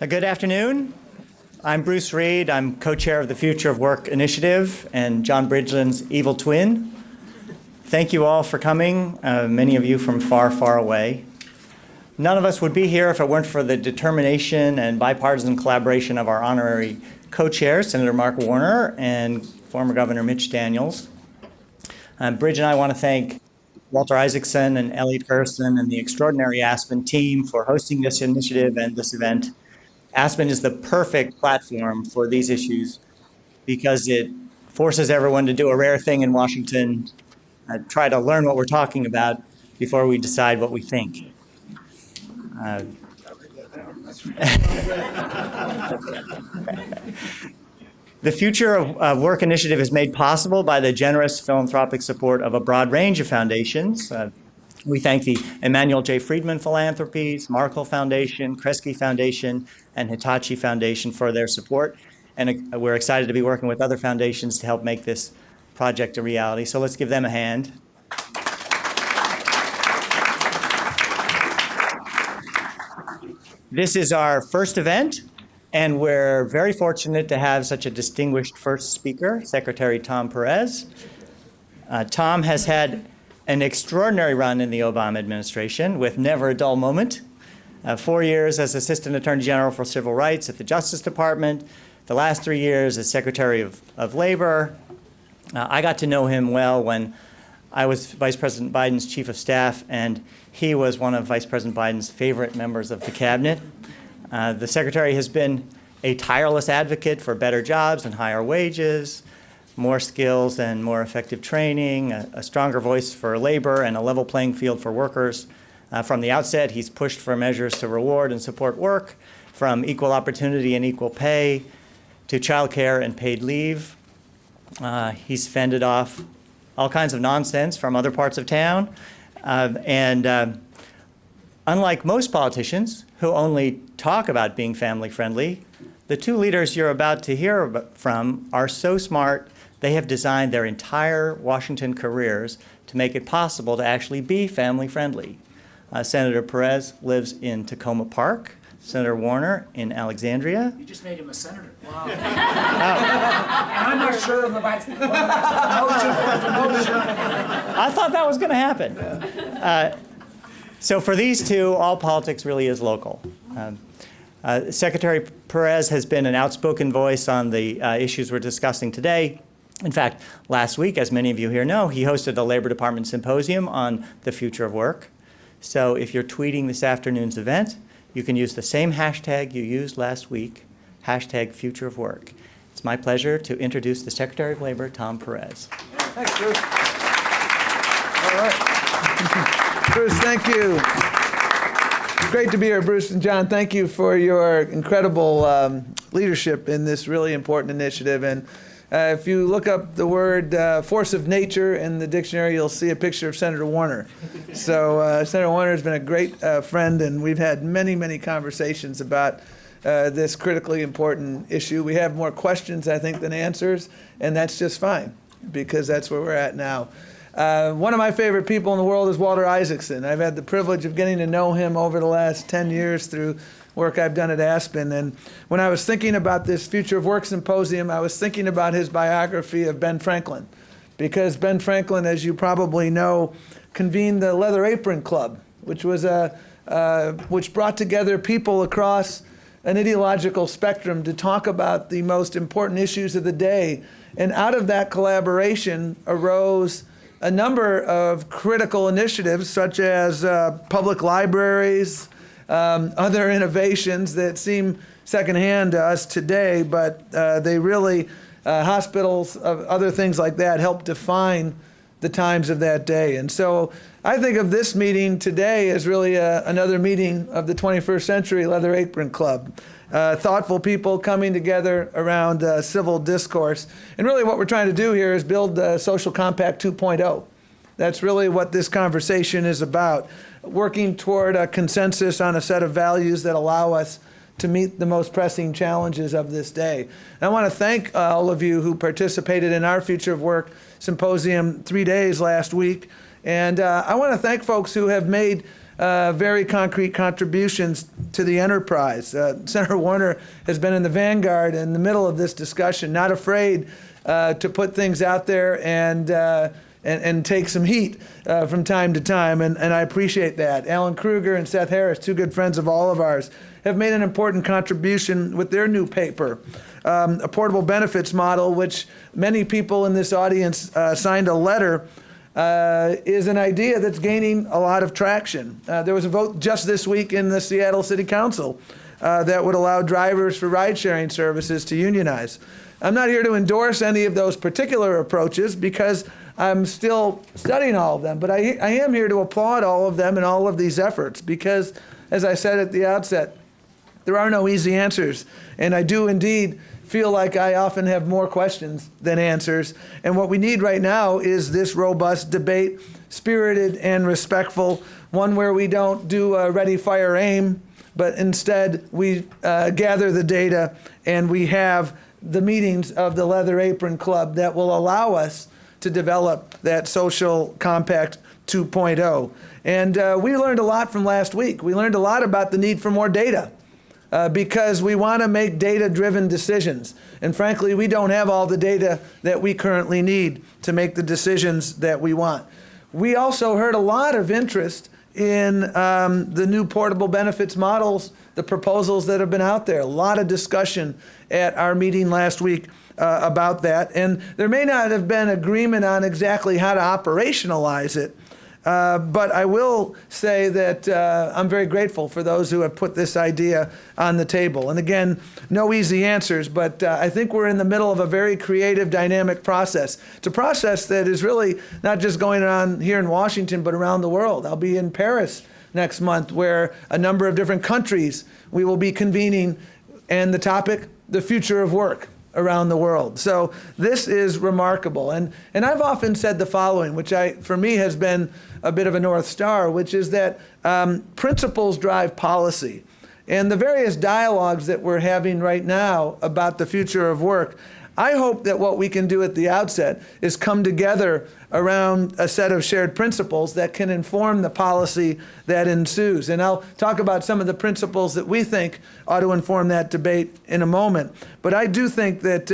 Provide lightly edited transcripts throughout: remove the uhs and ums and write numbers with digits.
Good afternoon. I'm Bruce Reed. I'm co-chair of the Future of Work Initiative and John Bridgeland's evil twin. Thank you all for coming, many of you from far, far away. None of us would be here if it weren't for the determination and bipartisan collaboration of our honorary co-chairs, Senator Mark Warner and former Governor Mitch Daniels. Bridge and I want to thank Walter Isaacson and Elliot Gerson and the extraordinary Aspen team for hosting this initiative and this event. Aspen is the perfect platform for these issues because it forces everyone to do a rare thing in Washington, try to learn what we're talking about before we decide what we think. The Future of Work Initiative is made possible by the generous philanthropic support of a broad range of foundations. We thank the Emanuel J. Friedman Philanthropies, Markle Foundation, Kresge Foundation, and Hitachi Foundation for their support. And we're excited to be working with other foundations to help make this project a reality. So let's give them a hand. This is our first event, and we're very fortunate to have such a distinguished first speaker, Secretary Tom Perez. Tom has had an extraordinary run in the Obama administration with never a dull moment. 4 years as Assistant Attorney General for Civil Rights at the Justice Department, the last 3 years as Secretary of Labor. I got to know him well when I was Vice President Biden's Chief of Staff, and he was one of Vice President Biden's favorite members of the cabinet. The Secretary has been a tireless advocate for better jobs and higher wages, more skills and more effective training, a stronger voice for labor, and a level playing field for workers. From the outset, he's pushed for measures to reward and support work, from equal opportunity and equal pay to child care and paid leave. He's fended off all kinds of nonsense from other parts of town. Unlike most politicians who only talk about being family friendly, the two leaders you're about to hear from are so smart, they have designed their entire Washington careers to make it possible to actually be family friendly. Senator Perez lives in Tacoma Park. Senator Warner in Alexandria. You just made him a senator. Wow. And I'm not sure about the motion. I thought that was going to happen. So for these two, all politics really is local. Secretary Perez has been an outspoken voice on the issues we're discussing today. In fact, last week, as many of you here know, he hosted a Labor Department symposium on the future of work. So if you're tweeting this afternoon's event, you can use the same hashtag you used last week, hashtag future of work. It's my pleasure to introduce the Secretary of Labor, Tom Perez. Thanks, Bruce. All right. Bruce, thank you. Great to be here, Bruce and John. Thank you for your incredible leadership in this really important initiative. And if you look up the word force of nature in the dictionary, you'll see a picture of Senator Warner. So Senator Warner has been a great friend, and we've had many, many conversations about this critically important issue. We have more questions, I think, than answers, and that's just fine, because that's where we're at now. One of my favorite people in the world is Walter Isaacson. I've had the privilege of getting to know him over the last 10 years through work I've done at Aspen. And when I was thinking about this Future of Work Symposium, I was thinking about his biography of Ben Franklin. Because Ben Franklin, as you probably know, convened the Leather Apron Club, which was which brought together people across an ideological spectrum to talk about the most important issues of the day. And out of that collaboration arose a number of critical initiatives, such as public libraries, other innovations that seem secondhand to us today, but they really, hospitals, other things like that, help define the times of that day. And so I think of this meeting today as really another meeting of the 21st Century Leather Apron Club. Thoughtful people coming together around civil discourse. And really what we're trying to do here is build Social Compact 2.0. That's really what this conversation is about, working toward a consensus on a set of values that allow us to meet the most pressing challenges of this day. And I want to thank all of you who participated in our Future of Work Symposium 3 days last week. And I want to thank folks who have made very concrete contributions to the enterprise. Senator Warner has been in the vanguard in the middle of this discussion, not afraid to put things out there and take some heat from time to time, and I appreciate that. Alan Kruger and Seth Harris, two good friends of all of ours, have made an important contribution with their new paper, a portable benefits model, which many people in this audience signed a letter, is an idea that's gaining a lot of traction. There was a vote just this week in the Seattle City Council that would allow drivers for ride-sharing services to unionize. I'm not here to endorse any of those particular approaches because I'm still studying all of them, but I am here to applaud all of them and all of these efforts because, as I said at the outset, there are no easy answers, and I do indeed feel like I often have more questions than answers, and what we need right now is this robust debate, spirited and respectful, one where we don't do a ready, fire, aim, but instead we gather the data and we have the meetings of the Leather Apron Club that will allow us to develop that social compact 2.0. And we learned a lot from last week. We learned a lot about the need for more data because we want to make data-driven decisions. And frankly, we don't have all the data that we currently need to make the decisions that we want. We also heard a lot of interest in the new portable benefits models, the proposals that have been out there. A lot of discussion at our meeting last week about that. And there may not have been agreement on exactly how to operationalize it, but I will say that I'm very grateful for those who have put this idea on the table. And again, no easy answers, but I think we're in the middle of a very creative, dynamic process. It's a process that is really not just going on here in Washington, but around the world. I'll be in Paris next month, where a number of different countries we will be convening, and the topic, the future of work around the world. So this is remarkable. And I've often said the following, which for me has been a bit of a North Star, which is that principles drive policy. And the various dialogues that we're having right now about the future of work, I hope that what we can do at the outset is come together around a set of shared principles that can inform the policy that ensues. And I'll talk about some of the principles that we think ought to inform that debate in a moment. But I do think that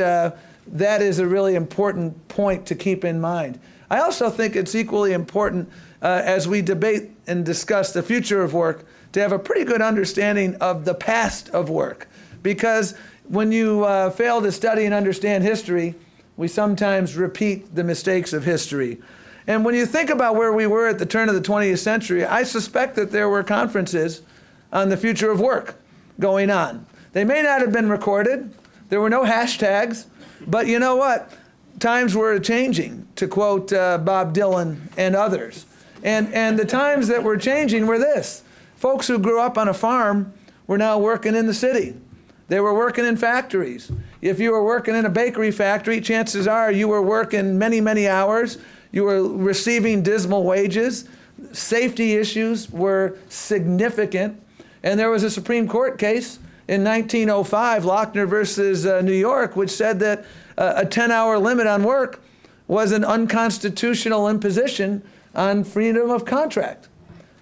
that is a really important point to keep in mind. I also think it's equally important as we debate and discuss the future of work to have a pretty good understanding of the past of work. Because when you fail to study and understand history, we sometimes repeat the mistakes of history. And when you think about where we were at the turn of the 20th century, I suspect that there were conferences on the future of work going on. They may not have been recorded. There were no hashtags. But you know what? Times were changing, to quote Bob Dylan and others. And the times that were changing were this. Folks who grew up on a farm were now working in the city. They were working in factories. If you were working in a bakery factory, chances are you were working many, many hours. You were receiving dismal wages. Safety issues were significant. And there was a Supreme Court case in 1905, Lochner versus New York, which said that a 10-hour limit on work was an unconstitutional imposition on freedom of contract.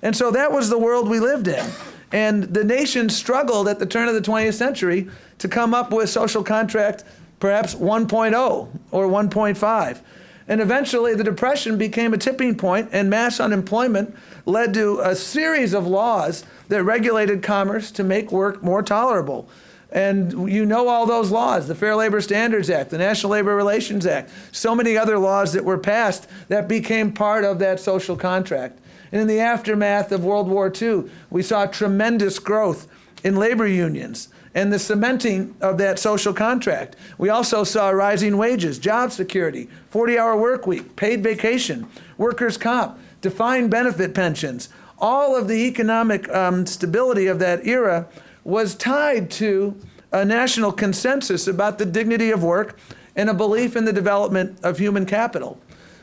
And so that was the world we lived in. And the nation struggled at the turn of the 20th century to come up with social contract, perhaps 1.0 or 1.5. And eventually the Depression became a tipping point, and mass unemployment led to a series of laws that regulated commerce to make work more tolerable. And you know all those laws, the Fair Labor Standards Act, the National Labor Relations Act, so many other laws that were passed that became part of that social contract. And in the aftermath of World War II, we saw tremendous growth in labor unions and the cementing of that social contract. We also saw rising wages, job security, 40-hour work week, paid vacation, workers' comp, defined benefit pensions. All of the economic stability of that era was tied to a national consensus about the dignity of work and a belief in the development of human capital.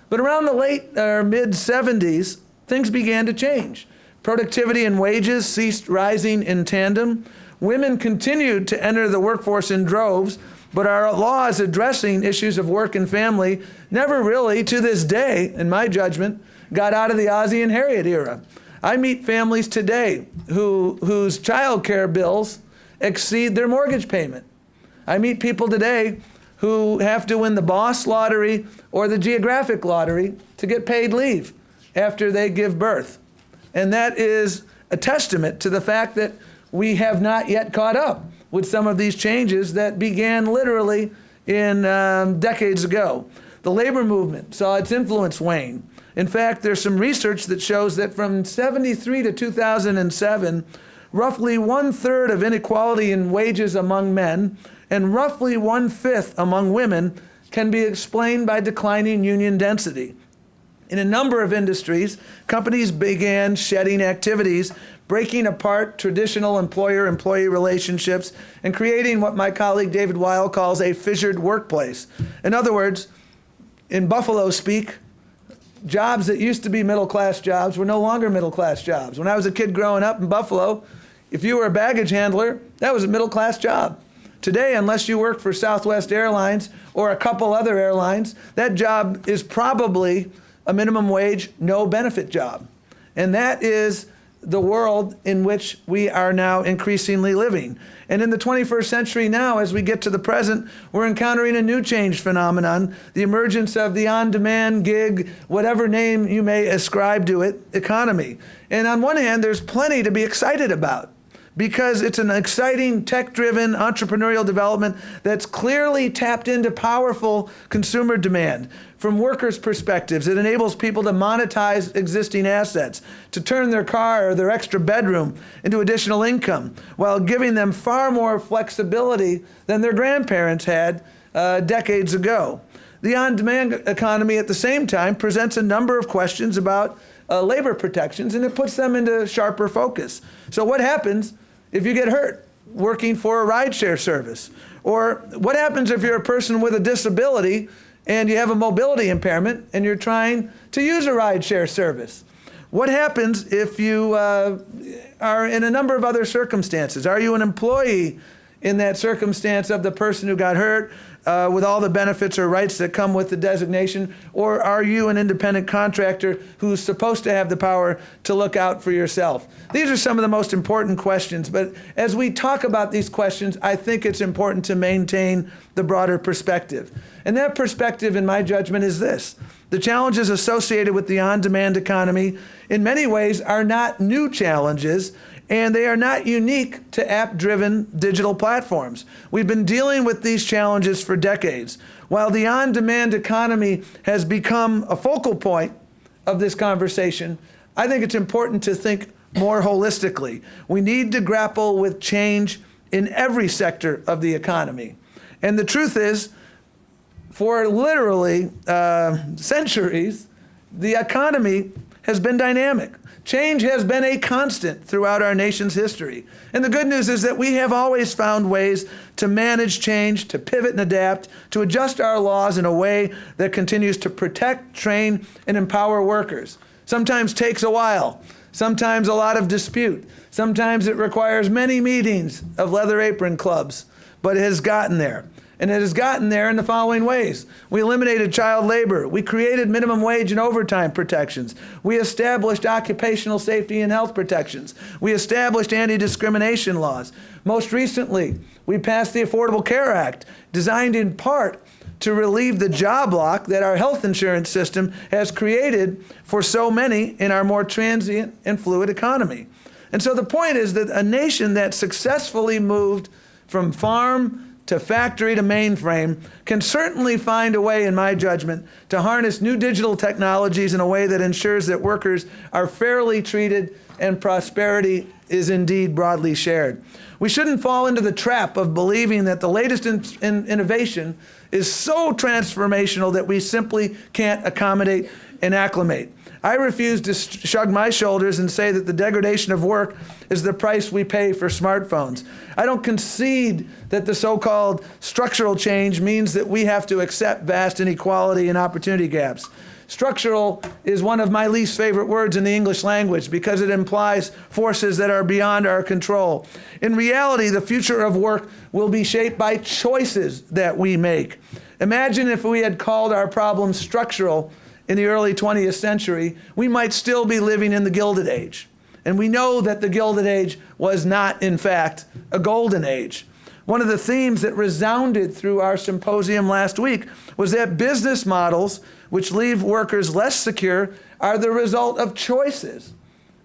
But around the late or mid-70s, things began to change. Productivity and wages ceased rising in tandem. Women continued to enter the workforce in droves, but our laws addressing issues of work and family never really, to this day, in my judgment, got out of the Ozzie and Harriet era. I meet families today whose child care bills exceed their mortgage payment. I meet people today who have to win the Boss lottery or the geographic lottery to get paid leave after they give birth. And that is a testament to the fact that we have not yet caught up with some of these changes that began literally in decades ago. The labor movement saw its influence wane. In fact, there's some research that shows that from 73 to 2007, roughly 1/3 of inequality in wages among men and roughly 1/5 among women can be explained by declining union density. In a number of industries, companies began shedding activities, breaking apart traditional employer-employee relationships, and creating what my colleague David Weil calls a fissured workplace. In other words, in Buffalo speak, jobs that used to be middle-class jobs were no longer middle-class jobs. When I was a kid growing up in Buffalo, if you were a baggage handler, that was a middle-class job. Today, unless you work for Southwest Airlines or a couple other airlines, that job is probably a minimum wage, no benefit job. And that is the world in which we are now increasingly living. And in the 21st century now, as we get to the present, we're encountering a new change phenomenon, the emergence of the on-demand gig, whatever name you may ascribe to it, economy. And on one hand, there's plenty to be excited about, because it's an exciting tech-driven entrepreneurial development that's clearly tapped into powerful consumer demand. From workers' perspectives, it enables people to monetize existing assets, to turn their car or their extra bedroom into additional income, while giving them far more flexibility than their grandparents had decades ago. The on-demand economy at the same time presents a number of questions about labor protections, and it puts them into sharper focus. So what happens if you get hurt working for a rideshare service? Or what happens if you're a person with a disability and you have a mobility impairment and you're trying to use a rideshare service? What happens if you are in a number of other circumstances? Are you an employee in that circumstance of the person who got hurt with all the benefits or rights that come with the designation? Or are you an independent contractor who's supposed to have the power to look out for yourself? These are some of the most important questions, but as we talk about these questions, I think it's important to maintain the broader perspective. And that perspective, in my judgment, is this: the challenges associated with the on-demand economy in many ways are not new challenges, and they are not unique to app-driven digital platforms. We've been dealing with these challenges for decades. While the on-demand economy has become a focal point of this conversation, I think it's important to think more holistically. We need to grapple with change in every sector of the economy. And the truth is, for literally centuries, the economy has been dynamic. Change has been a constant throughout our nation's history. And the good news is that we have always found ways to manage change, to pivot and adapt, to adjust our laws in a way that continues to protect, train, and empower workers. Sometimes takes a while. Sometimes a lot of dispute. Sometimes it requires many meetings of leather apron clubs, but it has gotten there. And it has gotten there in the following ways. We eliminated child labor. We created minimum wage and overtime protections. We established occupational safety and health protections. We established anti-discrimination laws. Most recently, we passed the Affordable Care Act, designed in part to relieve the job lock that our health insurance system has created for so many in our more transient and fluid economy. And so the point is that a nation that successfully moved from farm to factory to mainframe can certainly find a way, in my judgment, to harness new digital technologies in a way that ensures that workers are fairly treated and prosperity is indeed broadly shared. We shouldn't fall into the trap of believing that the latest innovation is so transformational that we simply can't accommodate and acclimate. I refuse to shrug my shoulders and say that the degradation of work is the price we pay for smartphones. I don't concede that the so-called structural change means that we have to accept vast inequality and opportunity gaps. Structural is one of my least favorite words in the English language because it implies forces that are beyond our control. In reality, the future of work will be shaped by choices that we make. Imagine if we had called our problems structural in the early 20th century, we might still be living in the Gilded Age. And we know that the Gilded Age was not, in fact, a golden age. One of the themes that resounded through our symposium last week was that business models which leave workers less secure are the result of choices.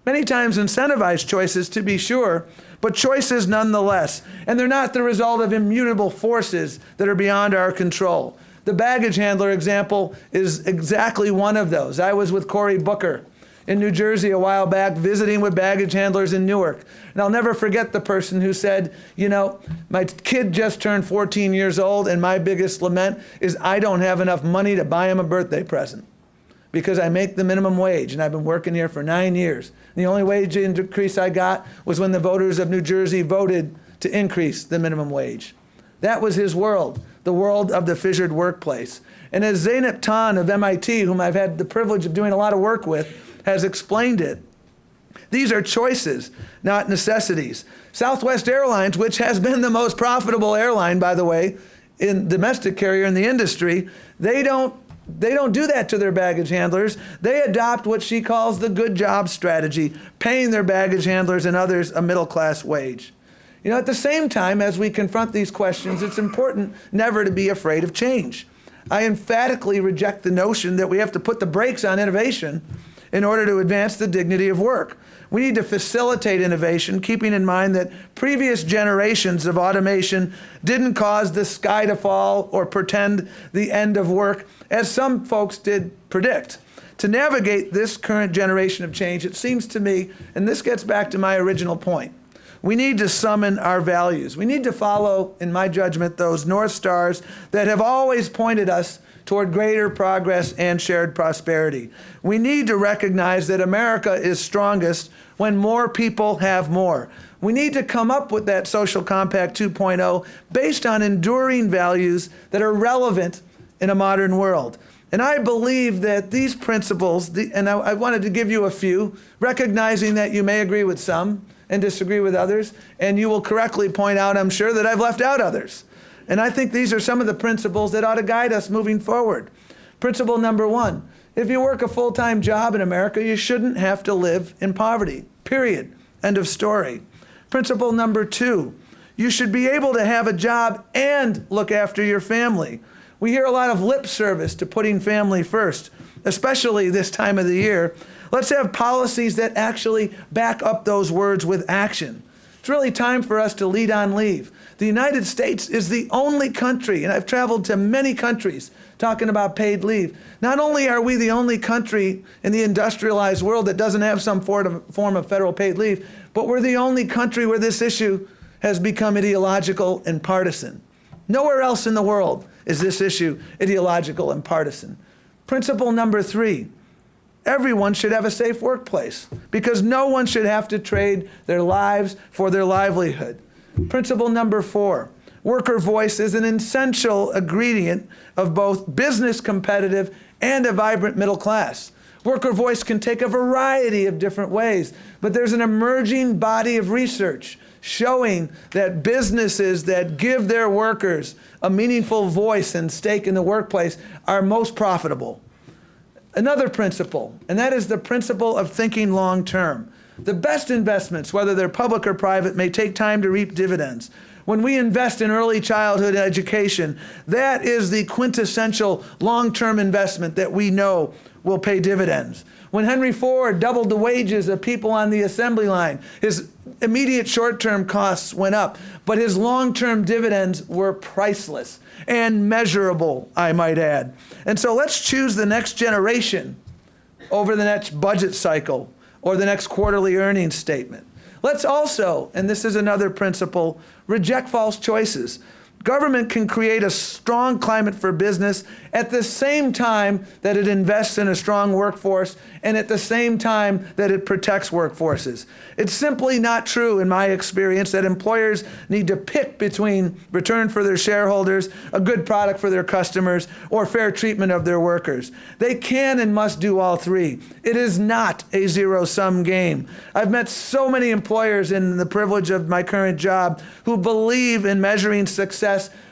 Many times incentivized choices, to be sure, but choices nonetheless. And they're not the result of immutable forces that are beyond our control. The baggage handler example is exactly one of those. I was with Cory Booker in New Jersey a while back, visiting with baggage handlers in Newark. And I'll never forget the person who said, you know, my kid just turned 14 years old, and my biggest lament is I don't have enough money to buy him a birthday present because I make the minimum wage, and I've been working here for 9 years. And the only wage increase I got was when the voters of New Jersey voted to increase the minimum wage. That was his world, the world of the fissured workplace. And as Zeynep Tan of MIT, whom I've had the privilege of doing a lot of work with, has explained it, these are choices, not necessities. Southwest Airlines, which has been the most profitable airline, by the way, in domestic carrier in the industry, they don't do that to their baggage handlers. They adopt what she calls the good job strategy, paying their baggage handlers and others a middle-class wage. You know, at the same time, as we confront these questions, it's important never to be afraid of change. I emphatically reject the notion that we have to put the brakes on innovation in order to advance the dignity of work. We need to facilitate innovation, keeping in mind that previous generations of automation didn't cause the sky to fall or pretend the end of work, as some folks did predict. To navigate this current generation of change, it seems to me, and this gets back to my original point, we need to summon our values. We need to follow, in my judgment, those North Stars that have always pointed us toward greater progress and shared prosperity. We need to recognize that America is strongest when more people have more. We need to come up with that Social Compact 2.0 based on enduring values that are relevant in a modern world. And I believe that these principles, and I wanted to give you a few, recognizing that you may agree with some and disagree with others, and you will correctly point out, I'm sure, that I've left out others. And I think these are some of the principles that ought to guide us moving forward. Principle number 1, if you work a full-time job in America, you shouldn't have to live in poverty, period. End of story. Principle number 2, you should be able to have a job and look after your family. We hear a lot of lip service to putting family first, especially this time of the year. Let's have policies that actually back up those words with action. It's really time for us to lead on leave. The United States is the only country, and I've traveled to many countries talking about paid leave. Not only are we the only country in the industrialized world that doesn't have some form of federal paid leave, but we're the only country where this issue has become ideological and partisan. Nowhere else in the world is this issue ideological and partisan. Principle number 3, everyone should have a safe workplace because no one should have to trade their lives for their livelihood. Principle number 4, worker voice is an essential ingredient of both business competitive and a vibrant middle class. Worker voice can take a variety of different ways, but there's an emerging body of research showing that businesses that give their workers a meaningful voice and stake in the workplace are most profitable. Another principle, and that is the principle of thinking long term. The best investments, whether they're public or private, may take time to reap dividends. When we invest in early childhood education, that is the quintessential long-term investment that we know will pay dividends. When Henry Ford doubled the wages of people on the assembly line, his immediate short-term costs went up, but his long-term dividends were priceless and measurable, I might add. And so let's choose the next generation over the next budget cycle or the next quarterly earnings statement. Let's also, and this is another principle, reject false choices. Government can create a strong climate for business at the same time that it invests in a strong workforce and at the same time that it protects workforces. It's simply not true, in my experience, that employers need to pick between return for their shareholders, a good product for their customers, or fair treatment of their workers. They can and must do all three. It is not a zero-sum game. I've met so many employers in the privilege of my current job who believe in measuring success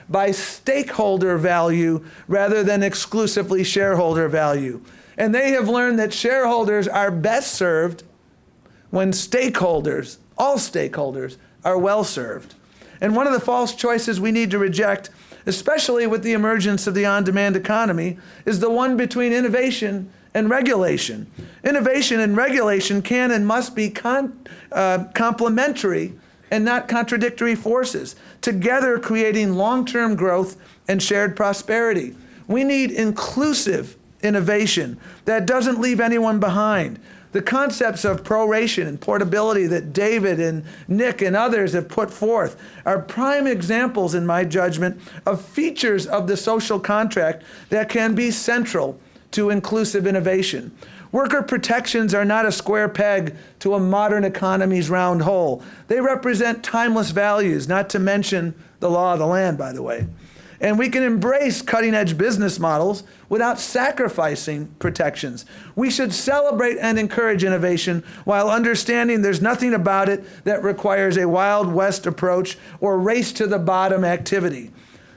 by stakeholder value rather than exclusively shareholder value. And they have learned that shareholders are best served when stakeholders, all stakeholders, are well served. And one of the false choices we need to reject, especially with the emergence of the on-demand economy, is the one between innovation and regulation. Innovation and regulation can and must be complementary and not contradictory forces, together creating long-term growth and shared prosperity. We need inclusive innovation that doesn't leave anyone behind. The concepts of proration and portability that David and Nick and others have put forth are prime examples, in my judgment, of features of the social contract that can be central to inclusive innovation. Worker protections are not a square peg to a modern economy's round hole. They represent timeless values, not to mention the law of the land, by the way. And we can embrace cutting-edge business models without sacrificing protections. We should celebrate and encourage innovation while understanding there's nothing about it that requires a Wild West approach or race-to-the-bottom activity.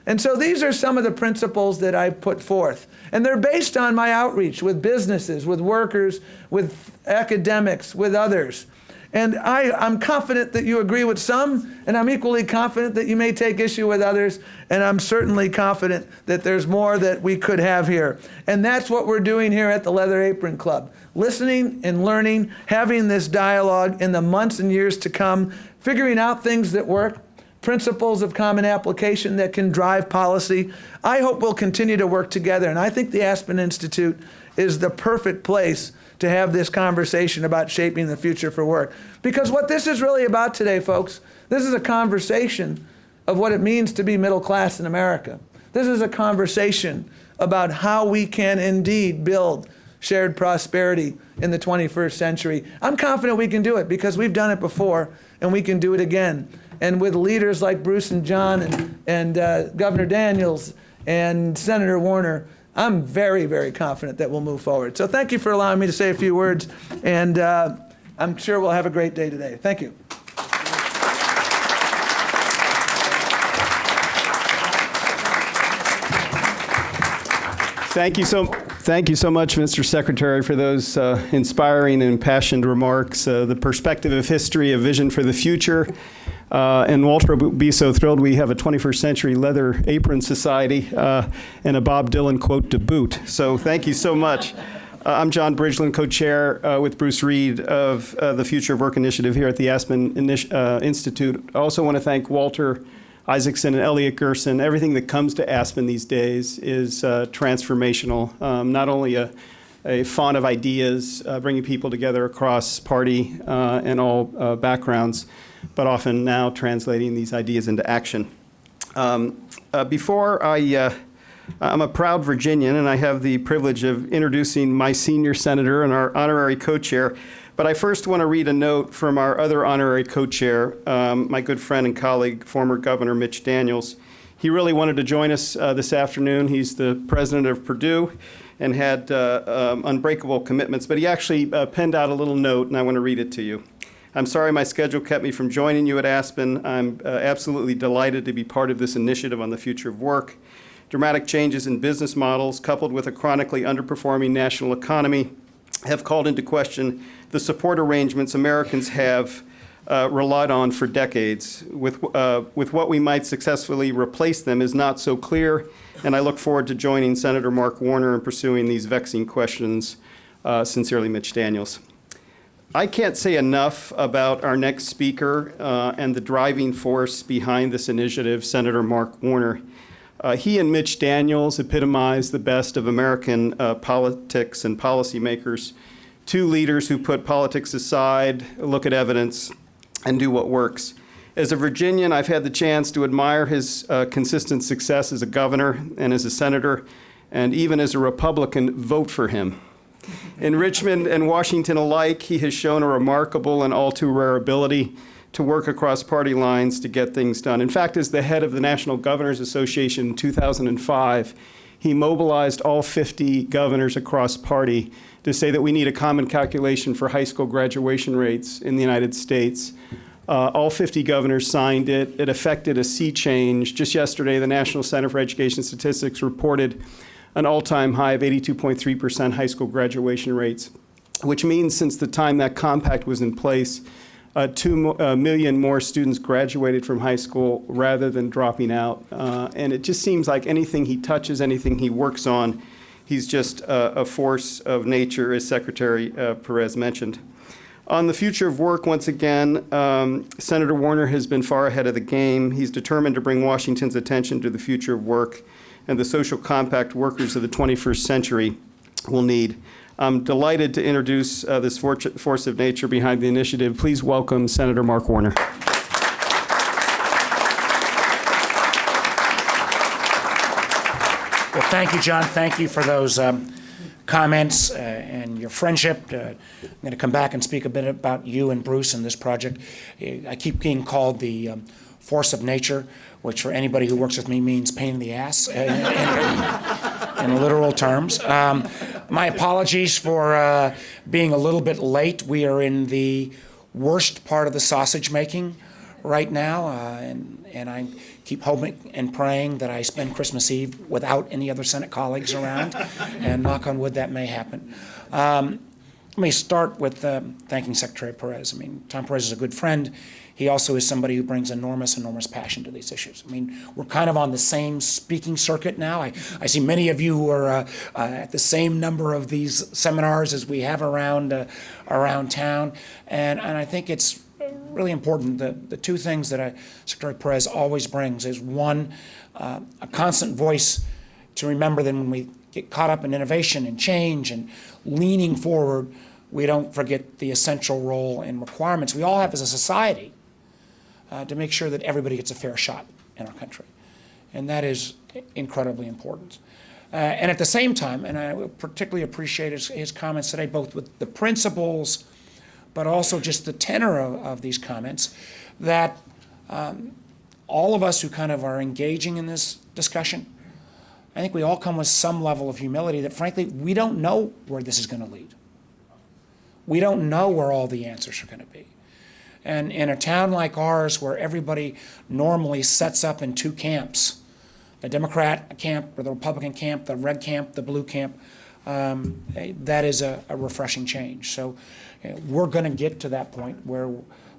And so these are some of the principles that I put forth. And they're based on my outreach with businesses, with workers, with academics, with others. And I'm confident that you agree with some, and I'm equally confident that you may take issue with others, and I'm certainly confident that there's more that we could have here. And that's what we're doing here at the Leather Apron Club. Listening and learning, having this dialogue in the months and years to come, figuring out things that work, principles of common application that can drive policy. I hope we'll continue to work together, and I think the Aspen Institute is the perfect place to have this conversation about shaping the future for work. Because what this is really about today, folks, this is a conversation of what it means to be middle class in America. This is a conversation about how we can indeed build shared prosperity in the 21st century. I'm confident we can do it because we've done it before and we can do it again. And with leaders like Bruce and John and Governor Daniels and Senator Warner, I'm very, very confident that we'll move forward. So thank you for allowing me to say a few words, and I'm sure we'll have a great day today. Thank you. Thank you so much, Mr. Secretary, for those inspiring and impassioned remarks. The perspective of history, a vision for the future. And Walter will be so thrilled we have a 21st Century Leather Apron Society and a Bob Dylan quote to boot. So thank you so much. I'm John Bridgeland, co-chair with Bruce Reed of the Future of Work Initiative here at the Aspen Institute. I also want to thank Walter Isaacson and Elliot Gerson. Everything that comes to Aspen these days is transformational. Not only a font of ideas, bringing people together across party and all backgrounds, but often now translating these ideas into action. I'm a proud Virginian, and I have the privilege of introducing my senior senator and our honorary co-chair. But I first want to read a note from our other honorary co-chair, my good friend and colleague, former Governor Mitch Daniels. He really wanted to join us this afternoon. He's the president of Purdue and had unbreakable commitments, but he actually penned out a little note, and I want to read it to you. I'm sorry my schedule kept me from joining you at Aspen. I'm absolutely delighted to be part of this initiative on the future of work. Dramatic changes in business models, coupled with a chronically underperforming national economy, have called into question the support arrangements Americans have relied on for decades. With what we might successfully replace them is not so clear, and I look forward to joining Senator Mark Warner in pursuing these vexing questions. Sincerely, Mitch Daniels. I can't say enough about our next speaker and the driving force behind this initiative, Senator Mark Warner. He and Mitch Daniels epitomize the best of American politics and policymakers, two leaders who put politics aside, look at evidence, and do what works. As a Virginian, I've had the chance to admire his consistent success as a governor and as a senator, and even as a Republican, vote for him. In Richmond and Washington alike, he has shown a remarkable and all too rare ability to work across party lines to get things done. In fact, as the head of the National Governors Association in 2005, he mobilized all 50 governors across party to say that we need a common calculation for high school graduation rates in the United States. All 50 governors signed it. It affected a sea change. Just yesterday, the National Center for Education Statistics reported an all-time high of 82.3% high school graduation rates. which means since the time that compact was in place, 2 million more students graduated from high school rather than dropping out. And it just seems like anything he touches, anything he works on, he's just a force of nature, as Secretary Perez mentioned. On the future of work, once again, Senator Warner has been far ahead of the game. He's determined to bring Washington's attention to the future of work and the social compact workers of the 21st century will need. I'm delighted to introduce this force of nature behind the initiative. Please welcome Senator Mark Warner. Well, thank you, John. Thank you for those comments and your friendship. I'm going to come back and speak a bit about you and Bruce and this project. I keep being called the force of nature, which for anybody who works with me means pain in the ass in literal terms. My apologies for being a little bit late. We are in the worst part of the sausage making right now, and I keep hoping and praying that I spend Christmas Eve without any other Senate colleagues around, and knock on wood, that may happen. Let me start with thanking Secretary Perez. I mean, Tom Perez is a good friend. He also is somebody who brings enormous passion to these issues. I mean, we're kind of on the same speaking circuit now. I see many of you who are at the same number of these seminars as we have around town, and I think it's really important. The two things that Secretary Perez always brings is, one, a constant voice to remember that when we get caught up in innovation and change and leaning forward, we don't forget the essential role and requirements we all have as a society to make sure that everybody gets a fair shot in our country. And that is incredibly important. And at the same time, and I particularly appreciate his comments today, both with the principles, but also just the tenor of these comments, that all of us who kind of are engaging in this discussion, I think we all come with some level of humility that, frankly, we don't know where this is going to lead. We don't know where all the answers are going to be. And in a town like ours, where everybody normally sets up in two camps, the Democrat camp or the Republican camp, the red camp, the blue camp, that is a refreshing change. So we're going to get to that point where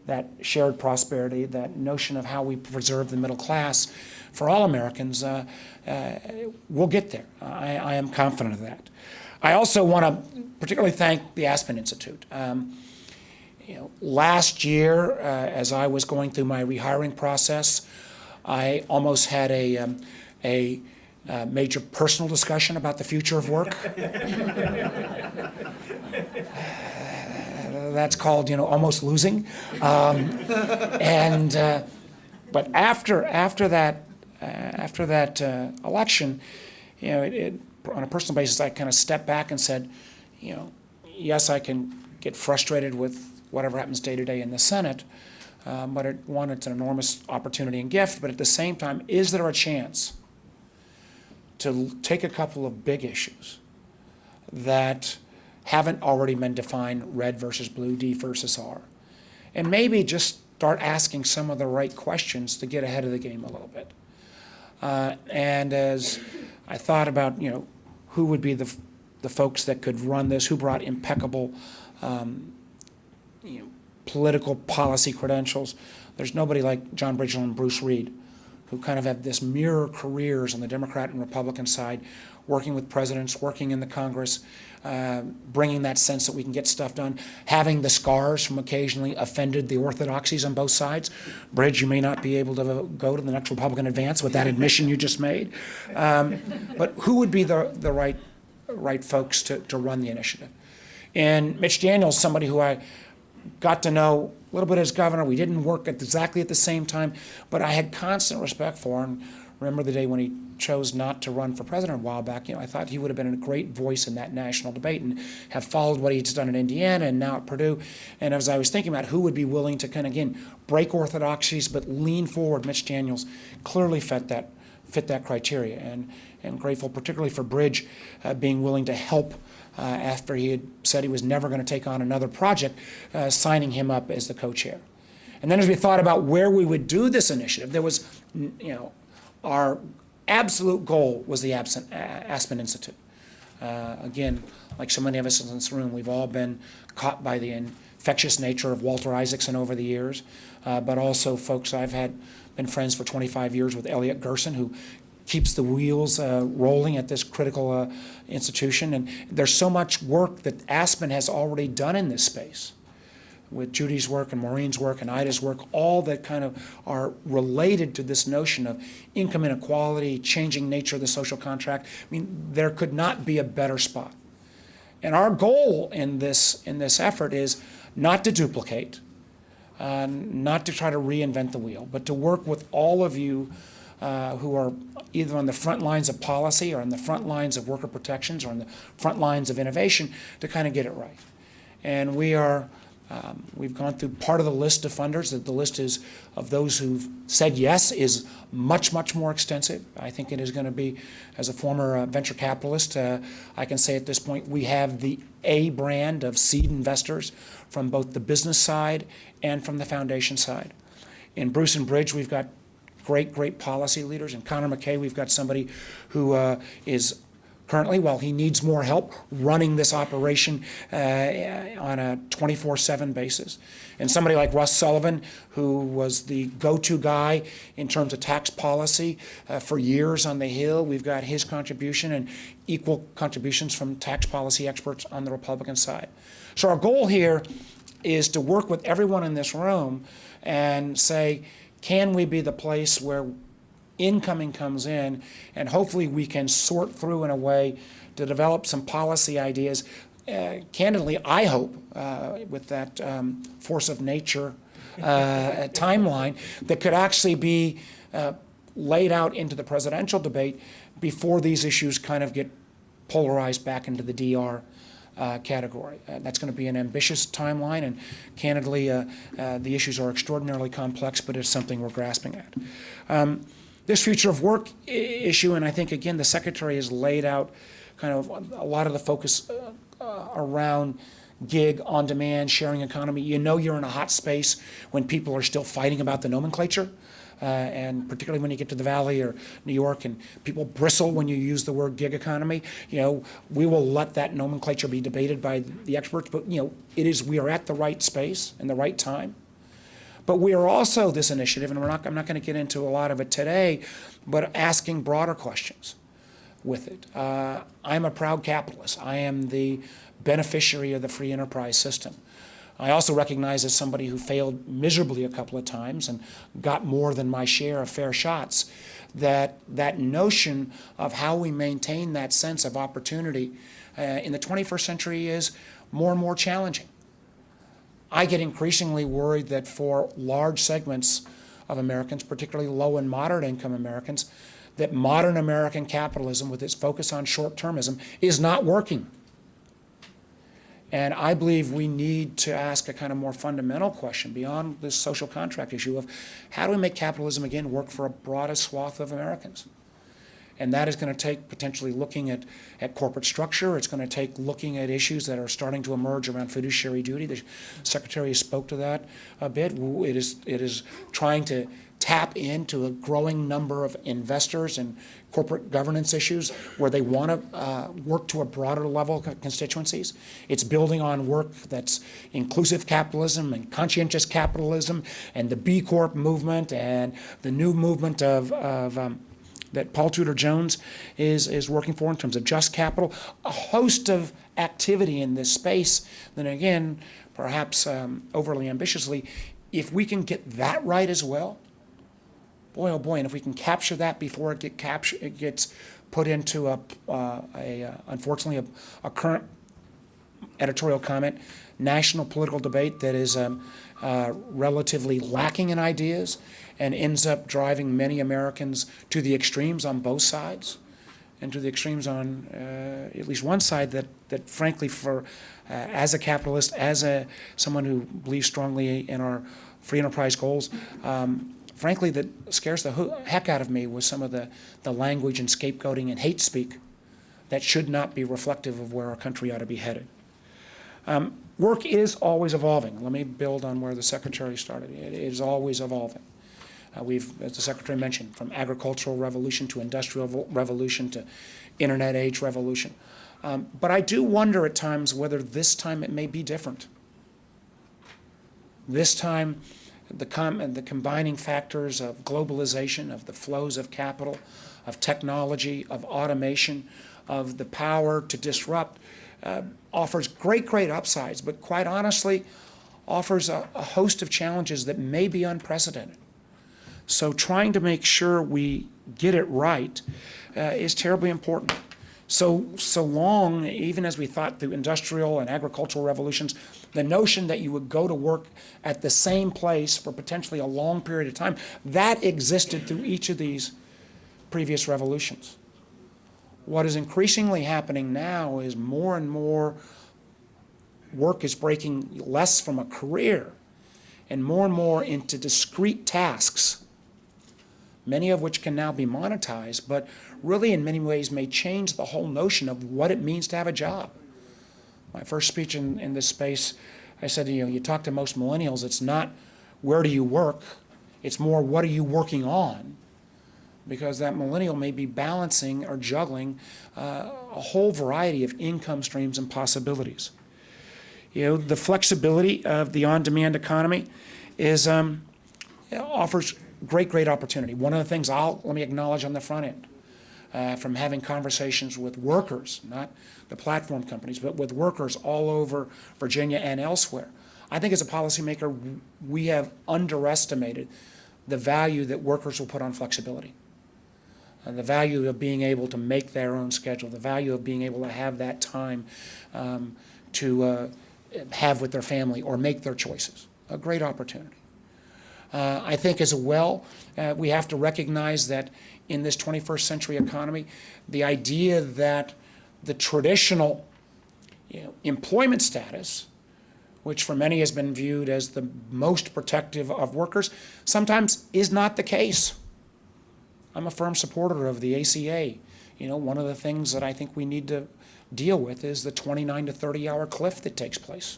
that shared prosperity, that notion of how we preserve the middle class for all Americans, we'll get there. I am confident of that. I also want to particularly thank the Aspen Institute. Last year, as I was going through my rehiring process, I almost had a major personal discussion about the future of work. That's called, almost losing. But after that election, on a personal basis, I kind of stepped back and said, yes, I can get frustrated with whatever happens day to day in the Senate, but it's an enormous opportunity and gift. But at the same time, is there a chance to take a couple of big issues that haven't already been defined, red versus blue, D versus R, and maybe just start asking some of the right questions to get ahead of the game a little bit? And as I thought about, who would be the folks that could run this, who brought impeccable political policy credentials, there's nobody like John Bridgeland and Bruce Reed, who kind of have this mirror careers on the Democrat and Republican side, working with presidents, working in the Congress, bringing that sense that we can get stuff done, having the scars from occasionally offended the orthodoxies on both sides. Bridge, you may not be able to go to the next Republican advance with that admission you just made. But who would be the right folks to run the initiative? And Mitch Daniels, somebody who I got to know a little bit as governor. We didn't work exactly at the same time, but I had constant respect for him. Remember the day when he chose not to run for president a while back. I thought he would have been a great voice in that national debate and have followed what he's done in Indiana and now at Purdue. And as I was thinking about who would be willing to kind of, again, break orthodoxies but lean forward, Mitch Daniels clearly fit that criteria. And grateful particularly for Bridge being willing to help after he had said he was never going to take on another project, signing him up as the co-chair. And then as we thought about where we would do this initiative, there was, our absolute goal was the Aspen Institute. Again, like so many of us in this room, we've all been caught by the infectious nature of Walter Isaacson over the years, but also folks I've been friends for 25 years with Elliot Gerson, who keeps the wheels rolling at this critical institution. And there's so much work that Aspen has already done in this space, with Judy's work and Maureen's work and Ida's work, all that kind of are related to this notion of income inequality, changing nature of the social contract. I mean, there could not be a better spot. And our goal in this effort is not to duplicate, not to try to reinvent the wheel, but to work with all of you who are either on the front lines of policy or on the front lines of worker protections or on the front lines of innovation to kind of get it right. And we've gone through part of the list of funders. The list is of those who've said yes is much, much more extensive. I think it is going to be, as a former venture capitalist, I can say at this point we have the A brand of seed investors from both the business side and from the foundation side. In Bruce and Bridge, we've got great policy leaders. In Connor McKay, we've got somebody who is currently, while he needs more help, running this operation on a 24/7 basis. And somebody like Russ Sullivan, who was the go-to guy in terms of tax policy for years on the Hill. We've got his contribution and equal contributions from tax policy experts on the Republican side. So our goal here is to work with everyone in this room and say, can we be the place where incoming comes in, and hopefully we can sort through in a way to develop some policy ideas. Candidly, I hope with that force of nature timeline that could actually be laid out into the presidential debate before these issues kind of get polarized back into the DR category. That's going to be an ambitious timeline, and candidly, the issues are extraordinarily complex, but it's something we're grasping at. This future of work issue, and I think, again, the Secretary has laid out kind of a lot of the focus around gig, on-demand, sharing economy. You know you're in a hot space when people are still fighting about the nomenclature, and particularly when you get to the Valley or New York and people bristle when you use the word gig economy. You know, we will let that nomenclature be debated by the experts, but, you know, we are at the right space and the right time. But we are also, this initiative, and I'm not going to get into a lot of it today, but asking broader questions with it. I'm a proud capitalist. I am the beneficiary of the free enterprise system. I also recognize, as somebody who failed miserably a couple of times and got more than my share of fair shots, that notion of how we maintain that sense of opportunity in the 21st century is more and more challenging. I get increasingly worried that for large segments of Americans, particularly low and moderate income Americans, that modern American capitalism, with its focus on short-termism, is not working. And I believe we need to ask a kind of more fundamental question beyond this social contract issue of how do we make capitalism again work for a broader swath of Americans? And that is going to take potentially looking at corporate structure. It's going to take looking at issues that are starting to emerge around fiduciary duty. The Secretary spoke to that a bit. It is trying to tap into a growing number of investors and corporate governance issues where they want to work to a broader level of constituencies. It's building on work that's inclusive capitalism and conscientious capitalism and the B Corp movement and the new movement that Paul Tudor Jones is working for in terms of just capital, a host of activity in this space. Then again, perhaps overly ambitiously, if we can get that right as well, boy, oh boy, and if we can capture that before it gets put into unfortunately, a current editorial comment, national political debate that is relatively lacking in ideas and ends up driving many Americans to the extremes on both sides, and to the extremes on at least one side that frankly, for as a capitalist, someone who believes strongly in our free enterprise goals, frankly, that scares the heck out of me with some of the language and scapegoating and hate speak that should not be reflective of where our country ought to be headed. Work is always evolving. Let me build on where the Secretary started. It is always evolving. We've, as the Secretary mentioned, from agricultural revolution to industrial revolution to internet age revolution. But I do wonder at times whether this time it may be different. This time, the combining factors of globalization, of the flows of capital, of technology, of automation, of the power to disrupt, offers great upsides, but quite honestly, offers a host of challenges that may be unprecedented. So trying to make sure we get it right is terribly important. So long, even as we thought through industrial and agricultural revolutions, the notion that you would go to work at the same place for potentially a long period of time, that existed through each of these previous revolutions. What is increasingly happening now is more and more work is breaking less from a career and more into discrete tasks, many of which can now be monetized, but really in many ways may change the whole notion of what it means to have a job. My first speech in this space, I said, you talk to most millennials, it's not where do you work, it's more what are you working on? Because that millennial may be balancing or juggling a whole variety of income streams and possibilities. The flexibility of the on-demand economy offers great opportunity. One of the things let me acknowledge on the front end, from having conversations with workers, not the platform companies, but with workers all over Virginia and elsewhere. I think as a policymaker, we have underestimated the value that workers will put on flexibility. The value of being able to make their own schedule, the value of being able to have that time to have with their family or make their choices. A great opportunity. I think as well, we have to recognize that in this 21st century economy, the idea that the traditional employment status, which for many has been viewed as the most protective of workers, sometimes is not the case. I'm a firm supporter of the ACA. One of the things that I think we need to deal with is the 29 to 30 hour cliff that takes place.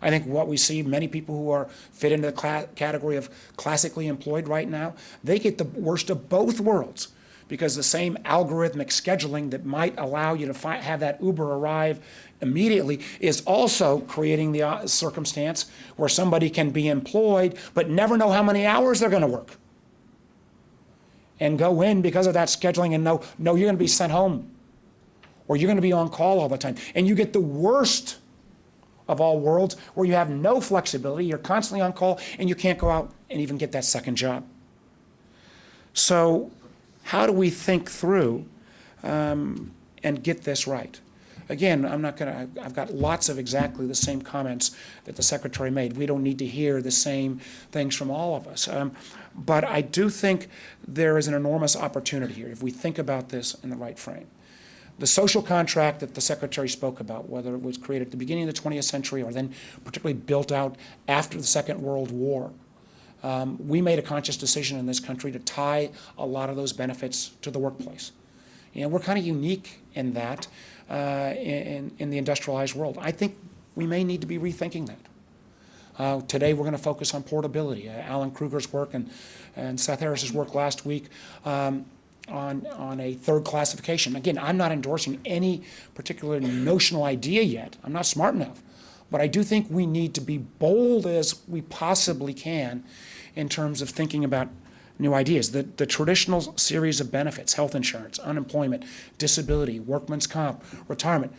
I think what we see, many people who are fit into the category of classically employed right now, they get the worst of both worlds, because the same algorithmic scheduling that might allow you to have that Uber arrive immediately is also creating the circumstance where somebody can be employed but never know how many hours they're going to work, and go in because of that scheduling and know you're going to be sent home, or you're going to be on call all the time. And you get the worst of all worlds, where you have no flexibility, you're constantly on call, and you can't go out and even get that second job. So how do we think through and get this right? Again, I've got lots of exactly the same comments that the Secretary made. We don't need to hear the same things from all of us. But I do think there is an enormous opportunity here if we think about this in the right frame. The social contract that the Secretary spoke about, whether it was created at the beginning of the 20th century or then particularly built out after the Second World War, we made a conscious decision in this country to tie a lot of those benefits to the workplace. We're kind of unique in that in the industrialized world. I think we may need to be rethinking that. Today we're going to focus on portability. Alan Kruger's work and Seth Harris's work last week on a third classification. Again, I'm not endorsing any particular notional idea yet. I'm not smart enough. But I do think we need to be bold as we possibly can in terms of thinking about new ideas. The traditional series of benefits, health insurance, unemployment, disability, workman's comp, retirement.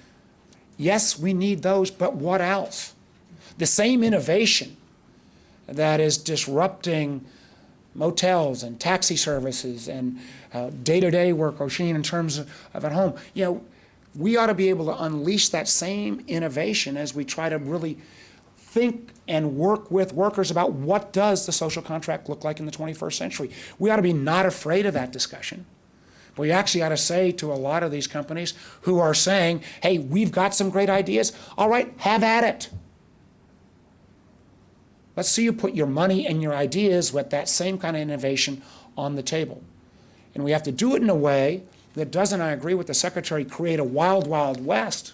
Yes, we need those, but what else? The same innovation that is disrupting motels and taxi services and day-to-day work, Oisin, in terms of at home. We ought to be able to unleash that same innovation as we try to really think and work with workers about what does the social contract look like in the 21st century. We ought to be not afraid of that discussion. We actually ought to say to a lot of these companies who are saying, hey, we've got some great ideas. All right, have at it. Let's see you put your money and your ideas with that same kind of innovation on the table. And we have to do it in a way that doesn't, I agree with the Secretary, create a wild, wild west,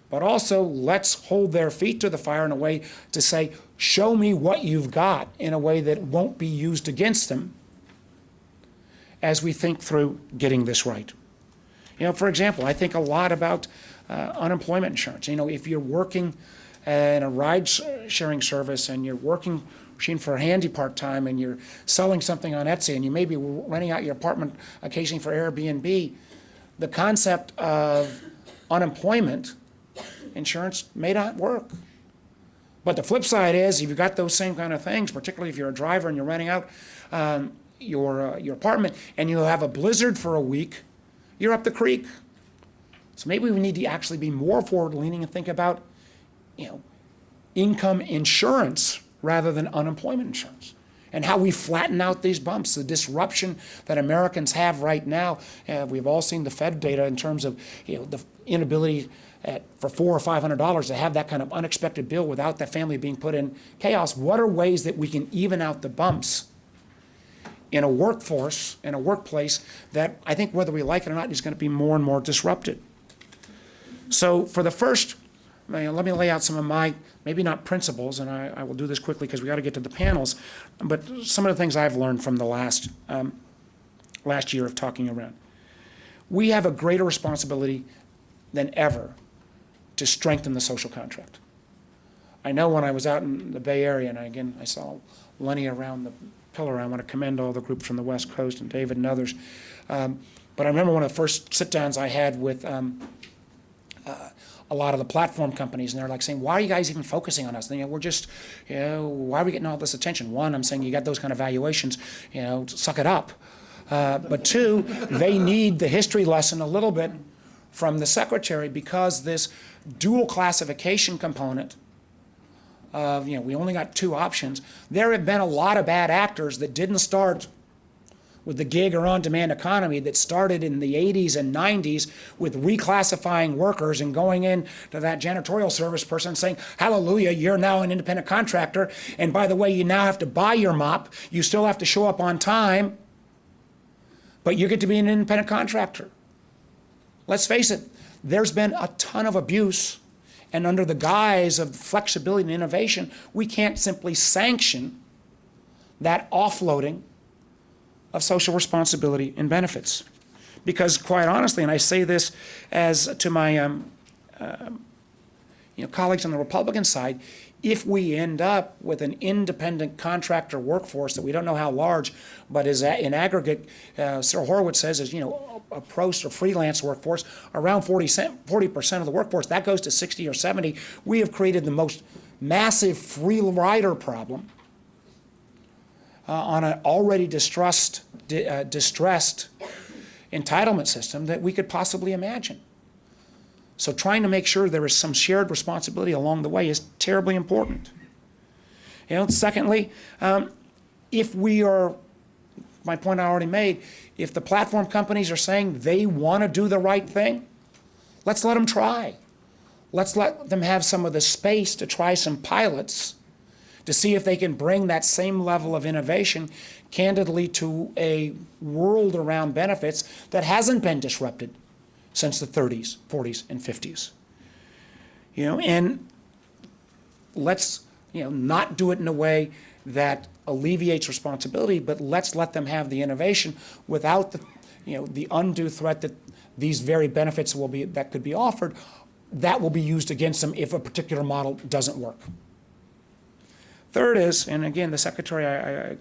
but also let's hold their feet to the fire in a way to say, show me what you've got in a way that won't be used against them as we think through getting this right. For example, I think a lot about unemployment insurance. If you're working in a ride-sharing service and you're working machine for a handy part-time and you're selling something on Etsy and you may be renting out your apartment occasionally for Airbnb, the concept of unemployment insurance may not work. But the flip side is, if you've got those same kind of things, particularly if you're a driver and you're renting out your apartment and you have a blizzard for a week, you're up the creek. So maybe we need to actually be more forward-leaning and think about, income insurance rather than unemployment insurance, and how we flatten out these bumps, the disruption that Americans have right now. We've all seen the Fed data in terms of the inability for $400 or $500 to have that kind of unexpected bill without that family being put in chaos. What are ways that we can even out the bumps in a workforce, in a workplace that I think, whether we like it or not, is going to be more and more disrupted? So for the first, let me lay out some of my, maybe not principles, and I will do this quickly because we got to get to the panels, but some of the things I've learned from the last year of talking around. We have a greater responsibility than ever to strengthen the social contract. I know when I was out in the Bay Area, and I saw Lenny around the pillar, I want to commend all the groups from the West Coast and David and others. But I remember one of the first sit-downs I had with a lot of the platform companies, and they're like saying, why are you guys even focusing on us? And, we're just, why are we getting all this attention? One, I'm saying you got those kind of valuations, suck it up. But two, they need the history lesson a little bit from the secretary, because this dual classification component of, we only got two options. There have been a lot of bad actors that didn't start with the gig or on-demand economy, that started in the 80s and 90s with reclassifying workers and going in to that janitorial service person saying, hallelujah, you're now an independent contractor, and by the way, you now have to buy your mop, you still have to show up on time, but you get to be an independent contractor. Let's face it, there's been a ton of abuse, and under the guise of flexibility and innovation, we can't simply sanction that offloading of social responsibility and benefits. Because quite honestly, and I say this as to my colleagues on the Republican side, if we end up with an independent contractor workforce that we don't know how large, but is in aggregate, Cyril Horowitz says is a post or freelance workforce, around 40% of the workforce, that goes to 60 or 70. We have created the most massive free rider problem on an already distressed entitlement system that we could possibly imagine. So trying to make sure there is some shared responsibility along the way is terribly important. Secondly, if we are, my point I already made, if the platform companies are saying they want to do the right thing, let's let them try. Let's let them have some of the space to try some pilots to see if they can bring that same level of innovation candidly to a world around benefits that hasn't been disrupted since the 30s, 40s, and 50s. And let's not do it in a way that alleviates responsibility, but let's let them have the innovation without the undue threat that these very benefits that could be offered, that will be used against them if a particular model doesn't work. Third is, and again, the Secretary, I'm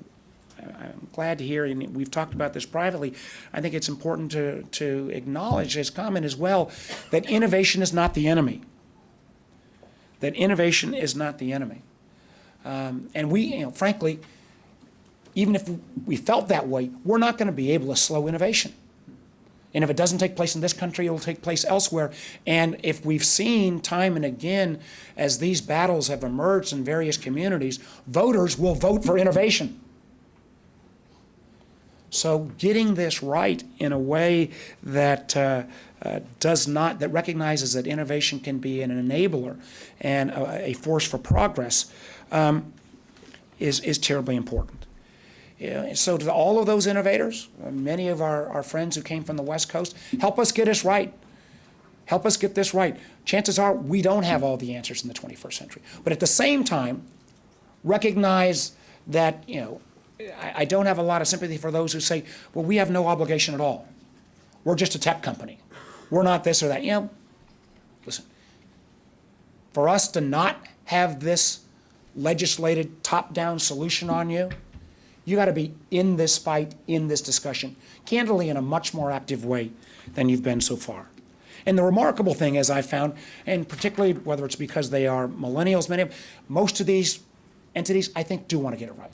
glad to hear, and we've talked about this privately, I think it's important to acknowledge his comment as well, that innovation is not the enemy. That innovation is not the enemy. And we, frankly, even if we felt that way, we're not going to be able to slow innovation. And if it doesn't take place in this country, it will take place elsewhere. And if we've seen time and again, as these battles have emerged in various communities, voters will vote for innovation. So getting this right in a way that that recognizes that innovation can be an enabler and a force for progress is terribly important. So to all of those innovators, many of our friends who came from the West Coast, help us get us right. Help us get this right. Chances are we don't have all the answers in the 21st century. But at the same time, recognize that, I don't have a lot of sympathy for those who say, well, we have no obligation at all. We're just a tech company. we're not this or that. You know, listen, for us to not have this legislated top-down solution on you, you got to be in this fight, in this discussion, candidly in a much more active way than you've been so far. And the remarkable thing, as I found, and particularly whether it's because they are millennials, most of these entities, I think, do want to get it right.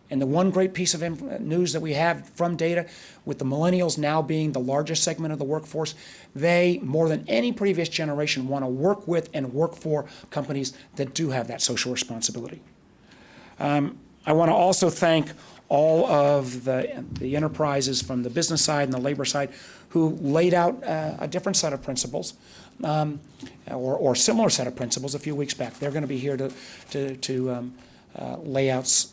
And the one great piece of news that we have from data, with the millennials now being the largest segment of the workforce, they, more than any previous generation, want to work with and work for companies that do have that social responsibility. I want to also thank all of the enterprises from the business side and the labor side who laid out a different set of principles, or similar set of principles a few weeks back. They're going to be here to lay out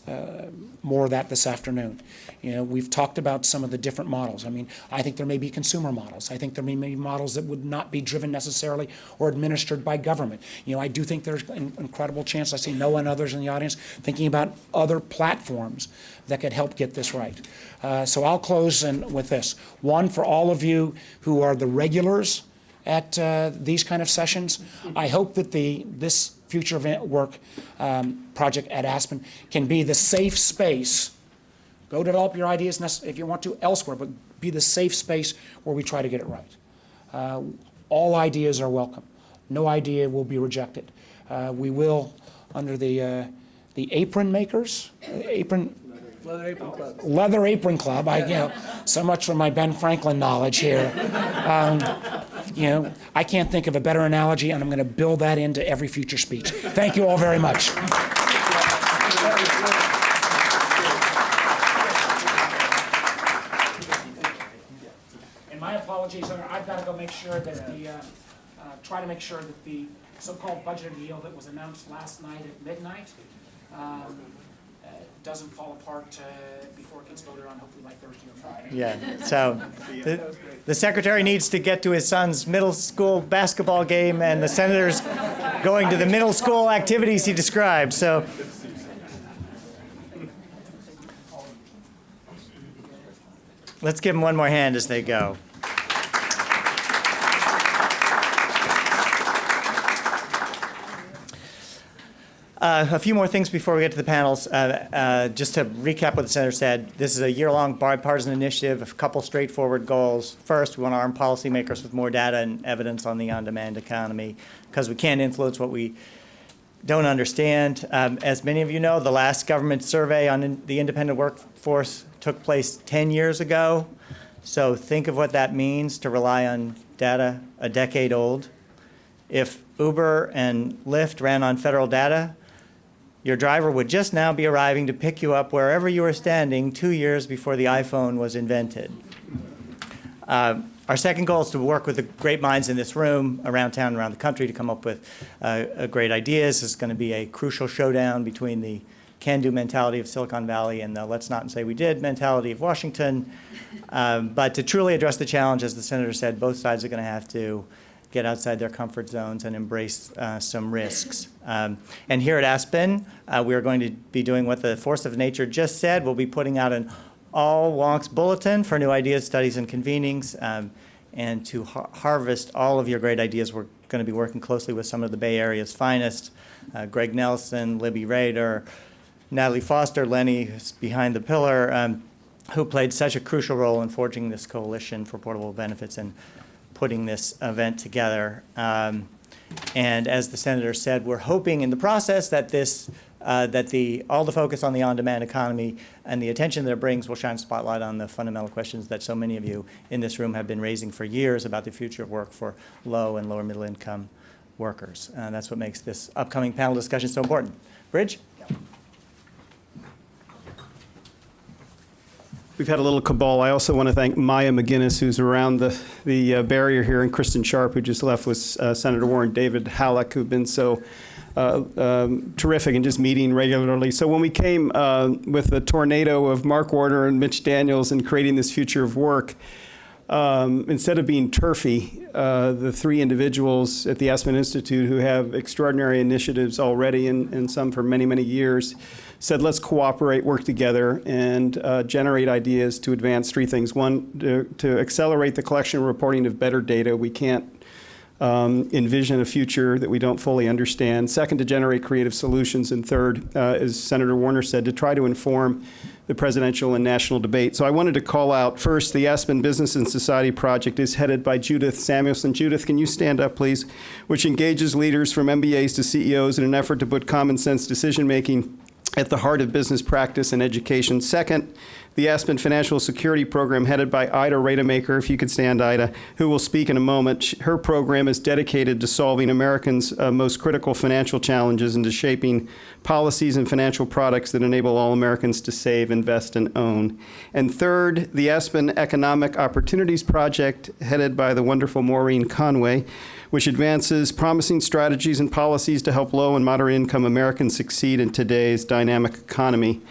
more of that this afternoon. You know, we've talked about some of the different models. I mean, I think there may be consumer models. I think there may be models that would not be driven necessarily or administered by government. You know, I do think there's an incredible chance, I see Noah and others in the audience, thinking about other platforms that could help get this right. So I'll close with this. One, for all of you who are the regulars at these kind of sessions, I hope that this future event work project at Aspen can be the safe space. Go develop your ideas if you want to elsewhere, but be the safe space where we try to get it right. All ideas are welcome. No idea will be rejected. We will, under the apron makers, Leather Apron Club. So much for my Ben Franklin knowledge here. I can't think of a better analogy, and I'm going to build that into every future speech. Thank you all very much. And my apologies, I've got to go make sure that try to make sure that the so-called budgeted yield that was announced last night at midnight doesn't fall apart before it gets voted on, hopefully by Thursday or Friday. Yeah, so the secretary needs to get to his son's middle school basketball game, and the senator's going to the middle school activities he described, so. Let's give them one more hand as they go. A few more things before we get to the panels. Just to recap what the senator said, this is a year-long bipartisan initiative, a couple straightforward goals. First, we want to arm policymakers with more data and evidence on the on-demand economy, because we can't influence what we don't understand. As many of you know, the last government survey on the independent workforce took place 10 years ago. So think of what that means to rely on data a decade old. If Uber and Lyft ran on federal data, your driver would just now be arriving to pick you up wherever you were standing 2 years before the iPhone was invented. Our second goal is to work with the great minds in this room, around town and around the country, to come up with great ideas. It's going to be a crucial showdown between the can-do mentality of Silicon Valley and the let's not say we did mentality of Washington. But to truly address the challenge, as the senator said, both sides are going to have to get outside their comfort zones and embrace some risks. And here at Aspen, we are going to be doing what the Force of Nature just said. We'll be putting out an all-wonks bulletin for new ideas, studies, and convenings. And to harvest all of your great ideas, we're going to be working closely with some of the Bay Area's finest, Greg Nelson, Libby Rader, Natalie Foster, Lenny, who's behind the pillar, who played such a crucial role in forging this coalition for portable benefits and putting this event together. And as the senator said, we're hoping in the process that all the focus on the on-demand economy and the attention that it brings will shine a spotlight on the fundamental questions that so many of you in this room have been raising for years about the future of work for low and lower middle income workers. That's what makes this upcoming panel discussion so important. Bridge? We've had a little cabal. I also want to thank Maya McGinnis, who's around the barrier here, and Kristen Sharp, who just left with Senator Warren, David Halleck, who've been so terrific and just meeting regularly. So when we came with the tornado of Mark Warner and Mitch Daniels and creating this future of work, instead of being turfy, the three individuals at the Aspen Institute who have extraordinary initiatives already and some for many, many years said, let's cooperate, work together, and generate ideas to advance three things. One, to accelerate the collection and reporting of better data. We can't envision a future that we don't fully understand. Second, to generate creative solutions. And third, as Senator Warner said, to try to inform the presidential and national debate. So I wanted to call out first, the Aspen Business and Society Project is headed by Judith Samuelson. Judith, can you stand up, please? Which engages leaders from MBAs to CEOs in an effort to put common sense decision-making at the heart of business practice and education. Second, the Aspen Financial Security Program headed by Ida Rademacher, if you could stand, Ida, who will speak in a moment. Her program is dedicated to solving Americans' most critical financial challenges and to shaping policies and financial products that enable all Americans to save, invest, and own. And third, the Aspen Economic Opportunities Project headed by the wonderful Maureen Conway, which advances promising strategies and policies to help low and moderate income Americans succeed in today's dynamic economy.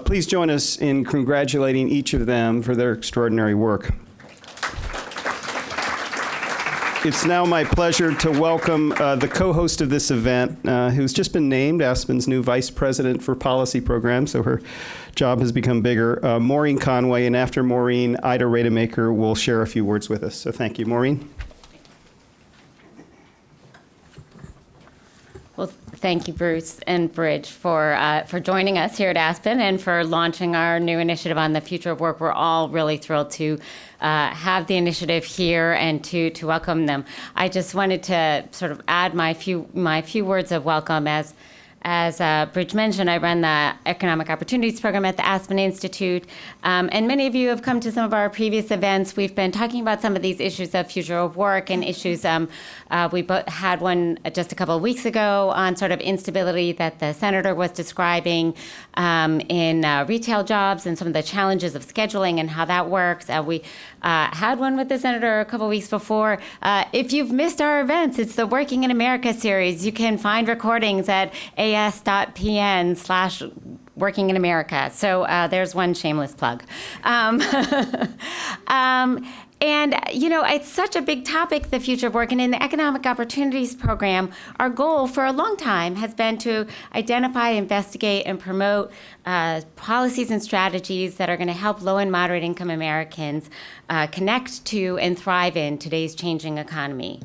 Please join us in congratulating each of them for their extraordinary work. It's now my pleasure to welcome the co-host of this event, who's just been named Aspen's new Vice President for Policy Programs, so her job has become bigger, Maureen Conway, and after Maureen, Ida Rademacher will share a few words with us. So thank you, Maureen. Well, thank you, Bruce and Bridge, for joining us here at Aspen and for launching our new initiative on the future of work. We're all really thrilled to have the initiative here and to welcome them. I just wanted to sort of add my few words of welcome. As Bridge mentioned, I run the Economic Opportunities Program at the Aspen Institute, and many of you have come to some of our previous events. We've been talking about some of these issues of future of work and issues. We had one just a couple of weeks ago on sort of instability that the senator was describing in retail jobs and some of the challenges of scheduling and how that works. We had one with the senator a couple of weeks before. If you've missed our events, it's the Working in America series. You can find recordings at as.pn/Working in America. So there's one shameless plug. And, you know, it's such a big topic, the future of work. And in the Economic Opportunities Program, our goal for a long time has been to identify, investigate, and promote policies and strategies that are going to help low and moderate income Americans connect to and thrive in today's changing economy.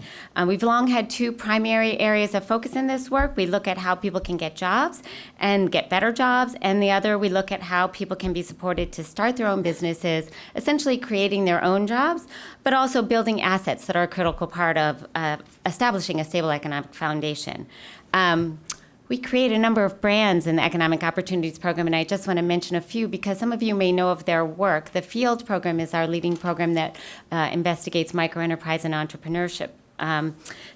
We've long had two primary areas of focus in this work. We look at how people can get jobs and get better jobs, and the other, we look at how people can be supported to start their own businesses, essentially creating their own jobs, but also building assets that are a critical part of establishing a stable economic foundation. We create a number of brands in the Economic Opportunities Program, and I just want to mention a few because some of you may know of their work. The FIELD program is our leading program that investigates microenterprise and entrepreneurship.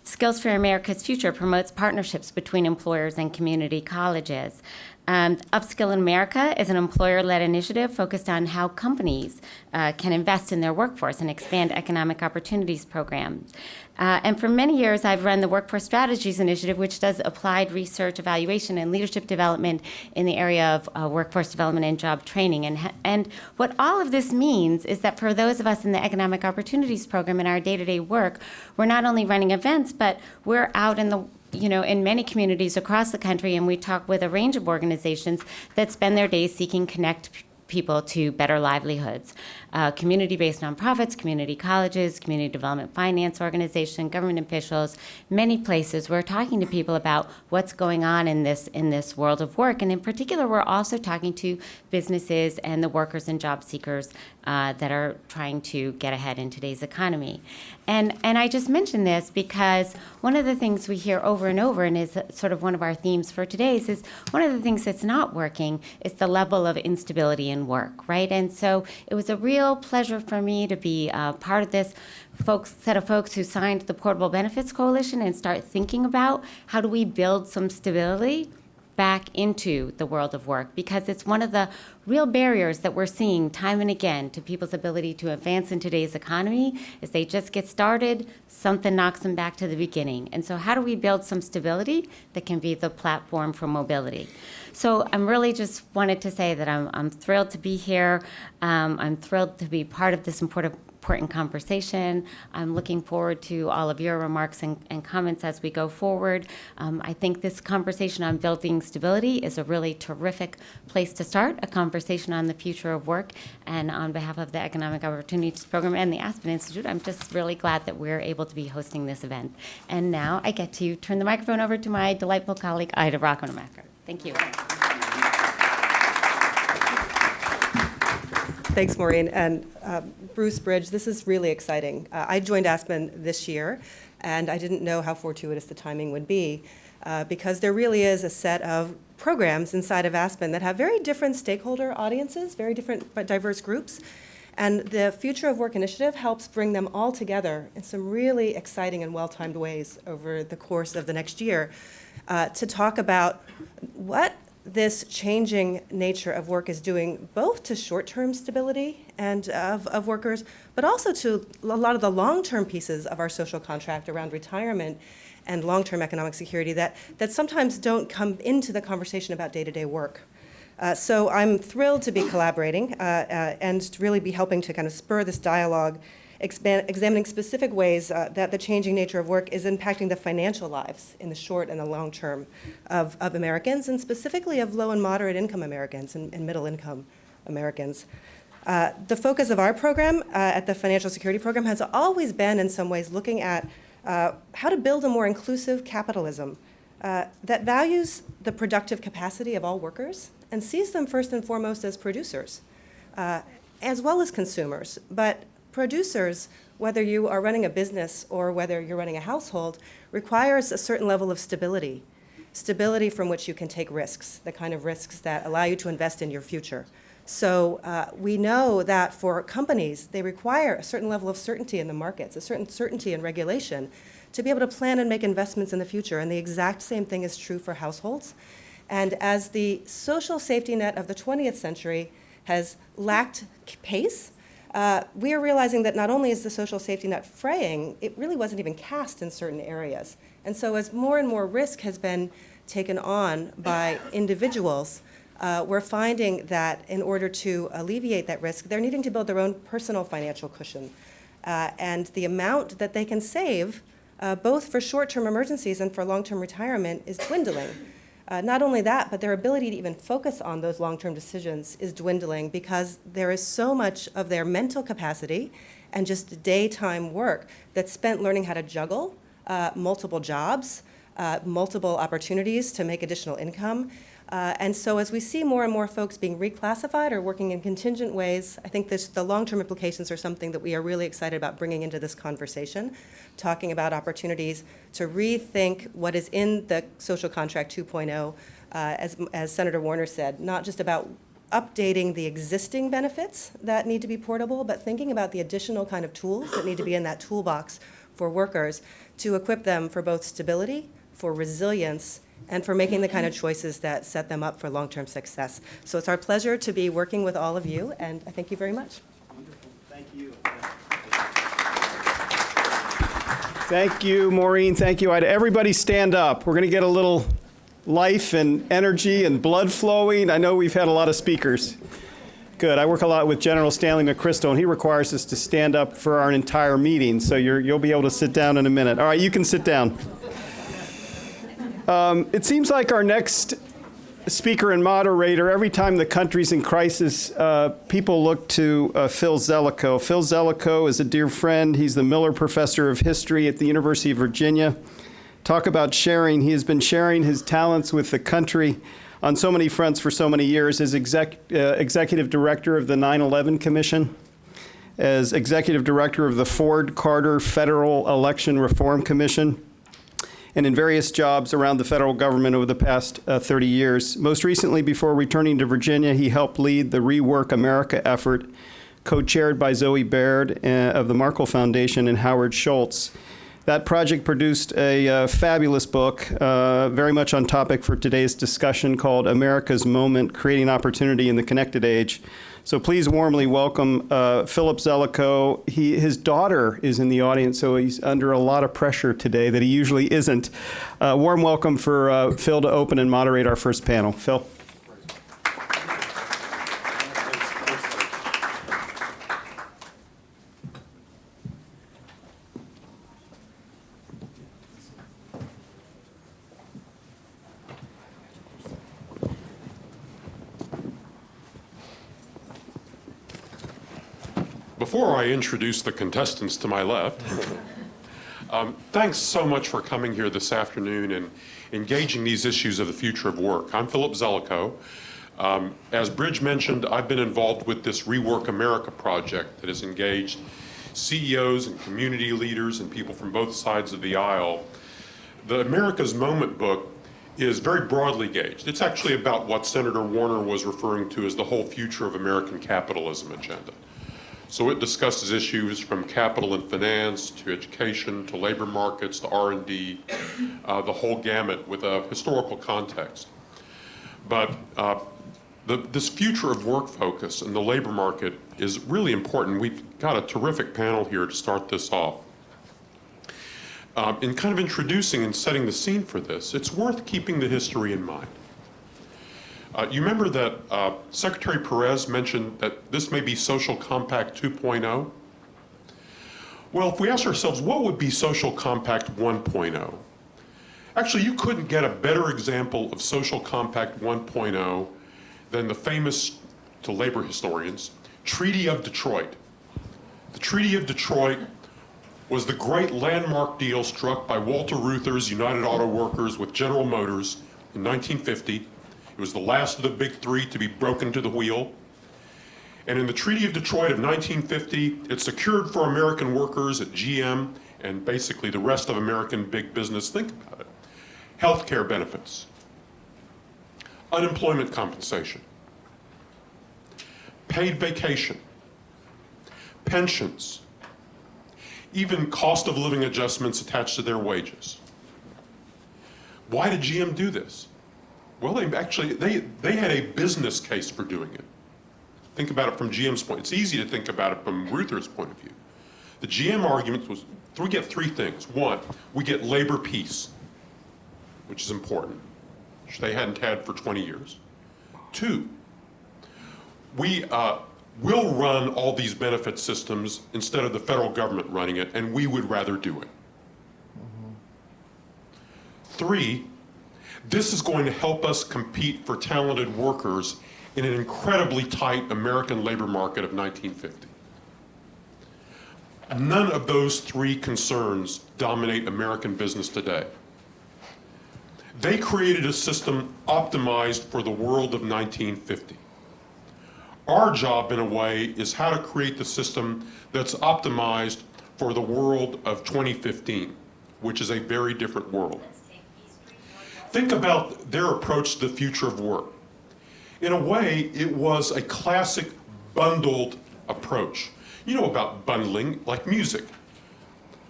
Skills for America's Future promotes partnerships between employers and community colleges. Upskill in America is an employer-led initiative focused on how companies can invest in their workforce and expand economic opportunities programs. And for many years, I've run the Workforce Strategies Initiative, which does applied research, evaluation, and leadership development in the area of workforce development and job training. And what all of this means is that for those of us in the Economic Opportunities Program in our day-to-day work, we're not only running events, but we're out in many communities across the country, and we talk with a range of organizations that spend their days seeking connect people to better livelihoods. Community-based nonprofits, community colleges, community development finance organization, government officials, many places. We're talking to people about what's going on in this world of work, and in particular, we're also talking to businesses and the workers and job seekers that are trying to get ahead in today's economy. And I just mentioned this because one of the things we hear over and over, and is sort of one of our themes for today's, is one of the things that's not working is the level of instability in work, right? And so it was a real pleasure for me to be part of this set of folks who signed the Portable Benefits Coalition and start thinking about how do we build some stability back into the world of work, because it's one of the real barriers that we're seeing time and again to people's ability to advance in today's economy is they just get started, something knocks them back to the beginning. And so how do we build some stability that can be the platform for mobility? So I'm really just wanted to say that I'm thrilled to be here. I'm thrilled to be part of this important important conversation. I'm looking forward to all of your remarks and comments as we go forward. I think this conversation on building stability is a really terrific place to start a conversation on the future of work. And on behalf of the Economic Opportunities Program and the Aspen Institute, I'm just really glad that we're able to be hosting this event. And now I get to turn the microphone over to my delightful colleague, Ida Rockenmacher. Thank you. Thanks, Maureen. And Bruce Bridge, this is really exciting. I joined Aspen this year, and I didn't know how fortuitous the timing would be, because there really is a set of programs inside of Aspen that have very different stakeholder audiences, very different but diverse groups. And the Future of Work initiative helps bring them all together in some really exciting and well-timed ways over the course of the next year to talk about what this changing nature of work is doing both to short-term stability and of workers, but also to a lot of the long-term pieces of our social contract around retirement and long-term economic security that sometimes don't come into the conversation about day-to-day work. So I'm thrilled to be collaborating and to really be helping to kind of spur this dialogue, examining specific ways that the changing nature of work is impacting the financial lives in the short and the long term of Americans, and specifically of low and moderate income Americans and middle income Americans. The focus of our program at the Financial Security Program has always been, in some ways, looking at how to build a more inclusive capitalism that values the productive capacity of all workers and sees them first and foremost as producers, as well as consumers. But producers, whether you are running a business or whether you're running a household, requires a certain level of stability from which you can take risks, the kind of risks that allow you to invest in your future. So we know that for companies, they require a certain level of certainty in the markets, a certain certainty in regulation, to be able to plan and make investments in the future. And the exact same thing is true for households. And as the social safety net of the 20th century has lacked pace, we are realizing that not only is the social safety net fraying, it really wasn't even cast in certain areas. And so as more and more risk has been taken on by individuals, we're finding that in order to alleviate that risk, they're needing to build their own personal financial cushion. And the amount that they can save, both for short-term emergencies and for long-term retirement, is dwindling. Not only that, but their ability to even focus on those long-term decisions is dwindling because there is so much of their mental capacity and just daytime work that's spent learning how to juggle multiple jobs, multiple opportunities to make additional income. And so as we see more and more folks being reclassified or working in contingent ways, I think the long-term implications are something that we are really excited about bringing into this conversation, talking about opportunities to rethink what is in the Social Contract 2.0, as Senator Warner said, not just about updating the existing benefits that need to be portable, but thinking about the additional kind of tools that need to be in that toolbox for workers to equip them for both stability, for resilience, and for making the kind of choices that set them up for long-term success. So it's our pleasure to be working with all of you, and I thank you very much. Wonderful. Thank you. Thank you, Maureen. Thank you, Ida. Everybody stand up. We're going to get a little life and energy and blood flowing. I know we've had a lot of speakers. Good. I work a lot with General Stanley McChrystal, and he requires us to stand up for our entire meeting, so you'll be able to sit down in a minute. All right, you can sit down. It seems like our next speaker and moderator, every time the country's in crisis, people look to Phil Zelikow. Phil Zelikow is a dear friend. He's the Miller Professor of History at the University of Virginia. Talk about sharing. He has been sharing his talents with the country on so many fronts for so many years as executive director of the 9/11 Commission, as executive director of the Ford-Carter Federal Election Reform Commission, and in various jobs around the federal government over the past 30 years. Most recently, before returning to Virginia, he helped lead the Rework America effort, co-chaired by Zoe Baird of the Markle Foundation and Howard Schultz. That project produced a fabulous book, very much on topic for today's discussion, called America's Moment, Creating Opportunity in the Connected Age. So please warmly welcome Philip Zelikow. His daughter is in the audience, so he's under a lot of pressure today that he usually isn't. Warm welcome for Phil to open and moderate our first panel. Phil. Before I introduce the contestants to my left, thanks so much for coming here this afternoon and engaging these issues of the future of work. I'm Philip Zellico. As Bridge mentioned, I've been involved with this Rework America project that has engaged CEOs and community leaders and people from both sides of the aisle. The America's Moment book is very broadly gauged. It's actually about what Senator Warner was referring to as the whole future of American capitalism agenda. So it discusses issues from capital and finance to education to labor markets to R&D, the whole gamut with a historical context. But this future of work focus in the labor market is really important. We've got a terrific panel here to start this off. In kind of introducing and setting the scene for this, it's worth keeping the history in mind. You remember that Secretary Perez mentioned that this may be Social Compact 2.0? Well, if we ask ourselves, what would be Social Compact 1.0? Actually, you couldn't get a better example of Social Compact 1.0 than the famous, to labor historians, Treaty of Detroit. The Treaty of Detroit was the great landmark deal struck by Walter Reuther's United Auto Workers with General Motors in 1950. It was the last of the big three to be broken to the wheel. And in the Treaty of Detroit of 1950, it secured for American workers at GM and basically the rest of American big business, think about it, health care benefits, unemployment compensation, paid vacation, pensions, even cost of living adjustments attached to their wages. Why did GM do this? Well, they had a business case for doing it. Think about it from GM's point. It's easy to think about it from Reuther's point of view. The GM argument was, we get three things. One, we get labor peace, which is important, which they hadn't had for 20 years. Two, we will run all these benefit systems instead of the federal government running it, and we would rather do it. Three, this is going to help us compete for talented workers in an incredibly tight American labor market of 1950. None of those three concerns dominate American business today. They created a system optimized for the world of 1950. Our job, in a way, is how to create the system that's optimized for the world of 2015, which is a very different world. Think about their approach to the future of work. In a way, it was a classic bundled approach. You know about bundling, like music.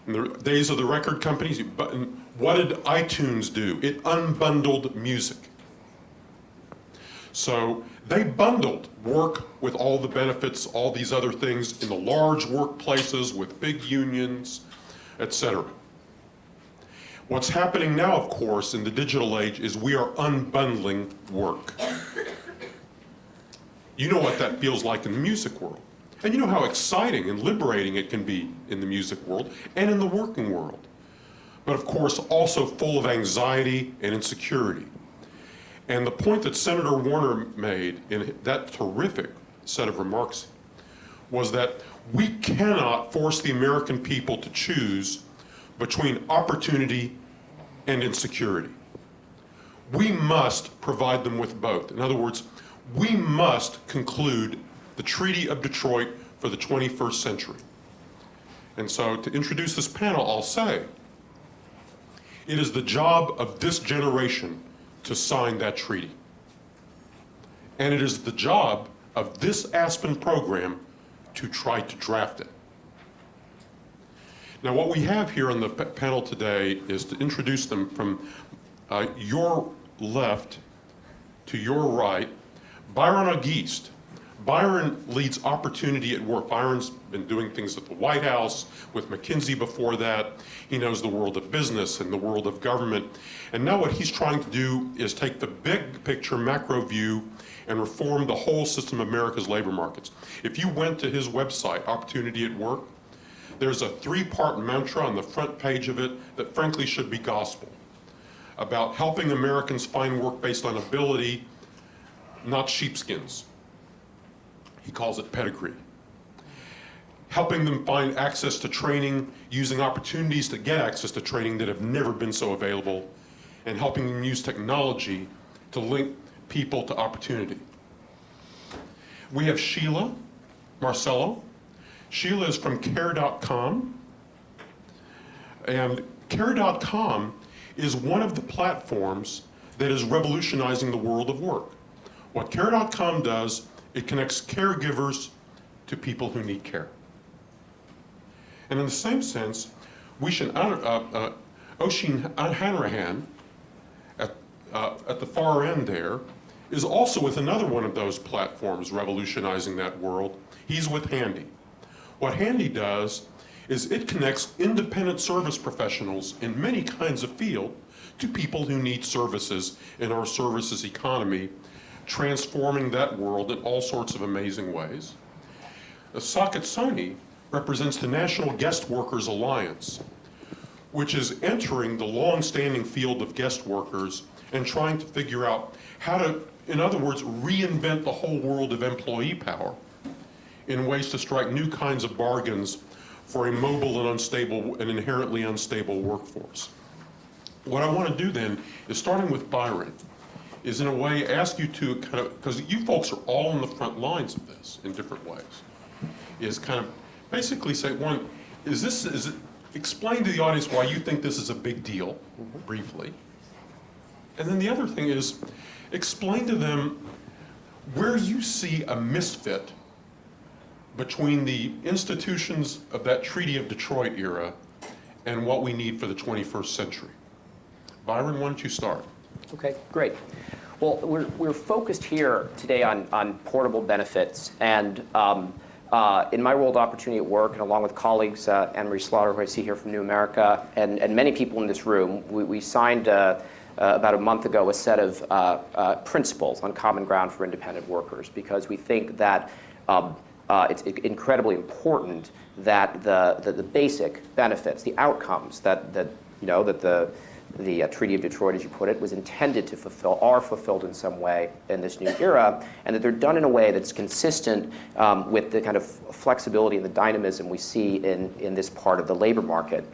In the days of the record companies, what did iTunes do? It unbundled music. So they bundled work with all the benefits, all these other things in the large workplaces with big unions, etc. What's happening now, of course, in the digital age is we are unbundling work. You know what that feels like in the music world. And you know how exciting and liberating it can be in the music world and in the working world. But of course, also full of anxiety and insecurity. And the point that Senator Warner made in that terrific set of remarks was that we cannot force the American people to choose between opportunity and insecurity. We must provide them with both. In other words, we must conclude the Treaty of Detroit for the 21st century. And so to introduce this panel, I'll say, it is the job of this generation to sign that treaty. And it is the job of this Aspen program to try to draft it. Now, what we have here on the panel today is to introduce them from your left to your right. Byron Auguste. Byron leads Opportunity at Work. Byron's been doing things at the White House, with McKinsey before that. He knows the world of business and the world of government. And now what he's trying to do is take the big picture macro view and reform the whole system of America's labor markets. If you went to his website, Opportunity at Work, there's a three-part mantra on the front page of it that frankly should be gospel, about helping Americans find work based on ability, not sheepskins. He calls it pedigree. helping them find access to training, using opportunities to get access to training that have never been so available, and helping them use technology to link people to opportunity. We have Sheila Marcello. Sheila is from care.com, and care.com is one of the platforms that is revolutionizing the world of work. What care.com does, it connects caregivers to people who need care. And in the same sense, Oisin Hanrahan, at the far end there, is also with another one of those platforms revolutionizing that world. He's with Handy. What Handy does is it connects independent service professionals in many kinds of fields to people who need services in our services economy, transforming that world in all sorts of amazing ways. Saket Soni represents the National Guest Workers Alliance, which is entering the long-standing field of guest workers and trying to figure out how to, in other words, reinvent the whole world of employee power in ways to strike new kinds of bargains for a mobile and unstable and inherently unstable workforce. What I want to do then is, starting with Byron, is in a way ask you to kind of, because you folks are all on the front lines of this in different ways, is kind of basically say, one, explain to the audience why you think this is a big deal, briefly. And then the other thing is, explain to them where you see a misfit between the institutions of that Treaty of Detroit era and what we need for the 21st century. Byron, why don't you start? Okay, great. Well, we're focused here today on portable benefits, and in my world of opportunity at work, and along with colleagues, Anne-Marie Slaughter, who I see here from New America, and many people in this room, we signed about a month ago a set of principles on common ground for independent workers, because we think that it's incredibly important that the basic benefits, the outcomes that the Treaty of Detroit, as you put it, was intended to fulfill, are fulfilled in some way in this new era, and that they're done in a way that's consistent with the kind of flexibility and the dynamism we see in this part of the labor market.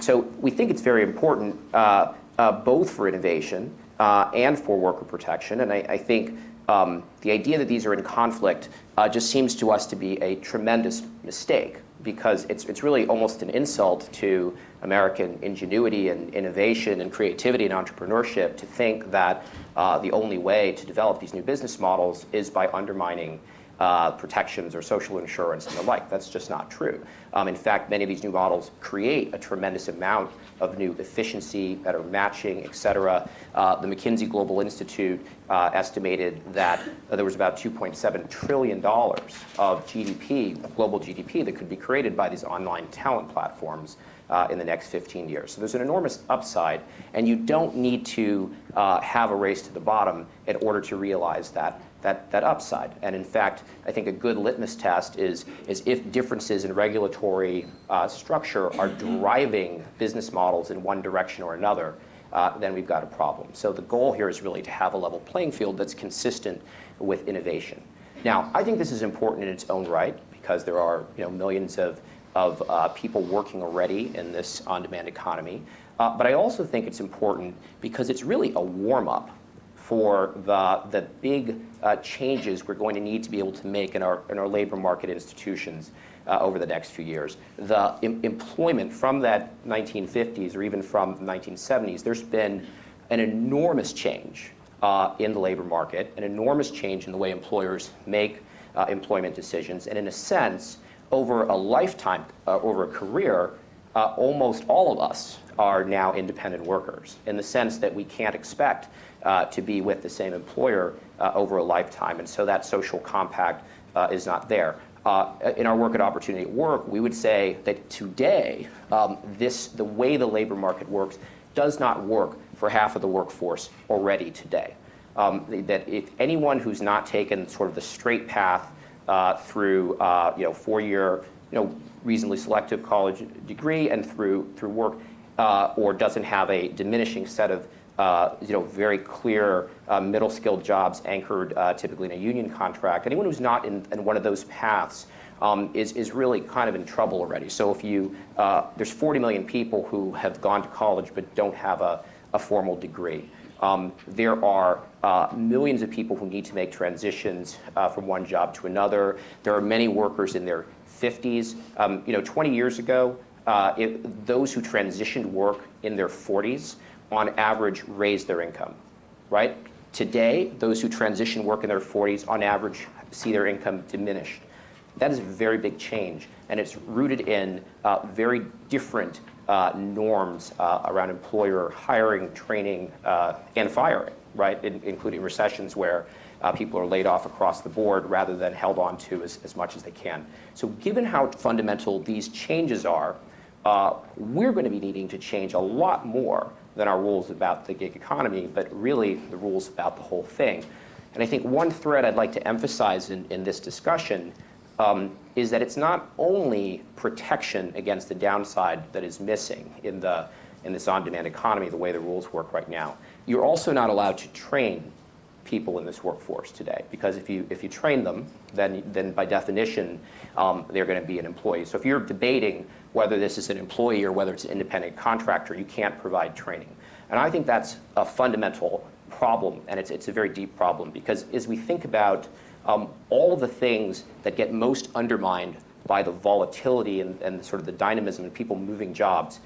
So we think it's very important both for innovation and for worker protection, and I think the idea that these are in conflict just seems to us to be a tremendous mistake, because it's really almost an insult to American ingenuity and innovation and creativity and entrepreneurship to think that the only way to develop these new business models is by undermining protections or social insurance and the like. That's just not true. In fact, many of these new models create a tremendous amount of new efficiency, better matching, et cetera. The McKinsey Global Institute estimated that there was about $2.7 trillion of GDP, global GDP, that could be created by these online talent platforms in the next 15 years. So there's an enormous upside, and you don't need to have a race to the bottom in order to realize that upside. And in fact, I think a good litmus test is if differences in regulatory structure are driving business models in one direction or another, then we've got a problem. So the goal here is really to have a level playing field that's consistent with innovation. Now, I think this is important in its own right, because there are millions of people working already in this on-demand economy. But I also think it's important because it's really a warm-up for the big changes we're going to need to be able to make in our labor market institutions over the next few years. The employment from that 1950s or even from the 1970s, there's been an enormous change in the labor market, an enormous change in the way employers make employment decisions, and in a sense, over a lifetime, over a career, almost all of us are now independent workers, in the sense that we can't expect to be with the same employer over a lifetime, and so that social compact is not there. In our work at Opportunity at Work, we would say that today, the way the labor market works does not work for half of the workforce already today. That if anyone who's not taken sort of the straight path through 4-year reasonably selective college degree and through work, or doesn't have a diminishing set of very clear middle-skilled jobs anchored typically in a union contract. Anyone who's not in one of those paths is really kind of in trouble already. So if there's 40 million people who have gone to college but don't have a formal degree. There are millions of people who need to make transitions from one job to another. There are many workers in their 50s. 20 years ago, those who transitioned work in their 40s, on average, raised their income, right? Today, those who transition work in their 40s, on average, see their income diminished. That is a very big change, and it's rooted in very different norms around employer hiring, training, and firing, right? Including recessions where people are laid off across the board rather than held on to as much as they can. So given how fundamental these changes are, we're going to be needing to change a lot more than our rules about the gig economy, but really the rules about the whole thing. And I think one thread I'd like to emphasize in this discussion is that it's not only protection against the downside that is missing in this on-demand economy, the way the rules work right now. You're also not allowed to train people in this workforce today, because if you train them, then by definition, they're going to be an employee. So if you're debating whether this is an employee or whether it's an independent contractor, you can't provide training. And I think that's a fundamental problem, and it's a very deep problem, because as we think about all of the things that get most undermined by the volatility and sort of the dynamism of people moving jobs,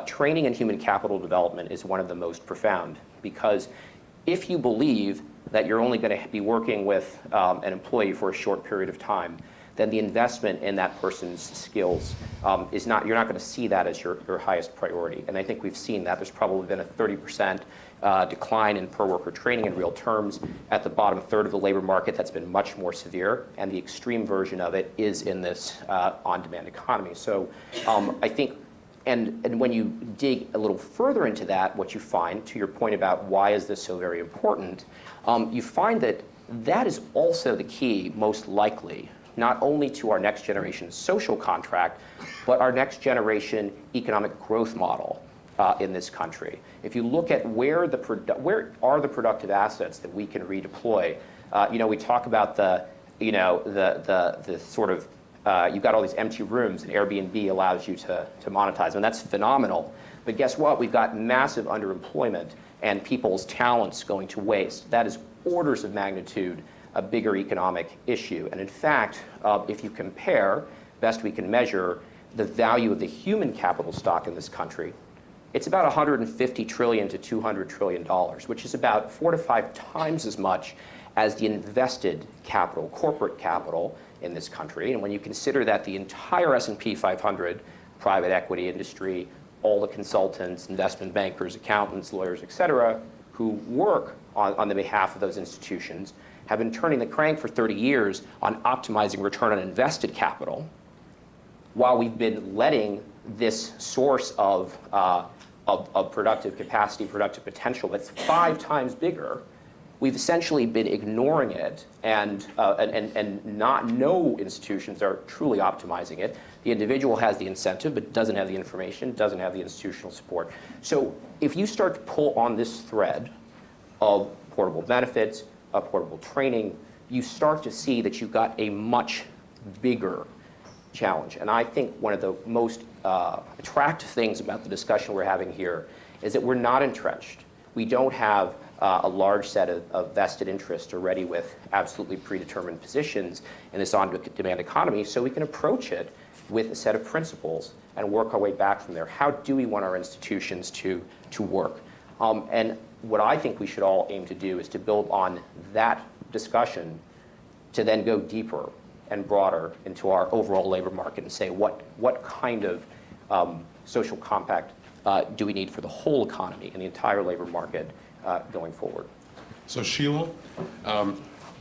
training and human capital development is one of the most profound, because if you believe that you're only going to be working with an employee for a short period of time, then the investment in that person's skills you're not going to see that as your highest priority. And I think we've seen that. There's probably been a 30% decline in per worker training in real terms. At the bottom third of the labor market, that's been much more severe, and the extreme version of it is in this on-demand economy. So I think, and when you dig a little further into that, what you find, to your point about why is this so very important, you find that is also the key, most likely, not only to our next generation social contract, but our next generation economic growth model in this country. If you look at where are the productive assets that we can redeploy, we talk about the sort of you've got all these empty rooms, and Airbnb allows you to monetize, and that's phenomenal. But guess what? We've got massive underemployment and people's talents going to waste. That is orders of magnitude a bigger economic issue. And in fact, if you compare, best we can measure, the value of the human capital stock in this country, it's about $150 trillion to $200 trillion, which is about 4 to 5 times as much as the invested capital, corporate capital in this country. And when you consider that the entire S&P 500, private equity industry, all the consultants, investment bankers, accountants, lawyers, et cetera, who work on the behalf of those institutions, have been turning the crank for 30 years on optimizing return on invested capital, while we've been letting this source of productive capacity, productive potential that's 5 times bigger, we've essentially been ignoring it, and no institutions are truly optimizing it. The individual has the incentive, but doesn't have the information, doesn't have the institutional support. So if you start to pull on this thread of portable benefits, of portable training, you start to see that you've got a much bigger challenge. And I think one of the most attractive things about the discussion we're having here is that we're not entrenched. We don't have a large set of vested interests already with absolutely predetermined positions in this on-demand economy, so we can approach it with a set of principles and work our way back from there. How do we want our institutions to work? And what I think we should all aim to do is to build on that discussion to then go deeper and broader into our overall labor market and say what kind of social compact do we need for the whole economy and the entire labor market going forward. So Sheila,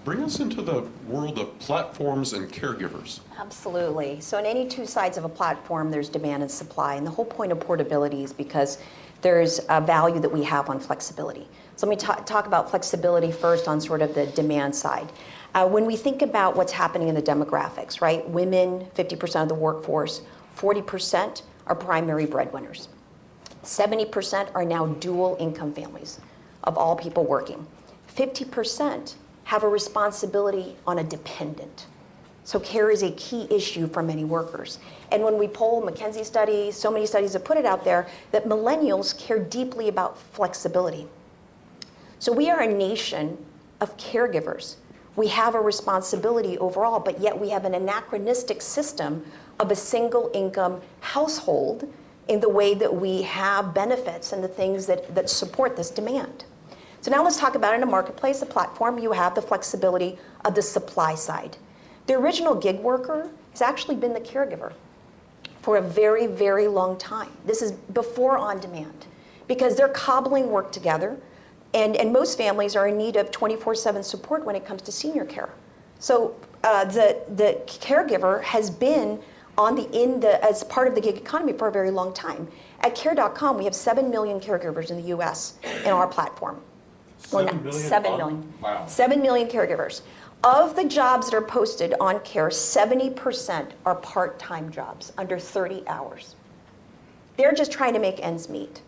bring us into the world of platforms and caregivers. Absolutely. So on any two sides of a platform, there's demand and supply. And the whole point of portability is because there's a value that we have on flexibility. So let me talk about flexibility first on sort of the demand side. When we think about what's happening in the demographics, right? Women, 50% of the workforce, 40% are primary breadwinners. 70% are now dual income families of all people working. 50% have a responsibility on a dependent. So care is a key issue for many workers. And when we poll, McKinsey studies, so many studies have put it out there, that millennials care deeply about flexibility. So we are a nation of caregivers. We have a responsibility overall, but yet we have an anachronistic system of a single income household in the way that we have benefits and the things that support this demand. So now let's talk about in a marketplace, a platform, you have the flexibility of the supply side. The original gig worker has actually been the caregiver for a very, very long time. This is before on demand because they're cobbling work together, and most families are in need of 24/7 support when it comes to senior care. So the caregiver has been as part of the gig economy for a very long time. At care.com, we have 7 million caregivers in the US in our platform. 7 million? 7 million. Wow. 7 million caregivers. Of the jobs that are posted on Care, 70% are part-time jobs, under 30 hours. They're just trying to make ends meet,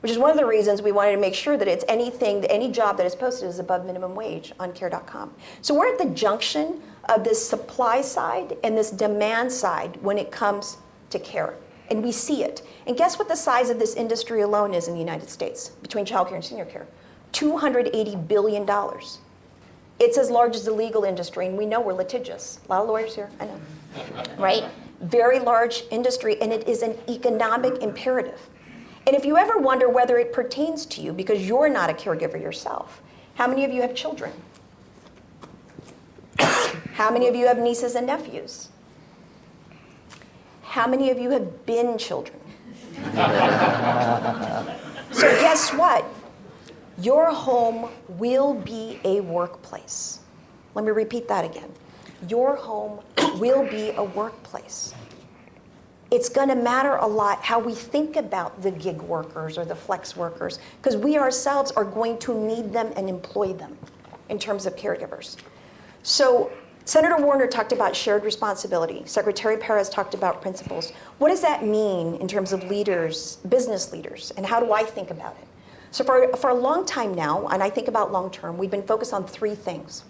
which is one of the reasons we wanted to make sure that it's any job that is posted is above minimum wage on care.com. So we're at the junction of this supply side and this demand side when it comes to care. And we see it. And guess what the size of this industry alone is in the United States, between childcare and senior care? $280 billion. It's as large as the legal industry, and we know we're litigious. A lot of lawyers here, I know, right? Very large industry, and it is an economic imperative. And if you ever wonder whether it pertains to you, because you're not a caregiver yourself, how many of you have children? How many of you have nieces and nephews? How many of you have been children? So guess what? Your home will be a workplace. Let me repeat that again. Your home will be a workplace. It's going to matter a lot how we think about the gig workers or the flex workers, because we ourselves are going to need them and employ them in terms of caregivers. So Senator Warner talked about shared responsibility. Secretary Perez talked about principles. What does that mean in terms of leaders, business leaders, and how do I think about it? So for a long time now, and I think about long term, we've been focused on 3 things.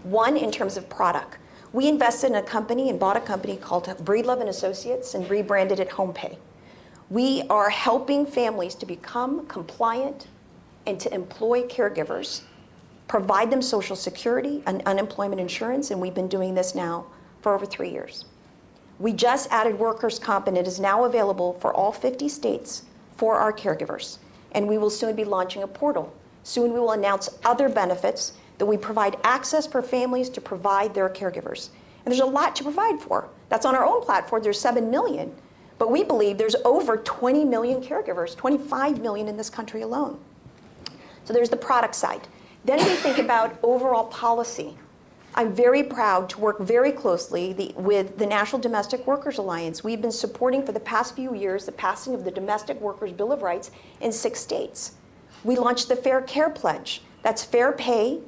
One, in terms of product. We invested in a company and bought a company called Breedlove & Associates and rebranded it HomePay. We are helping families to become compliant and to employ caregivers, provide them Social Security and unemployment insurance, and we've been doing this now for over 3 years. We just added workers' comp, and it is now available for all 50 states for our caregivers. And we will soon be launching a portal. Soon we will announce other benefits that we provide access for families to provide their caregivers. And there's a lot to provide for. That's on our own platform, there's 7 million. But we believe there's over 20 million caregivers, 25 million in this country alone. So there's the product side. Then we think about overall policy. I'm very proud to work very closely with the National Domestic Workers Alliance. We've been supporting for the past few years the passing of the Domestic Workers Bill of Rights in 6 states. We launched the Fair Care Pledge. That's fair pay,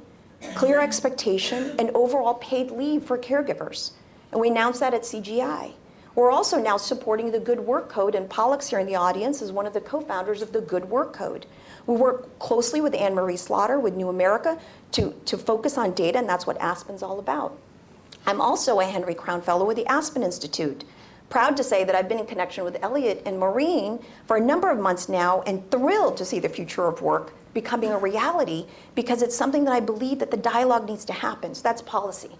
clear expectation, and overall paid leave for caregivers. And we announced that at CGI. We're also now supporting the Good Work Code, and Pollux here in the audience is one of the co-founders of the Good Work Code. We work closely with Anne-Marie Slaughter with New America to focus on data, and that's what Aspen's all about. I'm also a Henry Crown Fellow with the Aspen Institute. Proud to say that I've been in connection with Elliot and Maureen for a number of months now, and thrilled to see the future of work becoming a reality, because it's something that I believe that the dialogue needs to happen. So that's policy.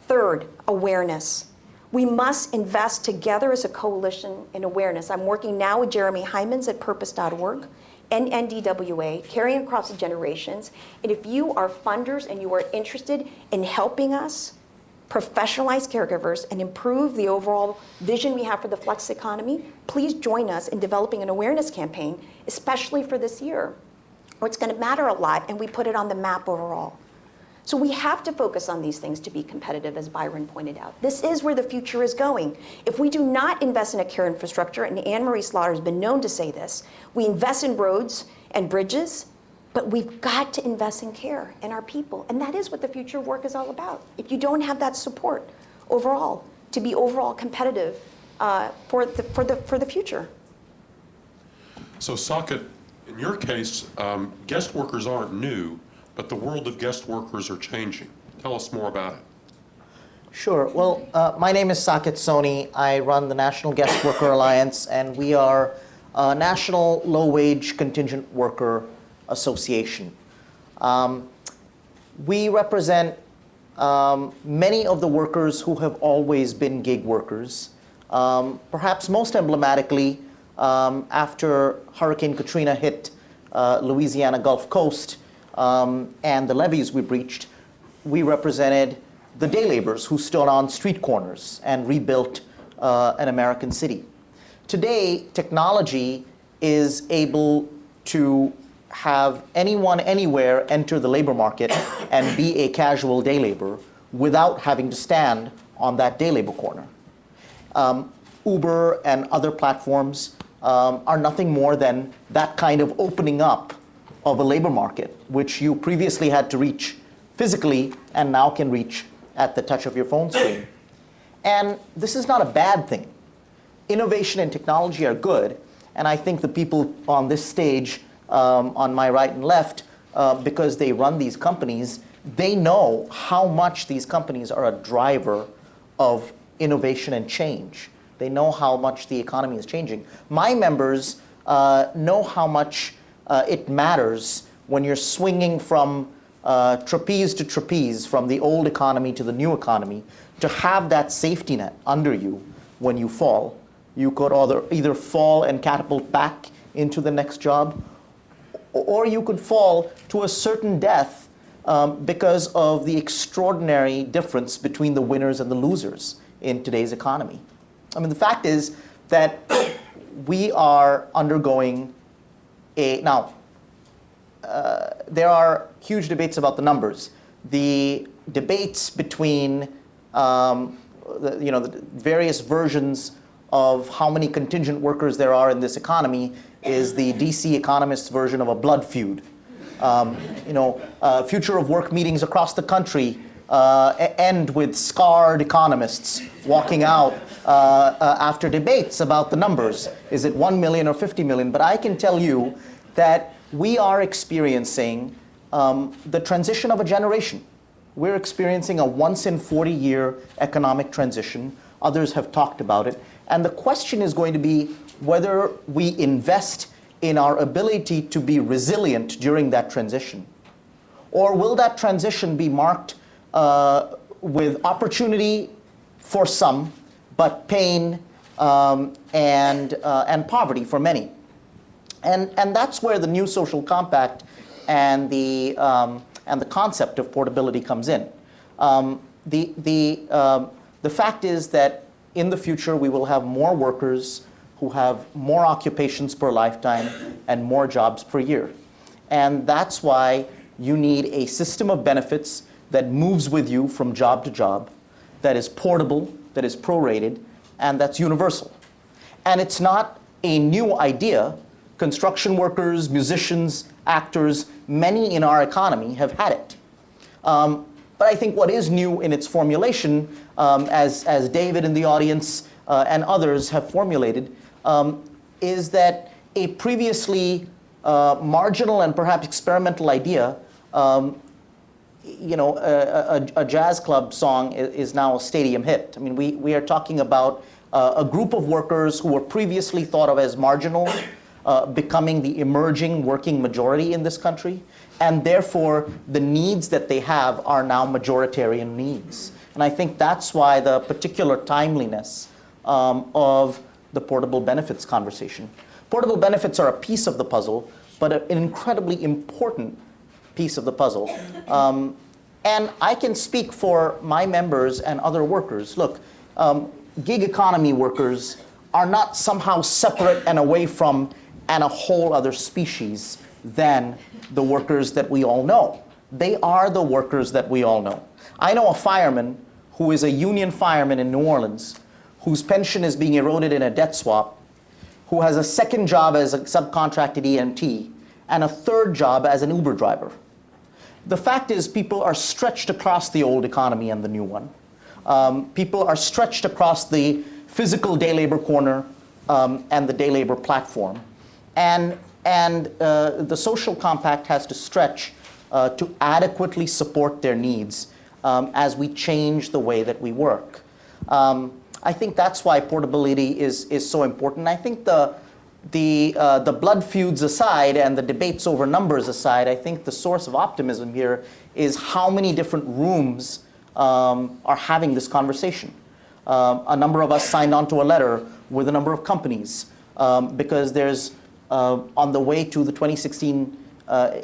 Third, awareness. We must invest together as a coalition in awareness. I'm working now with Jeremy Hymans at purpose.org and NDWA, Caring Across the Generations. And if you are funders and you are interested in helping us professionalize caregivers and improve the overall vision we have for the flex economy, please join us in developing an awareness campaign, especially for this year, where it's going to matter a lot, and we put it on the map overall. So we have to focus on these things to be competitive, as Byron pointed out. This is where the future is going. If we do not invest in a care infrastructure, and Anne-Marie Slaughter has been known to say this, we invest in roads and bridges, but we've got to invest in care and our people. And that is what the future of work is all about. If you don't have that support overall, to be overall competitive for the future. So Saket, in your case, guest workers aren't new, but the world of guest workers are changing. Tell us more about it. Sure. Well, my name is Saket Soni. I run the National Guest Worker Alliance, and we are a national low-wage contingent worker association. We represent many of the workers who have always been gig workers. Perhaps most emblematically, after Hurricane Katrina hit Louisiana Gulf Coast and the levees we breached, we represented the day laborers who stood on street corners and rebuilt an American city. Today, technology is able to have anyone, anywhere enter the labor market and be a casual day laborer without having to stand on that day labor corner. Uber and other platforms are nothing more than that kind of opening up of a labor market, which you previously had to reach physically and now can reach at the touch of your phone screen. And this is not a bad thing. Innovation and technology are good, and I think the people on this stage, on my right and left, because they run these companies, they know how much these companies are a driver of innovation and change. They know how much the economy is changing. My members know how much it matters when you're swinging from trapeze to trapeze, from the old economy to the new economy, to have that safety net under you when you fall. You could either fall and catapult back into the next job, or you could fall to a certain death because of the extraordinary difference between the winners and the losers in today's economy. I mean, the fact is that we are undergoing now, there are huge debates about the numbers. The debates between the various versions of how many contingent workers there are in this economy is the DC Economist's version of a blood feud. Future of work meetings across the country end with scarred economists walking out after debates about the numbers. Is it 1 million or 50 million? But I can tell you that we are experiencing the transition of a generation. We're experiencing a once in 40-year economic transition. Others have talked about it. And the question is going to be whether we invest in our ability to be resilient during that transition. Or will that transition be marked with opportunity for some, but pain and poverty for many? And that's where the new social compact and the concept of portability comes in. The fact is that in the future we will have more workers who have more occupations per lifetime and more jobs per year. And that's why you need a system of benefits that moves with you from job to job, that is portable, that is prorated, and that's universal. And it's not a new idea. Construction workers, musicians, actors, many in our economy have had it. But I think what is new in its formulation, as David in the audience and others have formulated, is that a previously marginal and perhaps experimental idea, a jazz club song is now a stadium hit. I mean, we are talking about a group of workers who were previously thought of as marginal, becoming the emerging working majority in this country, and therefore the needs that they have are now majoritarian needs. And I think that's why the particular timeliness of the portable benefits conversation. Portable benefits are a piece of the puzzle, but an incredibly important piece of the puzzle. And I can speak for my members and other workers. Look, gig economy workers are not somehow separate and away from and a whole other species than the workers that we all know. They are the workers that we all know. I know a fireman who is a union fireman in New Orleans, whose pension is being eroded in a debt swap, who has a second job as a subcontracted EMT, and a third job as an Uber driver. The fact is, people are stretched across the old economy and the new one. People are stretched across the physical day labor corner and the day labor platform. and the social compact has to stretch to adequately support their needs as we change the way that we work. I think that's why portability is so important. I think the blood feuds aside and the debates over numbers aside, I think the source of optimism here is how many different rooms are having this conversation. A number of us signed on to a letter with a number of companies because there's, on the way to the 2016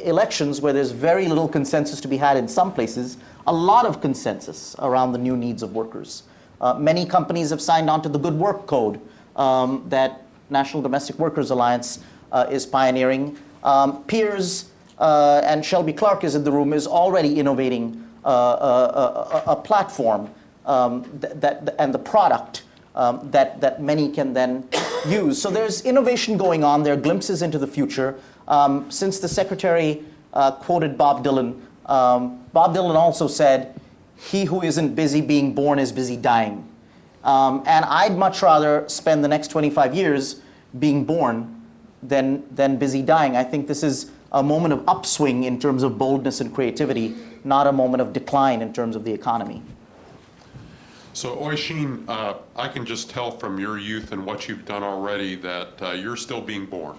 elections, where there's very little consensus to be had in some places, a lot of consensus around the new needs of workers. Many companies have signed on to the Good Work Code that National Domestic Workers Alliance is pioneering. Peers, and Shelby Clark is in the room, is already innovating a platform and the product that many can then use. So there's innovation going on. There are glimpses into the future. Since the Secretary quoted Bob Dylan, Bob Dylan also said, "He who isn't busy being born is busy dying." And I'd much rather spend the next 25 years being born than busy dying. I think this is a moment of upswing in terms of boldness and creativity, not a moment of decline in terms of the economy. So Oisin, I can just tell from your youth and what you've done already that you're still being born.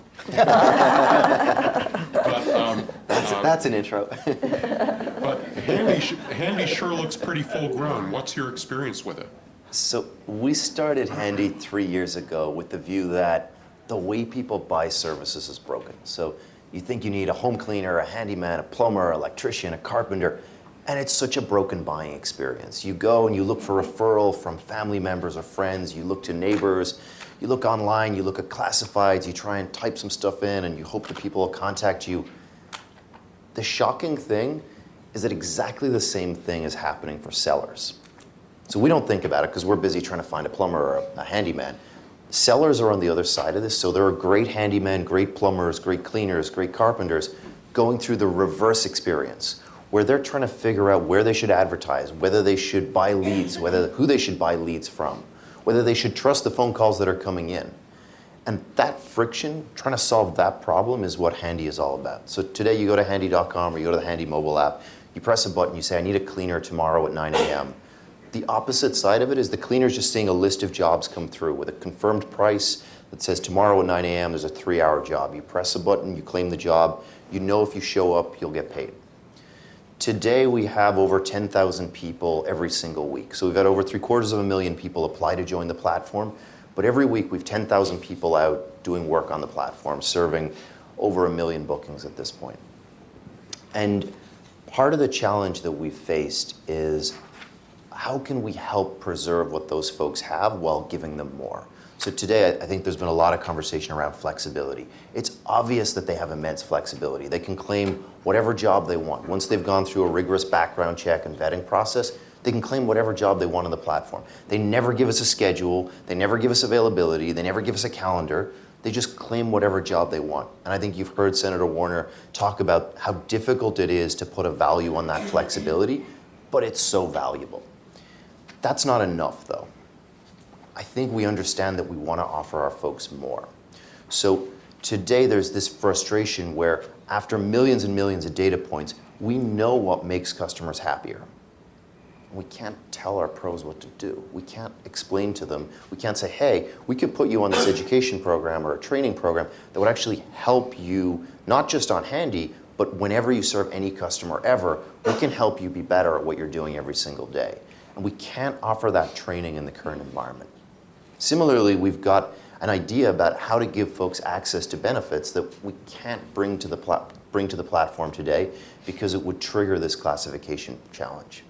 That's an intro. But Handy sure looks pretty full grown. What's your experience with it? So we started Handy 3 years ago with the view that the way people buy services is broken. So you think you need a home cleaner, a handyman, a plumber, electrician, a carpenter, and it's such a broken buying experience. You go and you look for referral from family members or friends, you look to neighbors, you look online, you look at classifieds, you try and type some stuff in and you hope that people will contact you. The shocking thing is that exactly the same thing is happening for sellers. So we don't think about it because we're busy trying to find a plumber or a handyman. Sellers are on the other side of this, so there are great handymen, great plumbers, great cleaners, great carpenters going through the reverse experience, where they're trying to figure out where they should advertise, whether they should buy leads, who they should buy leads from, whether they should trust the phone calls that are coming in. And that friction, trying to solve that problem, is what Handy is all about. So today you go to handy.com or you go to the Handy mobile app, you press a button, you say, I need a cleaner tomorrow at 9 a.m. The opposite side of it is the cleaner's just seeing a list of jobs come through with a confirmed price that says tomorrow at 9 a.m. there's a 3-hour job. You press a button, you claim the job, you know if you show up, you'll get paid. Today we have over 10,000 people every single week. So we've had over 750,000 people apply to join the platform, but every week we've 10,000 people out doing work on the platform, serving over 1 million bookings at this point. And part of the challenge that we've faced is how can we help preserve what those folks have while giving them more? So today, I think there's been a lot of conversation around flexibility. It's obvious that they have immense flexibility. They can claim whatever job they want. Once they've gone through a rigorous background check and vetting process, they can claim whatever job they want on the platform. They never give us a schedule. They never give us availability. They never give us a calendar. They just claim whatever job they want. And I think you've heard Senator Warner talk about how difficult it is to put a value on that flexibility, but it's so valuable. That's not enough, though. I think we understand that we want to offer our folks more. So today there's this frustration where after millions and millions of data points, we know what makes customers happier. We can't tell our pros what to do. We can't explain to them. We can't say, hey, we could put you on this education program or a training program that would actually help you, not just on Handy, but whenever you serve any customer ever, we can help you be better at what you're doing every single day. And we can't offer that training in the current environment. Similarly, we've got an idea about how to give folks access to benefits that we can't bring to the platform today because it would trigger this classification challenge.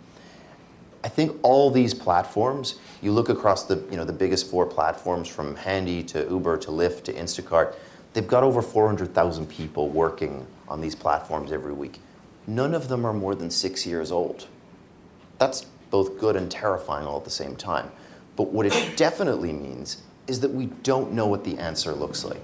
I think all these platforms, you look across the biggest 4 platforms from Handy to Uber to Lyft to Instacart, they've got over 400,000 people working on these platforms every week. None of them are more than 6 years old. That's both good and terrifying all at the same time. But what it definitely means is that we don't know what the answer looks like.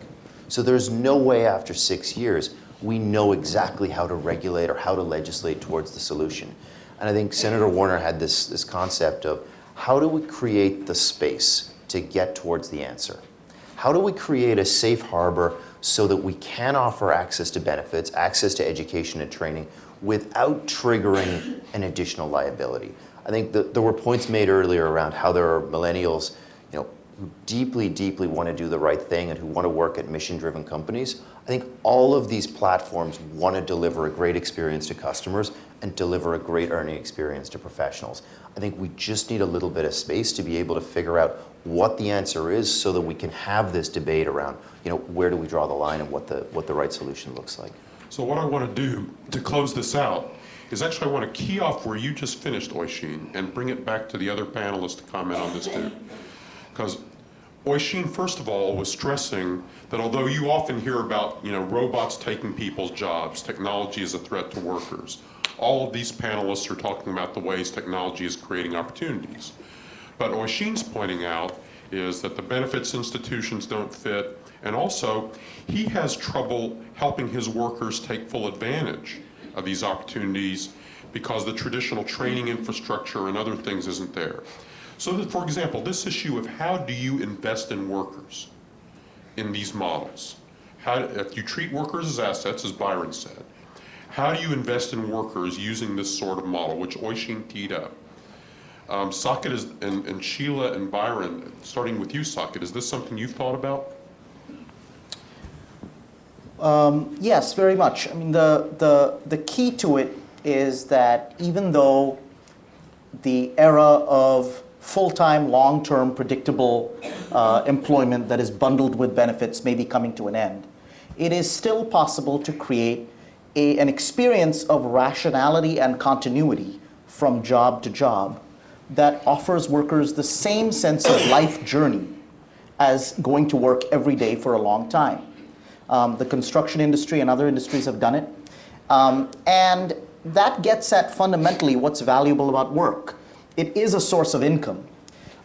So there's no way after 6 years we know exactly how to regulate or how to legislate towards the solution. And I think Senator Warner had this concept of how do we create the space to get towards the answer? How do we create a safe harbor so that we can offer access to benefits, access to education and training without triggering an additional liability. I think that there were points made earlier around how there are millennials, who deeply want to do the right thing and who want to work at mission-driven companies. I think all of these platforms want to deliver a great experience to customers and deliver a great earning experience to professionals. I think we just need a little bit of space to be able to figure out what the answer is so that we can have this debate around, where do we draw the line and what the right solution looks like. So what I want to do to close this out is actually I want to key off where you just finished, Oisin, and bring it back to the other panelists to comment on this too. Because Oisin, first of all, was stressing that although you often hear about, robots taking people's jobs, technology is a threat to workers, all of these panelists are talking about the ways technology is creating opportunities. But Oisin's pointing out is that the benefits institutions don't fit, and also he has trouble helping his workers take full advantage of these opportunities because the traditional training infrastructure and other things isn't there. So that, for example, this issue of how do you invest in workers in these models? If you treat workers as assets, as Byron said, how do you invest in workers using this sort of model, which Oisin teed up? Saket and Sheila and Byron, starting with you, Saket, is this something you've thought about? Yes, very much. I mean, the key to it is that even though the era of full-time, long-term, predictable employment that is bundled with benefits may be coming to an end, it is still possible to create an experience of rationality and continuity from job to job that offers workers the same sense of life journey as going to work every day for a long time. The construction industry and other industries have done it. And that gets at fundamentally what's valuable about work. It is a source of income,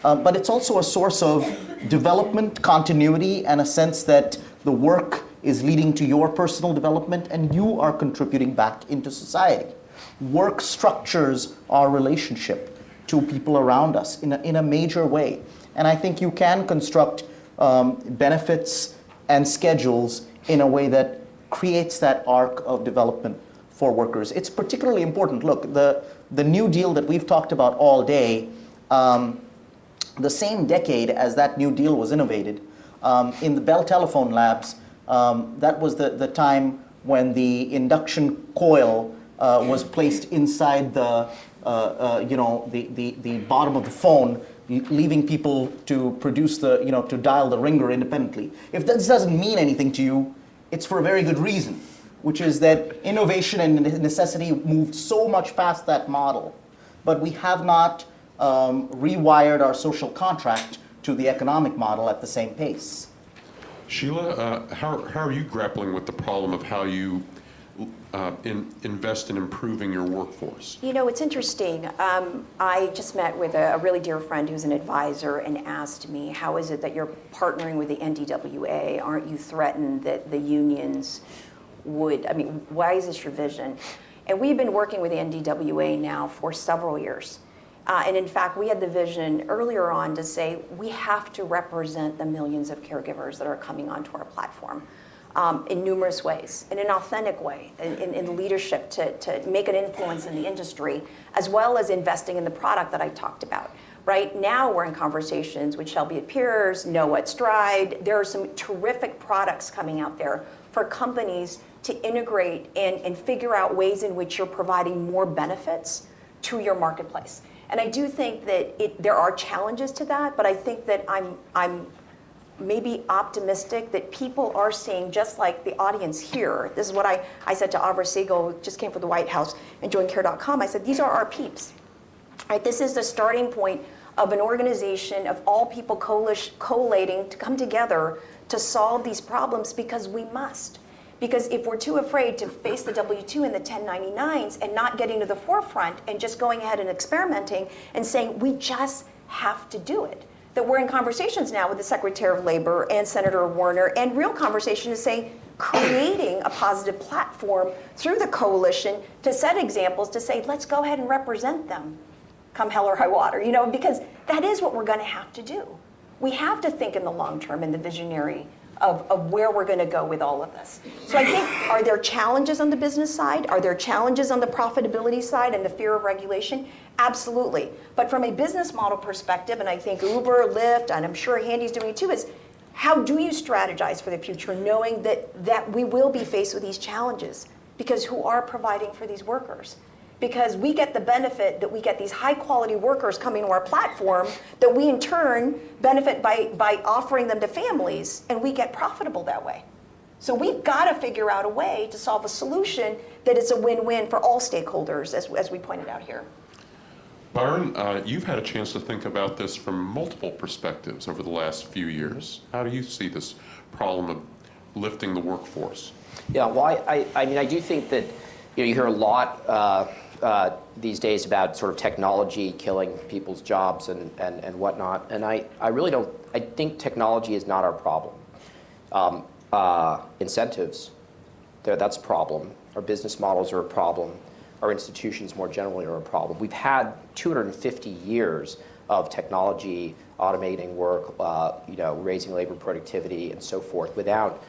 but it's also a source of development, continuity, and a sense that the work is leading to your personal development and you are contributing back into society. Work structures our relationship to people around us in a major way. And I think you can construct benefits and schedules in a way that creates that arc of development for workers. It's particularly important. Look, the New Deal that we've talked about all day, the same decade as that New Deal was innovated, in the Bell Telephone Labs, that was the time when the induction coil was placed inside the bottom of the phone, leaving people to produce to dial the ringer independently. If this doesn't mean anything to you, it's for a very good reason, which is that innovation and necessity moved so much past that model, but we have not rewired our social contract to the economic model at the same pace. Sheila, how are you grappling with the problem of how you invest in improving your workforce? It's interesting. I just met with a really dear friend who's an advisor and asked me, how is it that you're partnering with the NDWA? Aren't you threatened that the unions would, why is this your vision? And we've been working with the NDWA now for several years. And in fact, we had the vision earlier on to say we have to represent the millions of caregivers that are coming onto our platform. In numerous ways, in an authentic way, in leadership to make an influence in the industry, as well as investing in the product that I talked about. Right now, we're in conversations with Shelby at Peers, Noah at Stride. There are some terrific products coming out there for companies to integrate and figure out ways in which you're providing more benefits to your marketplace. And I do think that there are challenges to that, but I think that I'm maybe optimistic that people are seeing, just like the audience here. This is what I said to Avra Siegel, who just came from the White House and joined Care.com. I said, these are our peeps. Right? This is the starting point of an organization of all people collating to come together to solve these problems because we must. Because if we're too afraid to face the W-2 and the 1099s and not getting to the forefront and just going ahead and experimenting and saying, we just have to do it. That we're in conversations now with the Secretary of Labor and Senator Warner, and real conversation is saying, creating a positive platform through the coalition to set examples to say, let's go ahead and represent them, come hell or high water, because that is what we're going to have to do. We have to think in the long term, in the visionary of where we're going to go with all of this. So I think, are there challenges on the business side? Are there challenges on the profitability side and the fear of regulation? Absolutely. But from a business model perspective, and I think Uber, Lyft, and I'm sure Handy's doing it too, is how do you strategize for the future knowing that we will be faced with these challenges? Because who are providing for these workers? Because we get the benefit that we get these high quality workers coming to our platform that we in turn benefit by offering them to families, and we get profitable that way. So we've got to figure out a way to solve a solution that is a win-win for all stakeholders, as we pointed out here. Byron, you've had a chance to think about this from multiple perspectives over the last few years. How do you see this problem of lifting the workforce? Yeah, well, I mean, I do think that you hear a lot these days about sort of technology killing people's jobs and whatnot, and I really don't. I think technology is not our problem. Incentives, that's a problem. Our business models are a problem. Our institutions more generally are a problem. We've had 250 years of technology automating work, raising labor productivity and so forth without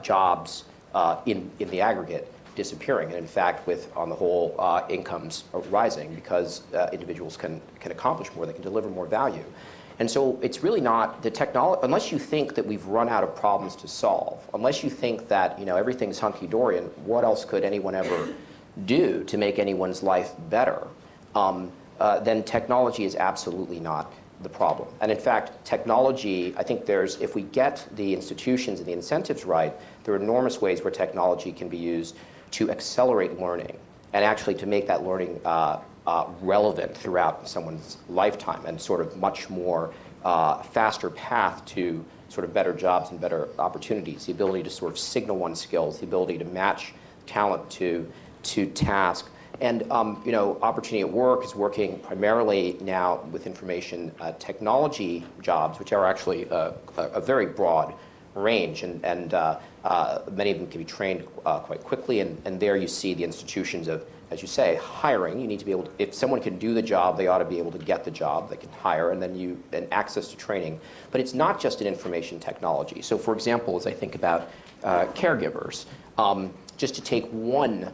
jobs in the aggregate disappearing. And in fact, on the whole, incomes are rising because individuals can accomplish more, they can deliver more value. And so it's really not the technology, unless you think that we've run out of problems to solve, unless you think that everything's hunky-dory and what else could anyone ever do to make anyone's life better, then technology is absolutely not the problem. And in fact, technology, I think if we get the institutions and the incentives right, there are enormous ways where technology can be used to accelerate learning and actually to make that learning relevant throughout someone's lifetime and sort of much more faster path to sort of better jobs and better opportunities, the ability to sort of signal one's skills, the ability to match talent to task. And Opportunity at Work is working primarily now with information technology jobs, which are actually a very broad range, and many of them can be trained quite quickly. And there you see the institutions of, as you say, hiring. You need to be able to, if someone can do the job, they ought to be able to get the job. They can hire, and then access to training. But it's not just in information technology. So, for example, as I think about caregivers, just to take one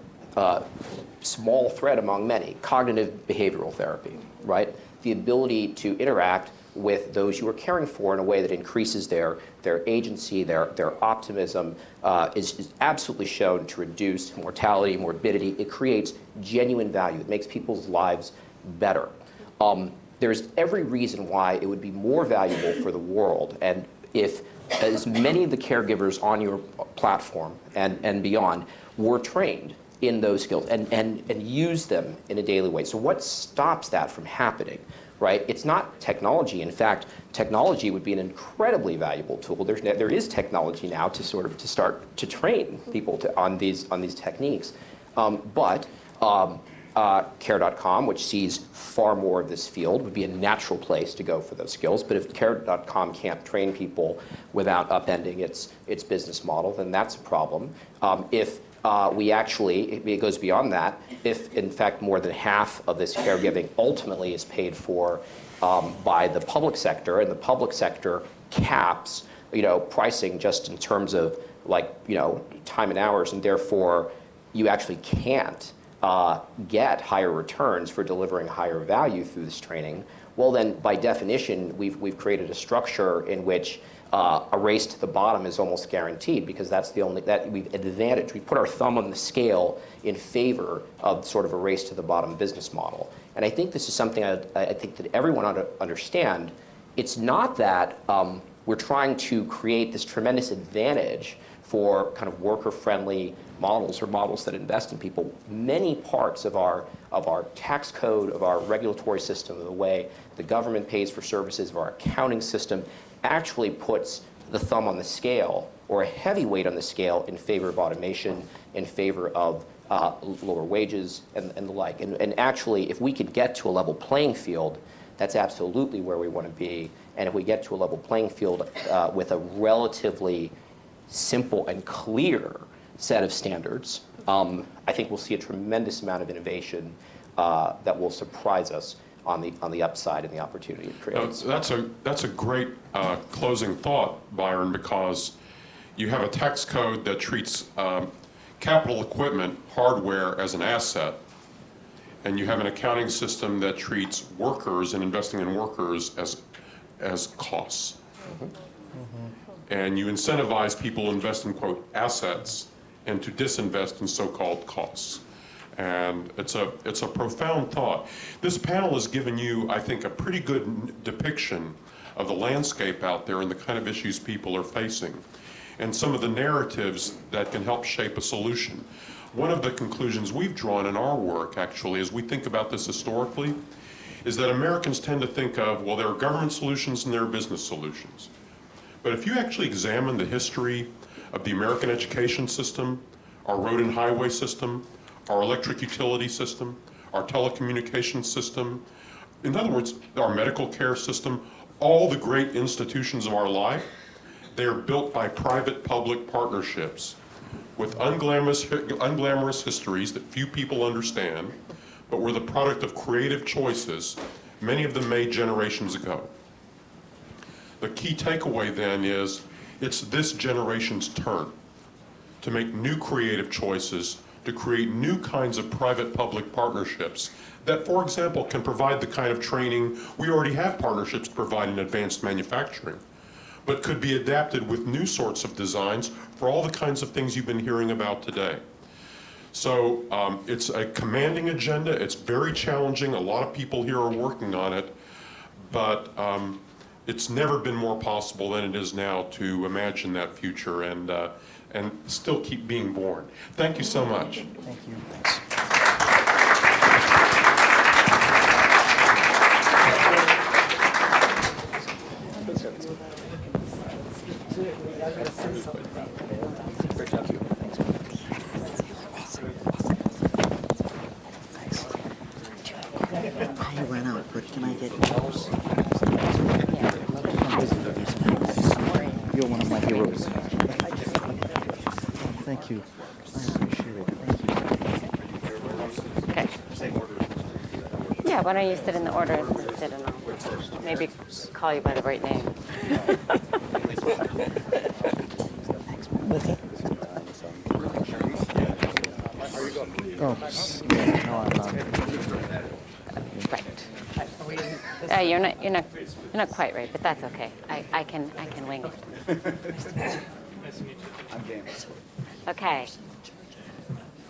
small thread among many, cognitive behavioral therapy, right? The ability to interact with those you are caring for in a way that increases their agency, their optimism, is absolutely shown to reduce mortality, morbidity. It creates genuine value. It makes people's lives better. There's every reason why it would be more valuable for the world, and if as many of the caregivers on your platform and beyond were trained in those skills and use them in a daily way. So what stops that from happening, right? It's not technology. In fact, technology would be an incredibly valuable tool. There is technology now to start to train people on these techniques. But Care.com, which sees far more of this field, would be a natural place to go for those skills. But if Care.com can't train people without upending its business model, then that's a problem. It goes beyond that. If, in fact, more than half of this caregiving ultimately is paid for by the public sector, and the public sector caps, pricing just in terms of time and hours, and therefore you actually can't get higher returns for delivering higher value through this training, well then, by definition, we've created a structure in which a race to the bottom is almost guaranteed, because that's we've advantaged. We put our thumb on the scale in favor of sort of a race to the bottom business model. And I think this is something I think that everyone ought to understand. It's not that we're trying to create this tremendous advantage for kind of worker-friendly models or models that invest in people. Many parts of our tax code, of our regulatory system, of the way the government pays for services, of our accounting system, actually puts the thumb on the scale, or a heavy weight on the scale, in favor of automation, in favor of lower wages and the like. And actually, if we could get to a level playing field, that's absolutely where we want to be. And if we get to a level playing field with a relatively simple and clear set of standards, I think we'll see a tremendous amount of innovation that will surprise us on the upside and the opportunity it creates. That's a great closing thought, Byron, because You have a tax code that treats capital equipment, hardware, as an asset, and you have an accounting system that treats workers and investing in workers as costs. And you incentivize people to invest in, quote, assets and to disinvest in so-called costs. And it's a profound thought. This panel has given you, I think, a pretty good depiction of the landscape out there and the kind of issues people are facing, and some of the narratives that can help shape a solution. One of the conclusions we've drawn in our work, actually, as we think about this historically, is that Americans tend to think of, well, there are government solutions and there are business solutions. But if you actually examine the history of the American education system, our road and highway system, our electric utility system, our telecommunications system, in other words, our medical care system, all the great institutions of our life, they are built by private-public partnerships with unglamorous histories that few people understand, but were the product of creative choices, many of them made generations ago. The key takeaway then is it's this generation's turn to make new creative choices, to create new kinds of private-public partnerships that, for example, can provide the kind of training we already have partnerships to provide in advanced manufacturing, but could be adapted with new sorts of designs for all the kinds of things you've been hearing about today. So it's a commanding agenda. It's very challenging. A lot of people here are working on it, but it's never been more possible than it is now to imagine that future and still keep being born. Thank you so much. Thank you. Thanks. I ran out, but can I get yours? You're one of my heroes. Thank you. I appreciate it. Thank you. Okay. Yeah, why don't you sit in the order it's listed and I'll maybe call you by the right name. Oh, yeah, no, I'm not. Right. You're not quite right, but that's okay. I can wing it. Okay.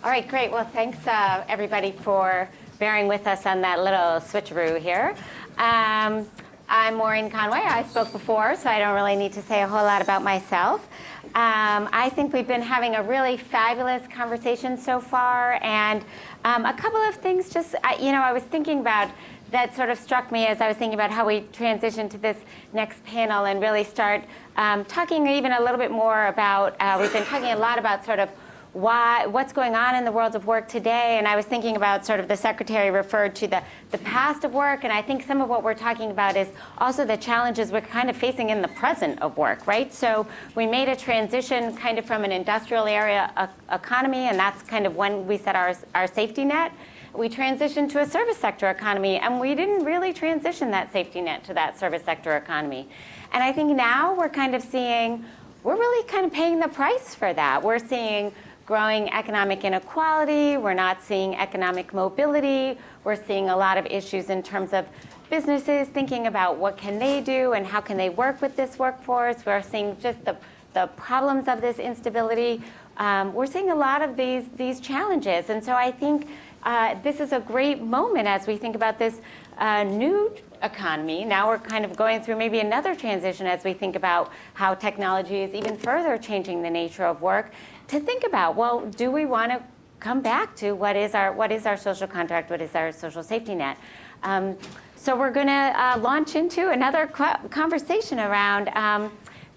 All right, great. Well, thanks everybody for bearing with us on that little switcheroo here. I'm Maureen Conway. I spoke before, so I don't really need to say a whole lot about myself. I think we've been having a really fabulous conversation so far, and a couple of things just, I was thinking about that sort of struck me as I was thinking about how we transition to this next panel and really start talking even a little bit more about, we've been talking a lot about sort of what's going on in the world of work today, and I was thinking about sort of the secretary referred to the past of work, and I think some of what we're talking about is also the challenges we're kind of facing in the present of work, right? So we made a transition kind of from an industrial area economy, and that's kind of when we set our safety net. We transitioned to a service sector economy, and we didn't really transition that safety net to that service sector economy. And I think now we're kind of seeing, we're really kind of paying the price for that. We're seeing growing economic inequality. We're not seeing economic mobility. We're seeing a lot of issues in terms of businesses thinking about what can they do and how can they work with this workforce. We're seeing just the problems of this instability. We're seeing a lot of these challenges. And so I think this is a great moment as we think about this new economy. Now we're kind of going through maybe another transition as we think about how technology is even further changing the nature of work, to think about, well, do we want to come back to what is our social contract, what is our social safety net? So we're going to launch into another conversation around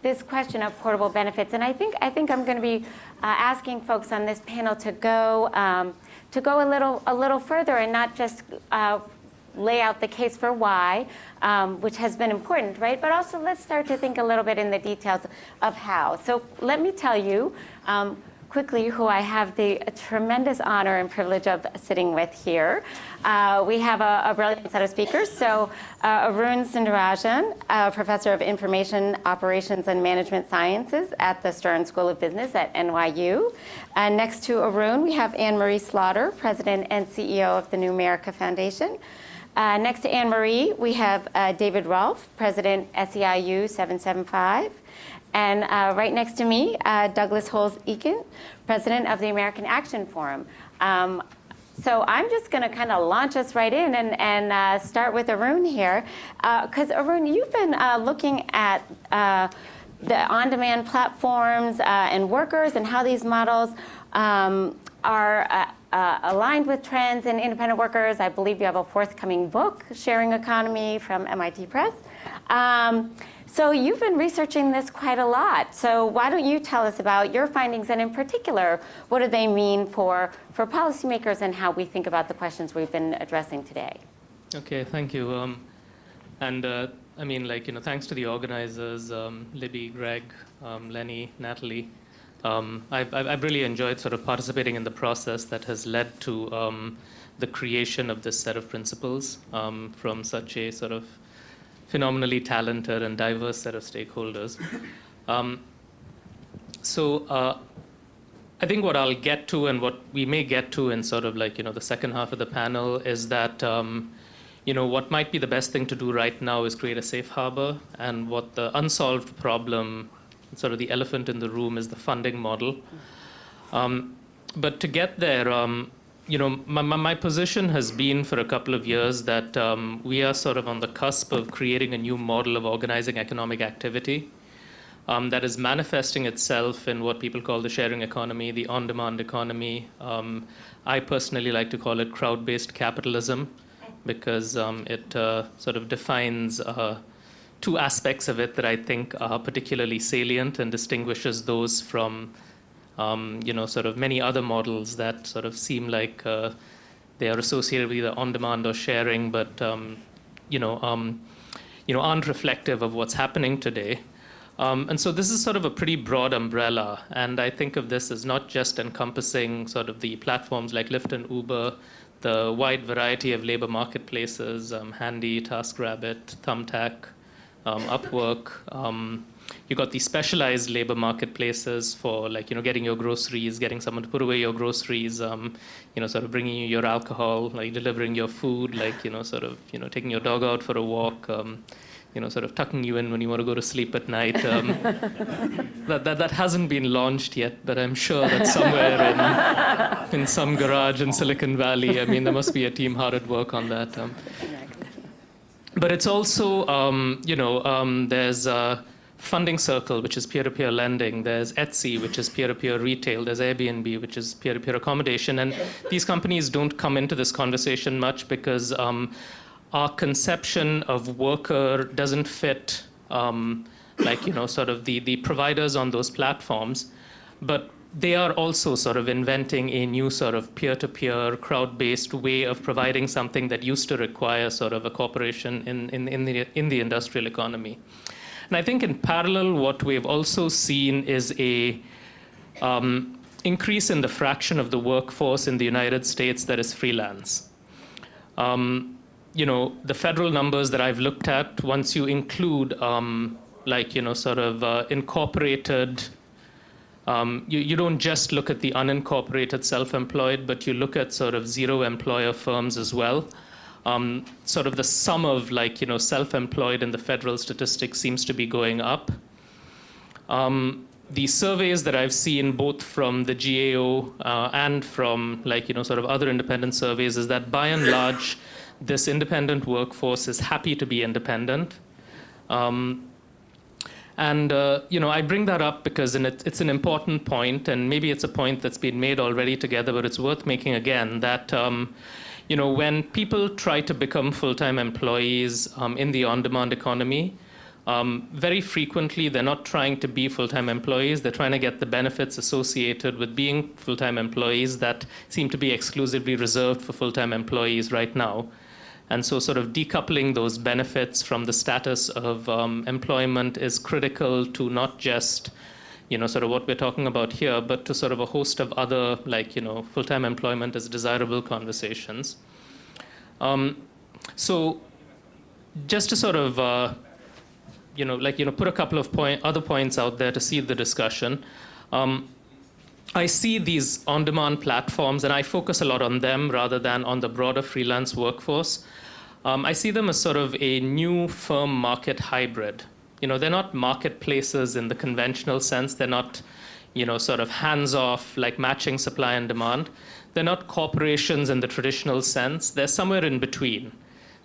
this question of portable benefits, and I think I'm going to be asking folks on this panel to go a little further and not just lay out the case for why, which has been important, right? But also let's start to think a little bit in the details of how. So let me tell you, quickly who I have the tremendous honor and privilege of sitting with here. We have a brilliant set of speakers. So Arun Sundararajan, Professor of Information Operations and Management Sciences at the Stern School of Business at NYU. And next to Arun, we have Anne-Marie Slaughter, President and CEO of the New America Foundation. Next to Anne-Marie, we have David Rolfe, President, SEIU 775. And right next to me, Douglas Holes-Eakin, President of the American Action Forum. So I'm just going to kind of launch us right in and start with Arun here. Because Arun, you've been looking at the on-demand platforms and workers and how these models are aligned with trends in independent workers. I believe you have a forthcoming book, Sharing Economy, from MIT Press. So you've been researching this quite a lot. So why don't you tell us about your findings, and in particular, what do they mean for policymakers and how we think about the questions we've been addressing today? Okay, thank you. I mean, like, thanks to the organizers, Libby, Greg, Lenny, Natalie. I've really enjoyed sort of participating in the process that has led to the creation of this set of principles from such a sort of phenomenally talented and diverse set of stakeholders. I think what I'll get to and what we may get to in sort of like, the second half of the panel is that, what might be the best thing to do right now is create a safe harbor, and what the unsolved problem, sort of the elephant in the room, is the funding model. But to get there, my position has been for a couple of years that we are sort of on the cusp of creating a new model of organizing economic activity that is manifesting itself in what people call the sharing economy, the on-demand economy. I personally like to call it crowd-based capitalism because it sort of defines two aspects of it that I think are particularly salient and distinguishes those from sort of many other models that sort of seem like they are associated with either on-demand or sharing, but aren't reflective of what's happening today. And so this is sort of a pretty broad umbrella, and I think of this as not just encompassing sort of the platforms like Lyft and Uber, the wide variety of labor marketplaces, Handy, TaskRabbit, Thumbtack, Upwork. You got these specialized labor marketplaces for getting your groceries, getting someone to put away your groceries, sort of bringing you your alcohol, like delivering your food, sort of taking your dog out for a walk, sort of tucking you in when you want to go to sleep at night. That hasn't been launched yet, but I'm sure that somewhere in some garage in Silicon Valley, I mean, there must be a team hard at work on that. But it's also, there's Funding Circle, which is peer-to-peer lending. There's Etsy, which is peer-to-peer retail. There's Airbnb, which is peer-to-peer accommodation. And these companies don't come into this conversation much because our conception of worker doesn't fit, sort of the providers on those platforms. But they are also sort of inventing a new sort of peer-to-peer, crowd-based way of providing something that used to require sort of a corporation in the industrial economy. And I think in parallel, what we've also seen is a increase in the fraction of the workforce in the United States that is freelance. The federal numbers that I've looked at, once you include incorporated, you don't just look at the unincorporated self-employed, but you look at sort of zero employer firms as well. Sort of the sum of self-employed in the federal statistics seems to be going up. The surveys that I've seen both from the GAO and from sort of other independent surveys is that by and large, this independent workforce is happy to be independent. I bring that up because it's an important point, and maybe it's a point that's been made already together, but it's worth making again, that when people try to become full-time employees in the on-demand economy, very frequently they're not trying to be full-time employees. They're trying to get the benefits associated with being full-time employees that seem to be exclusively reserved for full-time employees right now. And so sort of decoupling those benefits from the status of employment is critical to not just sort of what we're talking about here, but to sort of a host of other, like, full-time employment as desirable conversations. So just to sort of, put a couple of other points out there to seed the discussion. I see these on-demand platforms, and I focus a lot on them rather than on the broader freelance workforce. I see them as sort of a new firm market hybrid. They're not marketplaces in the conventional sense. They're not, sort of hands-off, like matching supply and demand. They're not corporations in the traditional sense. They're somewhere in between.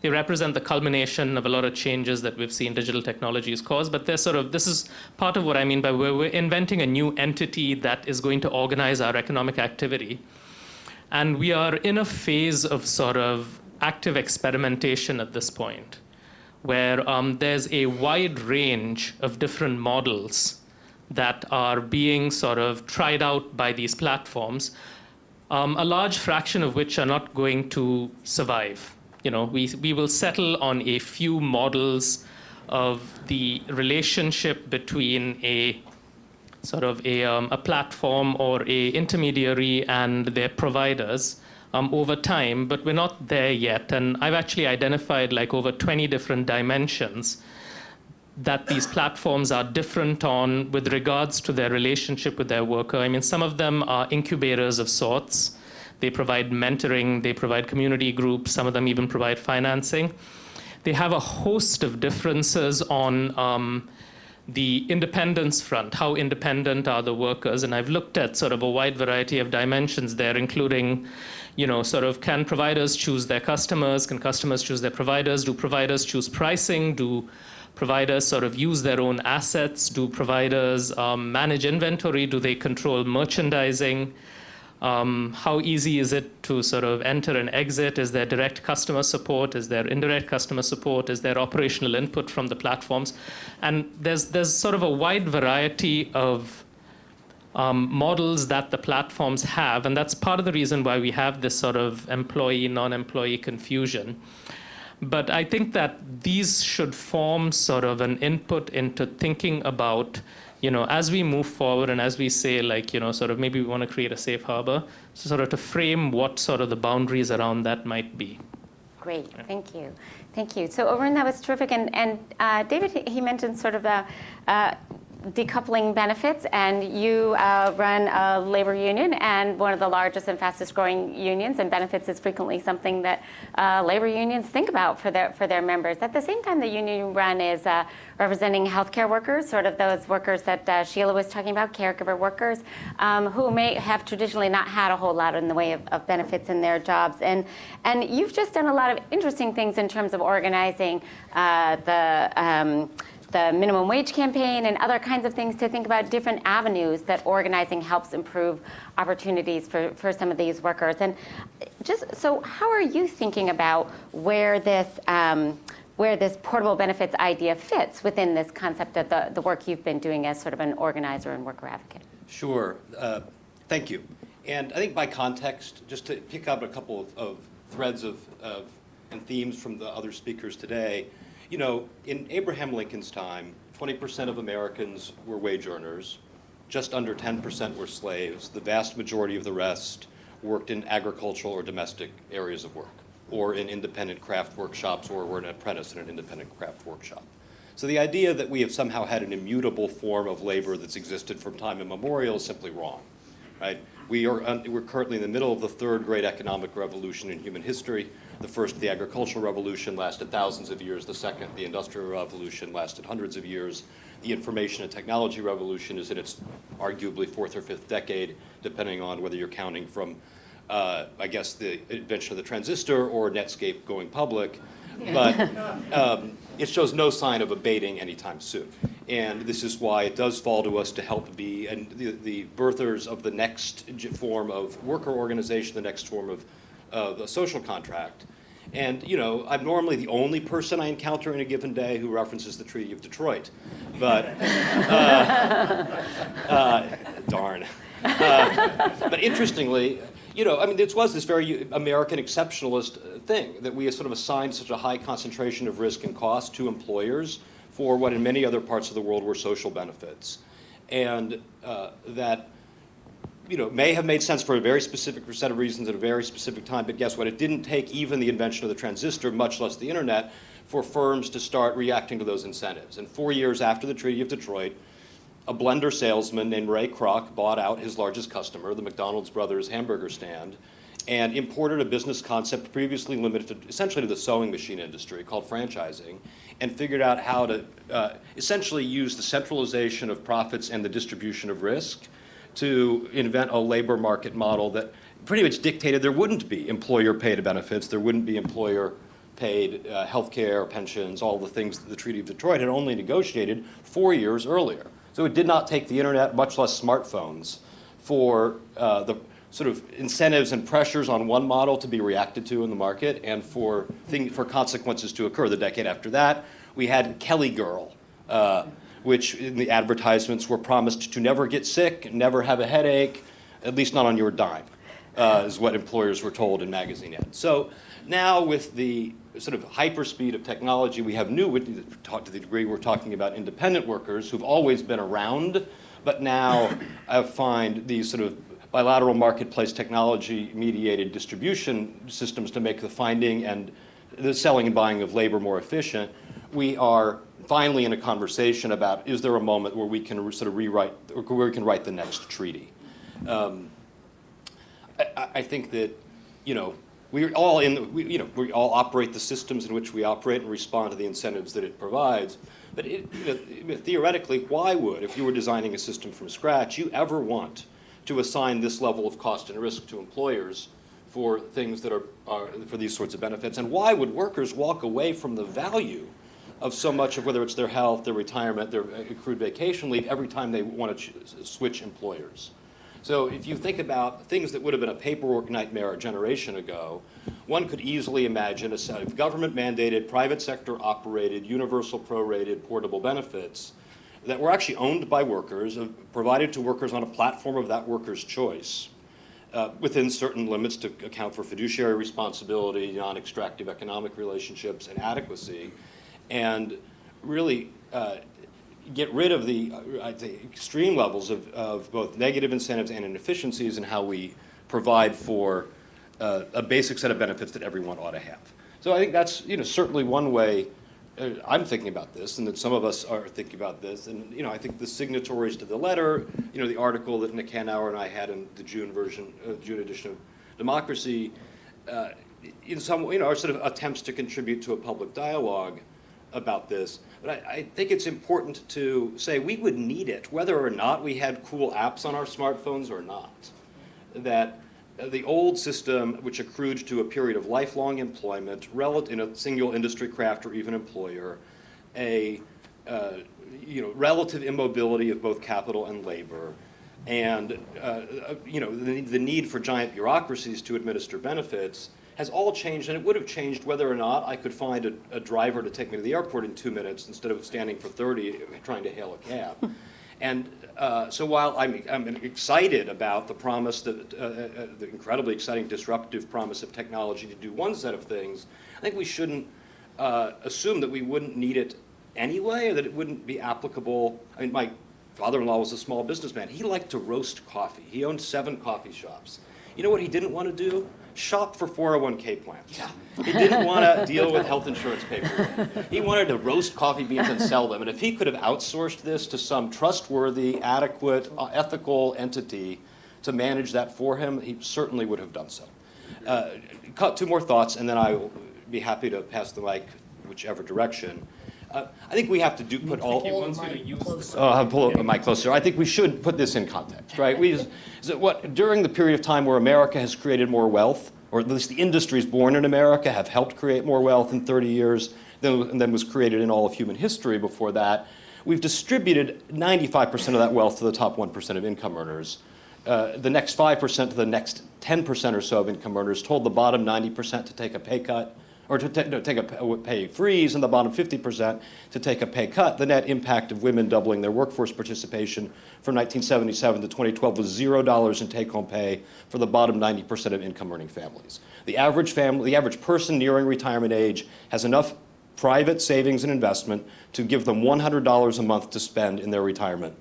They represent the culmination of a lot of changes that we've seen digital technologies cause, but they're sort of, this is part of what I mean by where we're inventing a new entity that is going to organize our economic activity. And we are in a phase of sort of active experimentation at this point, where there's a wide range of different models that are being sort of tried out by these platforms, a large fraction of which are not going to survive. We will settle on a few models of the relationship between a sort of a platform or a intermediary and their providers over time, but we're not there yet. And I've actually identified like over 20 different dimensions that these platforms are different on with regards to their relationship with their worker. I mean, some of them are incubators of sorts. They provide mentoring, they provide community groups, some of them even provide financing. They have a host of differences on the independence front. How independent are the workers? And I've looked at sort of a wide variety of dimensions there, including, sort of, can providers choose their customers? Can customers choose their providers? Do providers choose pricing? Do providers sort of use their own assets? Do providers manage inventory? Do they control merchandising? How easy is it to sort of enter and exit? Is there direct customer support? Is there indirect customer support? Is there operational input from the platforms? And there's sort of a wide variety of models that the platforms have, and that's part of the reason why we have this sort of employee, non-employee confusion. But I think that these should form sort of an input into thinking about, as we move forward and as we say, like, sort of maybe we want to create a safe harbor, so sort of to frame what sort of the boundaries around that might be. Great, thank you. Thank you. So, Arun, that was terrific. And David, he mentioned sort of decoupling benefits, and you run a labor union, and one of the largest and fastest growing unions, and benefits is frequently something that labor unions think about for their members. At the same time, the union you run is representing healthcare workers, sort of those workers that Sheila was talking about, caregiver workers, who may have traditionally not had a whole lot in the way of benefits in their jobs. And you've just done a lot of interesting things in terms of organizing the minimum wage campaign and other kinds of things to think about different avenues that organizing helps improve opportunities for some of these workers. And just so, how are you thinking about where this portable benefits idea fits within this concept of the work you've been doing as sort of an organizer and worker advocate? Sure. Thank you. And I think by context, just to pick up a couple of threads and themes from the other speakers today, in Abraham Lincoln's time, 20% of Americans were wage earners, just under 10% were slaves. The vast majority of the rest worked in agricultural or domestic areas of work, or in independent craft workshops, or were an apprentice in an independent craft workshop. So the idea that we have somehow had an immutable form of labor that's existed from time immemorial is simply wrong, right? We're currently in the middle of the third great economic revolution in human history. The first, the agricultural revolution, lasted thousands of years. The second, the industrial revolution, lasted hundreds of years. The information and technology revolution is in its arguably fourth or fifth decade, depending on whether you're counting from, I guess, the invention of the transistor or Netscape going public. But it shows no sign of abating anytime soon. And this is why it does fall to us to help be and the birthers of the next form of worker organization, the next form of the social contract. And, I'm normally the only person I encounter in a given day who references the Treaty of Detroit. But, darn. But interestingly, it was this very American exceptionalist thing that we sort of assigned such a high concentration of risk and cost to employers for what in many other parts of the world were social benefits. and that may have made sense for a very specific set of reasons at a very specific time, but guess what? It didn't take even the invention of the transistor, much less the internet, for firms to start reacting to those incentives. And 4 years after the Treaty of Detroit, a blender salesman named Ray Kroc bought out his largest customer, the McDonald's Brothers hamburger stand, and imported a business concept previously limited essentially to the sewing machine industry called franchising, and figured out how to essentially use the centralization of profits and the distribution of risk to invent a labor market model that pretty much dictated there wouldn't be employer-paid benefits, there wouldn't be employer-paid health care, pensions, all the things that the Treaty of Detroit had only negotiated 4 years earlier. So it did not take the internet, much less smartphones, for the sort of incentives and pressures on one model to be reacted to in the market and for consequences to occur. The decade after that, we had Kelly Girl, which in the advertisements were promised to never get sick, never have a headache, at least not on your dime, is what employers were told in magazine ads. So now with the sort of hyperspeed of technology, we have new, to the degree we're talking about independent workers who've always been around, but now find these sort of bilateral marketplace technology-mediated distribution systems to make the finding and the selling and buying of labor more efficient. We are finally in a conversation about, is there a moment where we can sort of rewrite, or where we can write the next treaty? I think that, we all operate the systems in which we operate and respond to the incentives that it provides. But theoretically, why would, if you were designing a system from scratch, you ever want to assign this level of cost and risk to employers for things that are for these sorts of benefits? And why would workers walk away from the value of so much of, whether it's their health, their retirement, their accrued vacation leave, every time they want to switch employers? So if you think about things that would have been a paperwork nightmare a generation ago, one could easily imagine a set of government-mandated, private sector-operated, universal prorated portable benefits that were actually owned by workers, provided to workers on a platform of that worker's choice, within certain limits to account for fiduciary responsibility, non-extractive economic relationships, and adequacy, and really get rid of the extreme levels of both negative incentives and inefficiencies in how we provide for a basic set of benefits that everyone ought to have. So I think that's certainly one way I'm thinking about this, and that some of us are thinking about this. And I think the signatories to the letter, the article that Nick Hanauer and I had in the June edition of Democracy, in some are sort of attempts to contribute to a public dialogue about this. But I think it's important to say we would need it, whether or not we had cool apps on our smartphones or not. That the old system, which accrued to a period of lifelong employment, in a single industry, craft, or even employer, a relative immobility of both capital and labor, and the need for giant bureaucracies to administer benefits, has all changed, and it would have changed whether or not I could find a driver to take me to the airport in 2 minutes instead of standing for 30 trying to hail a cab. And so while I'm excited about the promise, the incredibly exciting disruptive promise of technology to do one set of things, I think we shouldn't assume that we wouldn't need it anyway, or that it wouldn't be applicable. I mean, my father-in-law was a small businessman. He liked to roast coffee. He owned 7 coffee shops. You know what he didn't want to do? Shop for 401k plans. Yeah. He didn't want to deal with health insurance paperwork. He wanted to roast coffee beans and sell them. And if he could have outsourced this to some trustworthy, adequate, ethical entity to manage that for him, he certainly would have done so. 2 more thoughts, and then I will be happy to pass the mic whichever direction. I think we have to put all. I'll pull the mic closer. I think we should put this in context, right? During the period of time where America has created more wealth, or at least the industries born in America have helped create more wealth in 30 years than was created in all of human history before that, we've distributed 95% of that wealth to the top 1% of income earners. The next 5% to the next 10% or so of income earners, told the bottom 90% to take a pay cut, or to take a pay freeze, and the bottom 50% to take a pay cut. The net impact of women doubling their workforce participation from 1977 to 2012 was $0 in take-home pay for the bottom 90% of income-earning families. The average person nearing retirement age has enough private savings and investment to give them $100 a month to spend in their retirement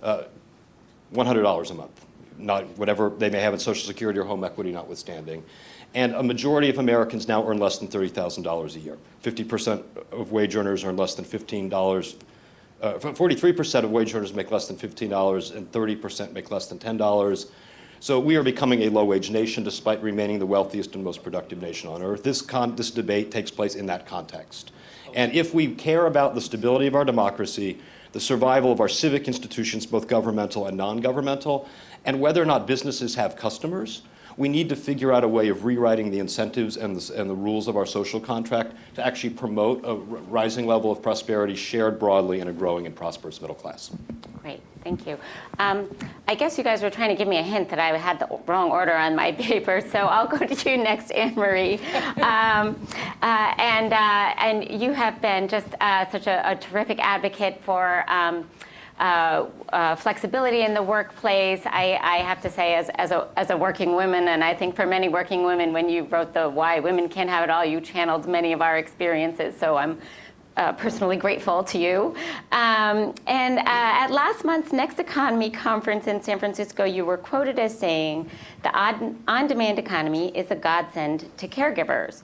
$100 a month, not whatever they may have in Social Security or home equity notwithstanding. And a majority of Americans now earn less than $30,000 a year. 50% of wage earners earn less than $15. 43% of wage earners make less than $15, and 30% make less than $10. So we are becoming a low-wage nation despite remaining the wealthiest and most productive nation on earth. This debate takes place in that context. And if we care about the stability of our democracy, the survival of our civic institutions, both governmental and non-governmental, and whether or not businesses have customers, we need to figure out a way of rewriting the incentives and the rules of our social contract to actually promote a rising level of prosperity shared broadly in a growing and prosperous middle class. Great, thank you. I guess you guys were trying to give me a hint that I had the wrong order on my paper, so I'll go to you next, Anne Marie. And you have been just such a terrific advocate for flexibility in the workplace. I have to say, as a working woman, and I think for many working women, when you wrote the Why Women Can't Have It All, you channeled many of our experiences, so I'm personally grateful to you. At last month's Next Economy conference in San Francisco, you were quoted as saying, the on-demand economy is a godsend to caregivers.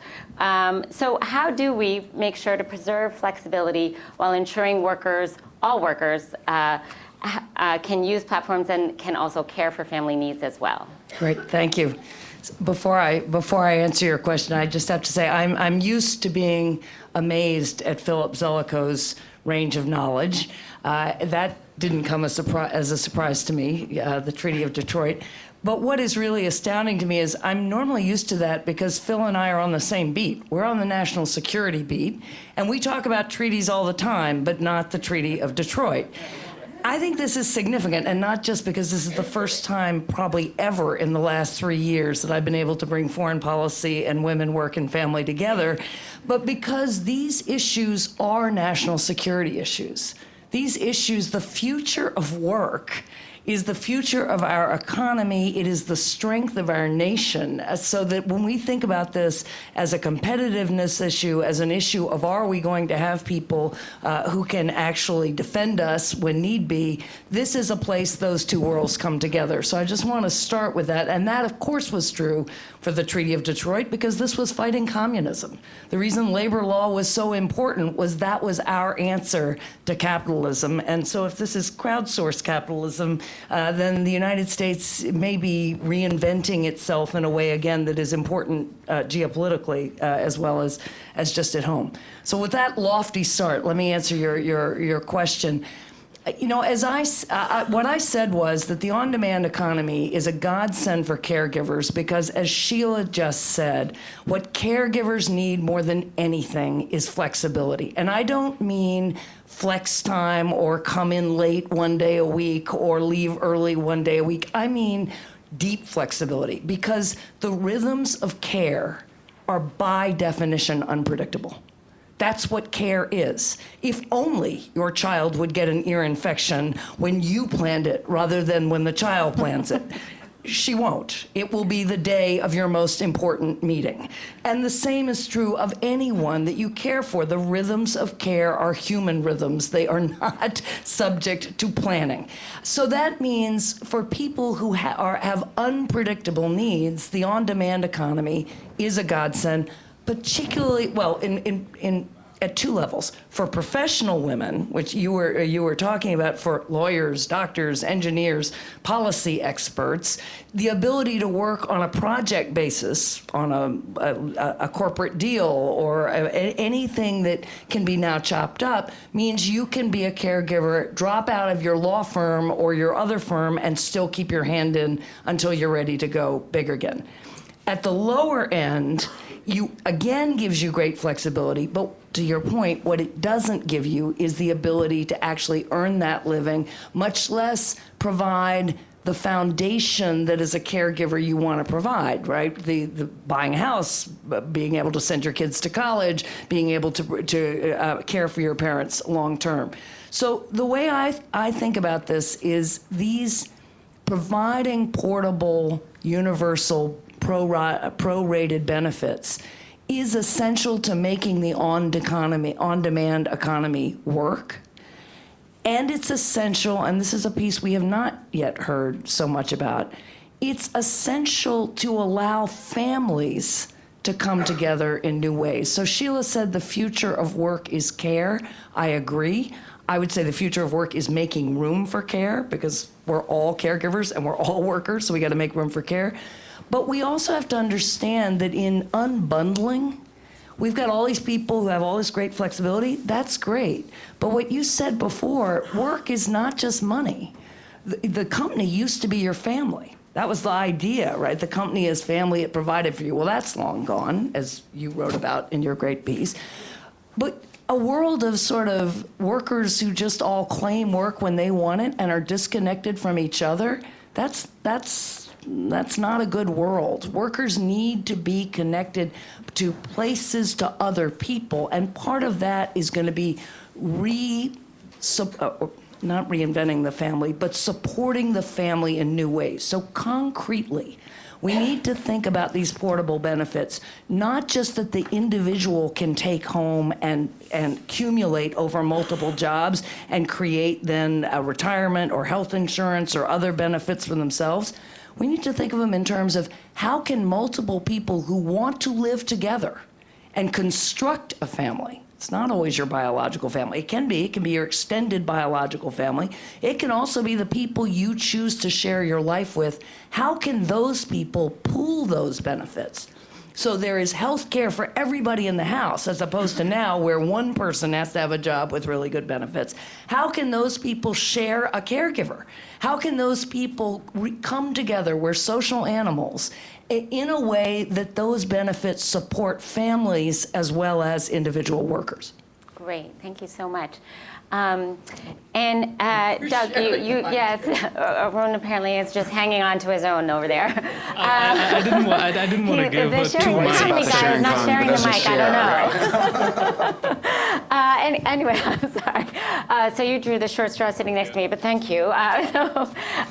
So how do we make sure to preserve flexibility while ensuring all workers can use platforms and can also care for family needs as well? Great, thank you. Before I answer your question, I just have to say I'm used to being amazed at Philip Zeliko's range of knowledge. That didn't come as a surprise to me, the Treaty of Detroit. But what is really astounding to me is I'm normally used to that because Phil and I are on the same beat. We're on the national security beat, and we talk about treaties all the time, but not the Treaty of Detroit. I think this is significant, and not just because this is the first time probably ever in the last 3 years that I've been able to bring foreign policy and women, work, and family together, but because these issues are national security issues. These issues, the future of work, is the future of our economy. It is the strength of our nation. So that when we think about this as a competitiveness issue, as an issue of are we going to have people who can actually defend us when need be, this is a place those two worlds come together. So I just want to start with that. And that, of course, was true for the Treaty of Detroit because this was fighting communism. The reason labor law was so important was that was our answer to capitalism. And so if this is crowdsourced capitalism, then the United States may be reinventing itself in a way, again, that is important geopolitically as well as just at home. So with that lofty start, let me answer your question. You know, what I said was that the on-demand economy is a godsend for caregivers because, as Sheila just said, what caregivers need more than anything is flexibility. And I don't mean flex time or come in late one day a week or leave early one day a week. I mean deep flexibility because the rhythms of care are by definition unpredictable. That's what care is. If only your child would get an ear infection when you planned it rather than when the child plans it. She won't. It will be the day of your most important meeting. And the same is true of anyone that you care for. The rhythms of care are human rhythms. They are not subject to planning. So that means for people who have unpredictable needs, the on-demand economy is a godsend, particularly, well, at two levels. For professional women, which you were talking about, for lawyers, doctors, engineers, policy experts, the ability to work on a project basis, on a corporate deal, or anything that can be now chopped up, means you can be a caregiver, drop out of your law firm or your other firm, and still keep your hand in until you're ready to go big again. At the lower end, you again gives you great flexibility, but to your point, what it doesn't give you is the ability to actually earn that living, much less provide the foundation that as a caregiver you want to provide, right? The buying a house, being able to send your kids to college, being able to care for your parents long term. So the way I think about this is these providing portable, universal, prorated benefits is essential to making the on-demand economy work. And it's essential, and this is a piece we have not yet heard so much about, it's essential to allow families to come together in new ways. So Sheila said the future of work is care. I agree. I would say the future of work is making room for care, because we're all caregivers and we're all workers, so we got to make room for care. But we also have to understand that in unbundling, we've got all these people who have all this great flexibility. That's great. But what you said before, work is not just money. The company used to be your family. That was the idea, right? The company is family, it provided for you. Well, that's long gone, as you wrote about in your great piece. But a world of sort of workers who just all claim work when they want it and are disconnected from each other, that's not a good world. Workers need to be connected to places, to other people, and part of that is going to be not reinventing the family, but supporting the family in new ways. So concretely, we need to think about these portable benefits, not just that the individual can take home and accumulate over multiple jobs and create then a retirement or health insurance or other benefits for themselves. We need to think of them in terms of how can multiple people who want to live together and construct a family. It's not always your biological family. It can be your extended biological family. It can also be the people you choose to share your life with. How can those people pool those benefits? So there is health care for everybody in the house, as opposed to now where one person has to have a job with really good benefits. How can those people share a caregiver? How can those people come together? We're social animals in a way that those benefits support families as well as individual workers. Great, thank you so much. And Doug, yes, Arun apparently is just hanging on to his own over there. I didn't want to give her too much. The guy is not sharing the mic. I don't know. Anyway, I'm sorry. So you drew the short straw sitting next to me, but thank you.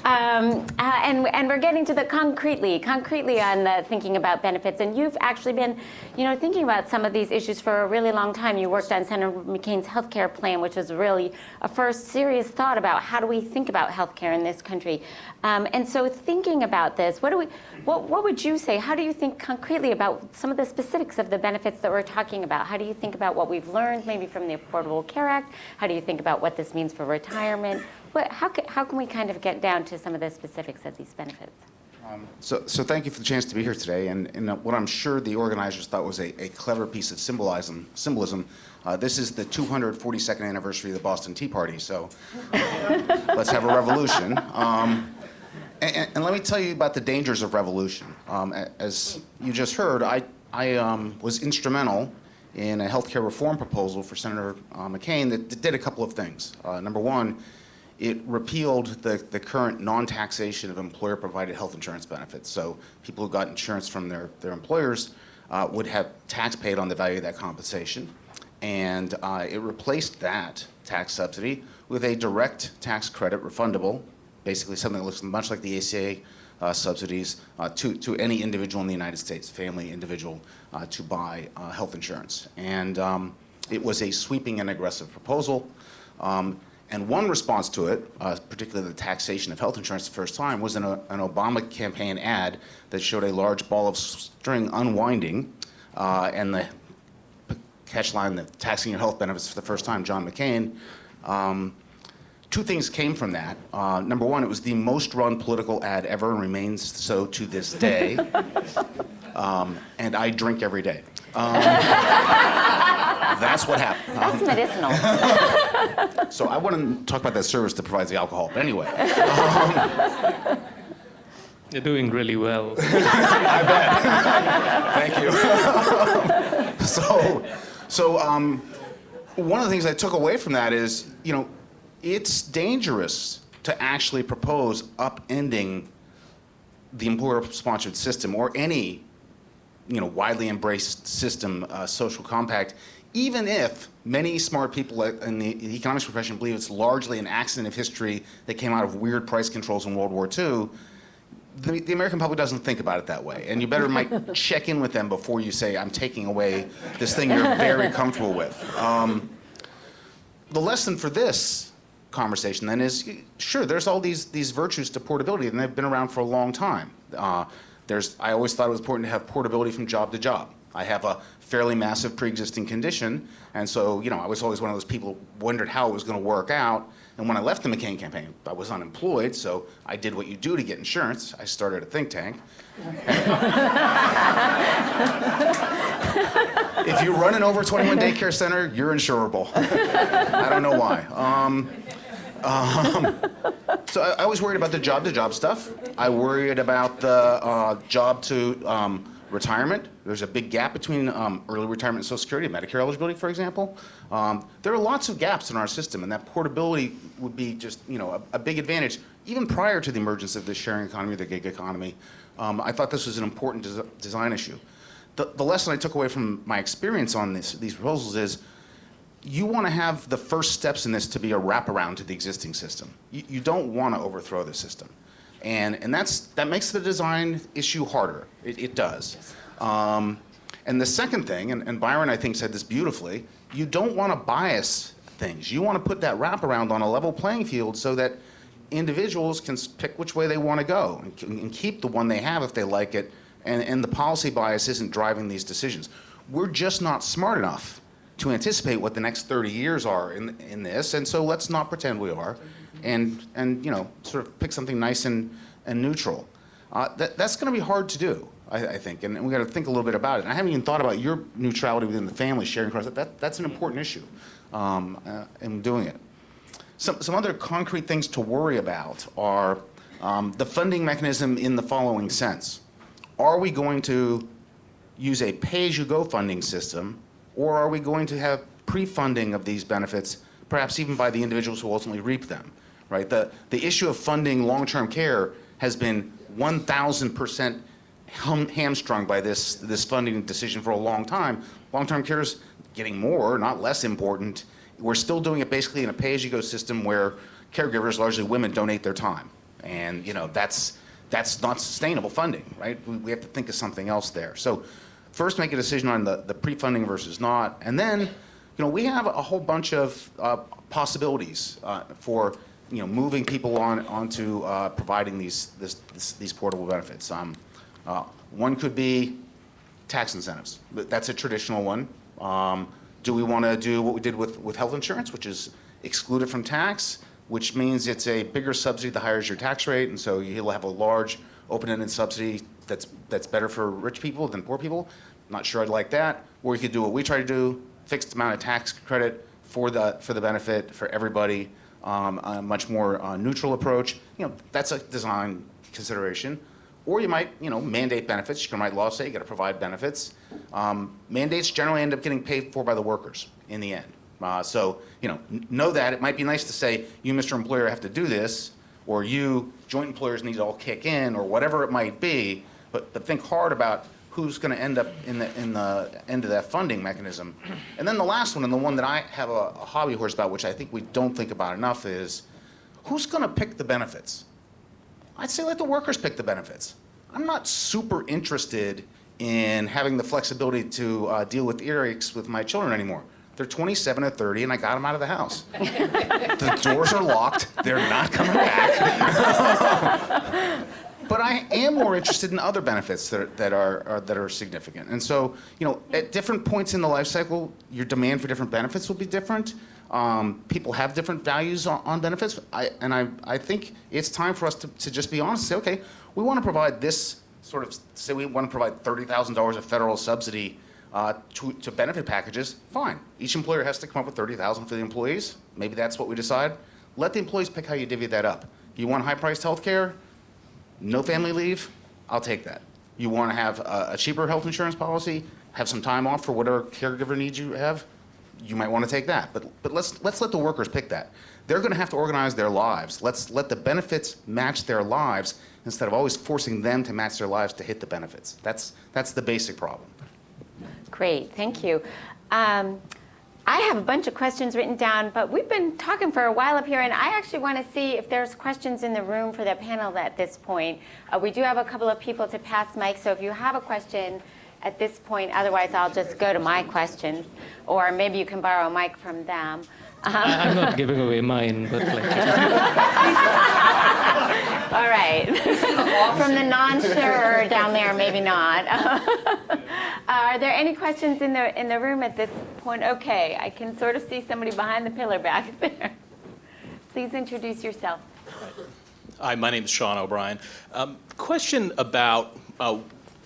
And we're getting to the concretely on the thinking about benefits. And you've actually been, thinking about some of these issues for a really long time. You worked on Senator McCain's healthcare plan, which was really a first serious thought about how do we think about healthcare in this country. And so thinking about this, what would you say? How do you think concretely about some of the specifics of the benefits that we're talking about? How do you think about what we've learned maybe from the Affordable Care Act? How do you think about what this means for retirement? How can we kind of get down to some of the specifics of these benefits? So thank you for the chance to be here today. And what I'm sure the organizers thought was a clever piece of symbolism. This is the 242nd anniversary of the Boston Tea Party, so let's have a revolution. And let me tell you about the dangers of revolution. As you just heard, I was instrumental in a healthcare reform proposal for Senator McCain that did a couple of things. Number one, it repealed the current non-taxation of employer-provided health insurance benefits. So people who got insurance from their employers would have tax paid on the value of that compensation. And it replaced that tax subsidy with a direct tax credit, refundable, basically something that looks much like the ACA subsidies to any individual in the United States, family, individual, to buy health insurance. And it was a sweeping and aggressive proposal. And one response to it, particularly the taxation of health insurance the first time, was an Obama campaign ad that showed a large ball of string unwinding, and the catchline, the taxing your health benefits for the first time, John McCain. Two things came from that. Number one, it was the most run political ad ever and remains so to this day. And I drink every day. That's what happened. That's medicinal. So I wouldn't talk about that service that provides the alcohol, but anyway. You're doing really well. I bet. Thank you. So one of the things I took away from that is, it's dangerous to actually propose upending the employer-sponsored system or any, widely embraced system, social compact, even if many smart people in the economics profession believe it's largely an accident of history that came out of weird price controls in World War II. The American public doesn't think about it that way, and you better might check in with them before you say, I'm taking away this thing you're very comfortable with. The lesson for this conversation then is, sure, there's all these virtues to portability, and they've been around for a long time. I always thought it was important to have portability from job to job. I have a fairly massive pre-existing condition, and so, I was always one of those people who wondered how it was going to work out. And when I left the McCain campaign, I was unemployed, so I did what you do to get insurance. I started a think tank. If you run an over 21 daycare center, you're insurable. I don't know why. So I was worried about the job-to-job stuff. I worried about the job to retirement. There's a big gap between early retirement and Social Security and Medicare eligibility, for example. There are lots of gaps in our system, and that portability would be just, a big advantage. Even prior to the emergence of the sharing economy, the gig economy, I thought this was an important design issue. The lesson I took away from my experience on these proposals is you want to have the first steps in this to be a wraparound to the existing system. You don't want to overthrow the system. And that makes the design issue harder. It does. And the second thing, and Byron, I think, said this beautifully, you don't want to bias things. You want to put that wraparound on a level playing field so that individuals can pick which way they want to go and keep the one they have if they like it, and the policy bias isn't driving these decisions. We're just not smart enough to anticipate what the next 30 years are in this, and so let's not pretend we are, and sort of pick something nice and neutral. That's going to be hard to do, I think, and we got to think a little bit about it. And I haven't even thought about your neutrality within the family, sharing across that's an important issue in doing it. Some other concrete things to worry about are the funding mechanism in the following sense. Are we going to use a pay-as-you-go funding system, or are we going to have pre-funding of these benefits, perhaps even by the individuals who ultimately reap them, right? The issue of funding long-term care has been 1,000% hamstrung by this funding decision for a long time. Long-term care is getting more, not less important. We're still doing it basically in a pay-as-you-go system where caregivers, largely women, donate their time. And that's not sustainable funding, right? We have to think of something else there. So first make a decision on the pre-funding versus not. And then, we have a whole bunch of possibilities for, moving people onto providing these portable benefits. One could be tax incentives. That's a traditional one. Do we want to do what we did with health insurance, which is exclude it from tax, which means it's a bigger subsidy the higher is your tax rate, and so you'll have a large open-ended subsidy that's better for rich people than poor people? Not sure I'd like that. Or you could do what we try to do, fixed amount of tax credit for the benefit for everybody, a much more neutral approach. That's a design consideration. Or you might, mandate benefits. You can write laws, say you got to provide benefits. Mandates generally end up getting paid for by the workers in the end. So, know that. It might be nice to say, you, Mr. Employer, have to do this, or you, joint employers, need to all kick in, or whatever it might be. But think hard about who's going to end up in the end of that funding mechanism. And then the last one, and the one that I have a hobby horse about, which I think we don't think about enough, is who's going to pick the benefits? I'd say let the workers pick the benefits. I'm not super interested in having the flexibility to deal with earaches with my children anymore. They're 27 and 30, and I got them out of the house. The doors are locked. They're not coming back. But I am more interested in other benefits that are significant. And so, at different points in the life cycle, your demand for different benefits will be different. People have different values on benefits. I think it's time for us to just be honest and say, okay, we want to provide this say we want to provide $30,000 of federal subsidy to benefit packages. Fine. Each employer has to come up with $30,000 for the employees. Maybe that's what we decide. Let the employees pick how you divvy that up. You want high-priced health care? No family leave? I'll take that. You want to have a cheaper health insurance policy? Have some time off for whatever caregiver needs you have? You might want to take that. But let's let the workers pick that. They're going to have to organize their lives. Let's let the benefits match their lives instead of always forcing them to match their lives to hit the benefits. That's the basic problem. Great, thank you. I have a bunch of questions written down, but we've been talking for a while up here, and I actually want to see if there's questions in the room for the panel at this point. We do have a couple of people to pass mic, so if you have a question at this point, otherwise I'll just go to my questions, or maybe you can borrow a mic from them. I'm not giving away mine, but like. All right. From the non-sharer down there, maybe not. Are there any questions in the room at this point? Okay, I can sort of see somebody behind the pillar back there. Please introduce yourself. Hi, my name is Sean O'Brien. Question about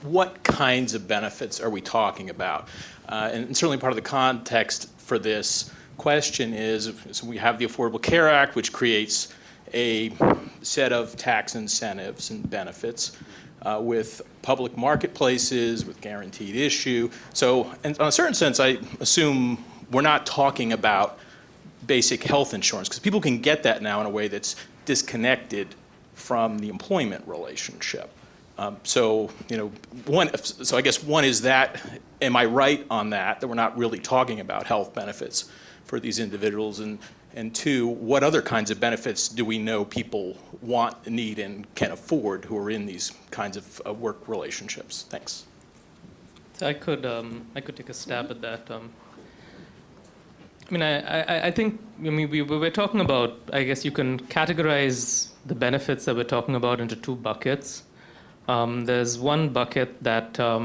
what kinds of benefits are we talking about? And certainly part of the context for this question is so we have the Affordable Care Act, which creates a set of tax incentives and benefits with public marketplaces, with guaranteed issue. So in a certain sense, I assume we're not talking about basic health insurance, because people can get that now in a way that's disconnected from the employment relationship. So I guess one is that, am I right on that we're not really talking about health benefits for these individuals? And two, what other kinds of benefits do we know people want, need, and can afford who are in these kinds of work relationships? Thanks. So I could take a stab at that. I think we were talking about, I guess you can categorize the benefits that we're talking about into two buckets. There's one bucket that are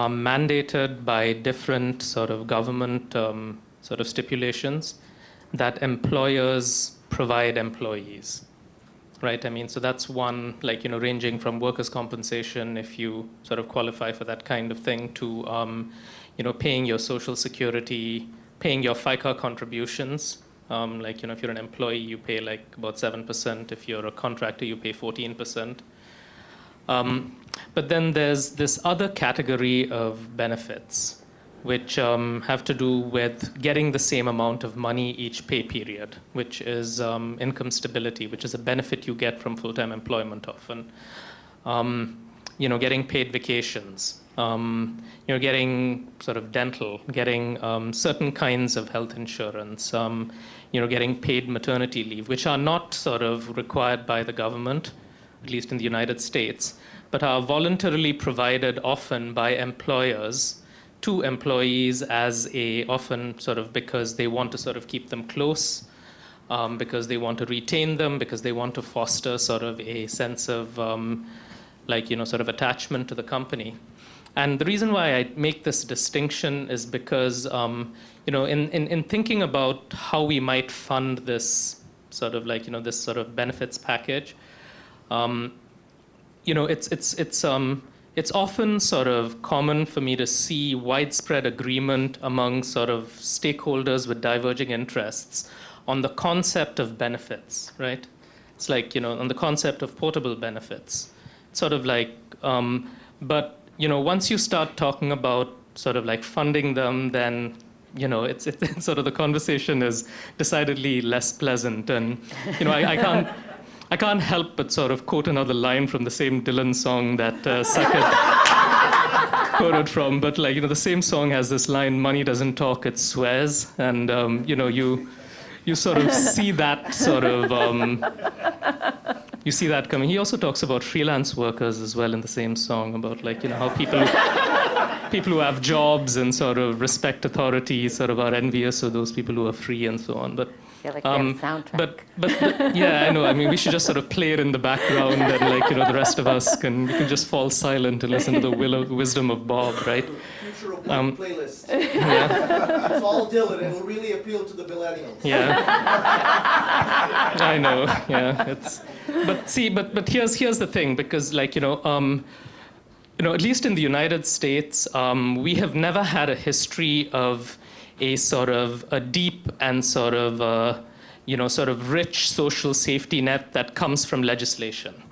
mandated by different sort of government sort of stipulations that employers provide employees, right? So that's one, ranging from workers' compensation, if you sort of qualify for that kind of thing, to, paying your Social Security, paying your FICA contributions. If you're an employee, you pay about 7%. If you're a contractor, you pay 14%. But then there's this other category of benefits, which have to do with getting the same amount of money each pay period, which is income stability, which is a benefit you get from full-time employment often. Getting paid vacations, getting sort of dental, getting certain kinds of health insurance, getting paid maternity leave, which are not sort of required by the government, at least in the United States, but are voluntarily provided often by employers to employees often sort of because they want to sort of keep them close, because they want to retain them, because they want to foster sort of a sense of sort of attachment to the company. And the reason why I make this distinction is because, in thinking about how we might fund this sort of this sort of benefits package, it's often sort of common for me to see widespread agreement among sort of stakeholders with diverging interests on the concept of benefits, right? It's on the concept of portable benefits. Sort of but once you start talking about sort of funding them, then it's sort of the conversation is decidedly less pleasant. And I can't help but sort of quote another line from the same Dylan song that Saket quoted from. But the same song has this line: "Money doesn't talk, it swears." And you sort of see that sort of. You see that coming. He also talks about freelance workers as well in the same song, about how people who have jobs and sort of respect authority sort of are envious of those people who are free and so on. But soundtrack. But yeah, I know. We should just sort of play it in the background, and the rest of us can just fall silent and listen to the wisdom of Bob, right? Future of one playlist. Yeah. It's all Dylan. It will really appeal to the millennials. Yeah. I know. Yeah. But here's the thing, because at least in the United States, we have never had a history of a sort of a deep and sort of sort of rich social safety net that comes from legislation.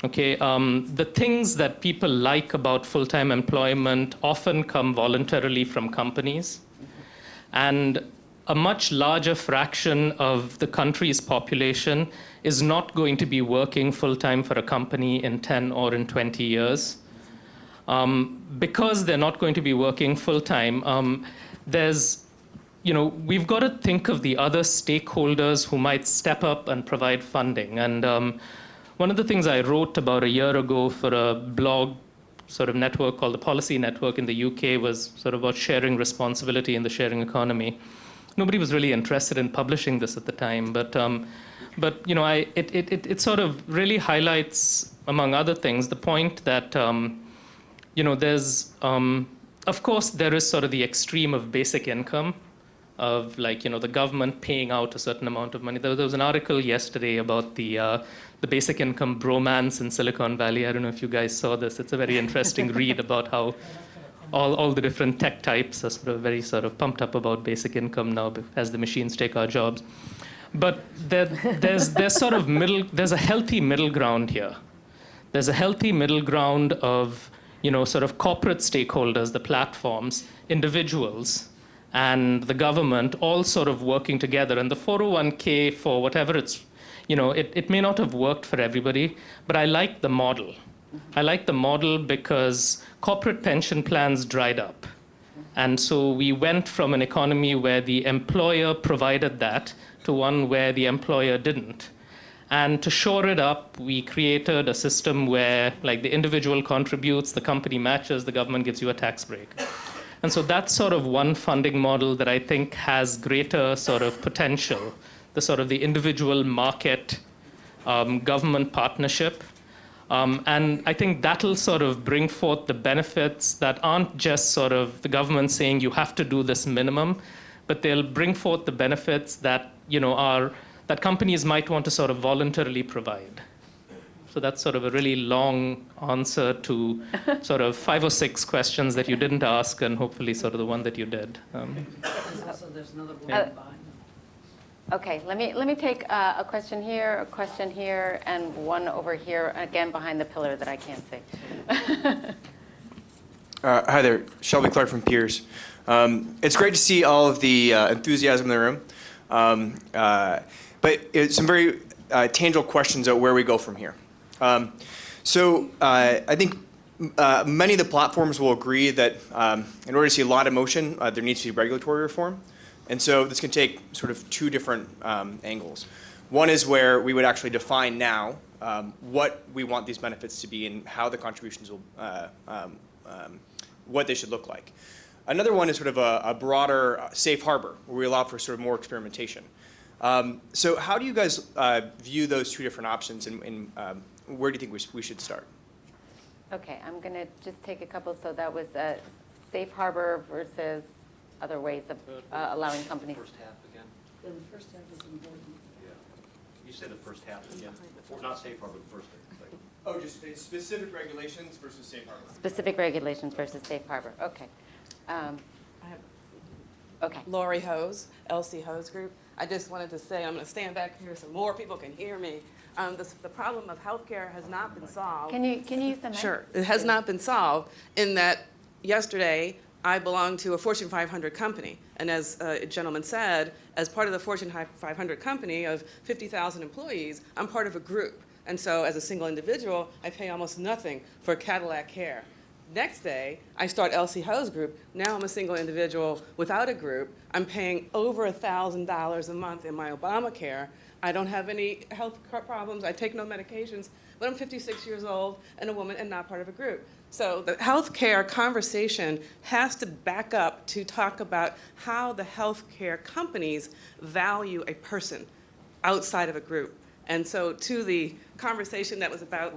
Okay, the things that people like about full-time employment often come voluntarily from companies, and a much larger fraction of the country's population is not going to be working full-time for a company in 10 or in 20 years. Because they're not going to be working full-time, we've got to think of the other stakeholders who might step up and provide funding. And one of the things I wrote about a year ago for a blog sort of network called the Policy Network in the UK was sort of about sharing responsibility in the sharing economy. nobody was really interested in publishing this at the time. But you know, it sort of really highlights, among other things, the point that you know, there's of course there is sort of the extreme of basic income, of like, you know, the government paying out a certain amount of money. There was an article yesterday about the basic income bromance in Silicon Valley. I don't know if you guys saw this. It's a very interesting read about how all the different tech types are sort of very sort of pumped up about basic income now as the machines take our jobs. But there's sort of there's a healthy middle ground here. There's a healthy middle ground of, you know, sort of corporate stakeholders, the platforms, individuals, and the government all sort of working together. And the 401k, for whatever it's, you know, it may not have worked for everybody, but I like the model. I like the model because corporate pension plans dried up. And so we went from an economy where the employer provided that to one where the employer didn't. And to shore it up, we created a system where, like, the individual contributes, the company matches, the government gives you a tax break. And so that's sort of one funding model that I think has greater sort of potential, the sort of the individual market government partnership. And I think that'll sort of bring forth the benefits that aren't just sort of the government saying you have to do this minimum, but they'll bring forth the benefits that, you know, that companies might want to sort of voluntarily provide. So that's sort of a really long answer to sort of 5 or 6 questions that you didn't ask, and hopefully sort of the one that you did. There's another behind. Okay, let me take a question here, and one over here, again behind the pillar that I can't see. Hi there, Shelby Clark from Peers. It's great to see all of the enthusiasm in the room, but it's some very tangible questions about where we go from here. So I think many of the platforms will agree that in order to see a lot of motion, there needs to be regulatory reform. And so this can take sort of 2 different angles. One is where we would actually define now what we want these benefits to be and how the contributions will, what they should look like. Another one is sort of a broader safe harbor, where we allow for sort of more experimentation. So how do you guys view those 2 different options, and where do you think we should start? Okay, I'm going to just take a couple. So that was safe harbor versus other ways of allowing companies. First half again. The first half is important. Yeah. You said the first half again. Not safe harbor, the first half. Oh, just specific regulations versus safe harbor. Specific regulations versus safe harbor. Okay. Okay. Lori Hose, LC Hose Group. I just wanted to say, I'm going to stand back here so more people can hear me. The problem of healthcare has not been solved. Can you use the mic? Sure. It has not been solved in that yesterday I belong to a Fortune 500 company. And as a gentleman said, as part of the Fortune 500 company of 50,000 employees, I'm part of a group. And so as a single individual, I pay almost nothing for Cadillac Care. Next day, I start LC Hose Group. Now I'm a single individual without a group. I'm paying over $1,000 a month in my Obamacare. I don't have any health problems. I take no medications, but I'm 56 years old and a woman and not part of a group. So the healthcare conversation has to back up to talk about how the healthcare companies value a person outside of a group. And so to the conversation that was about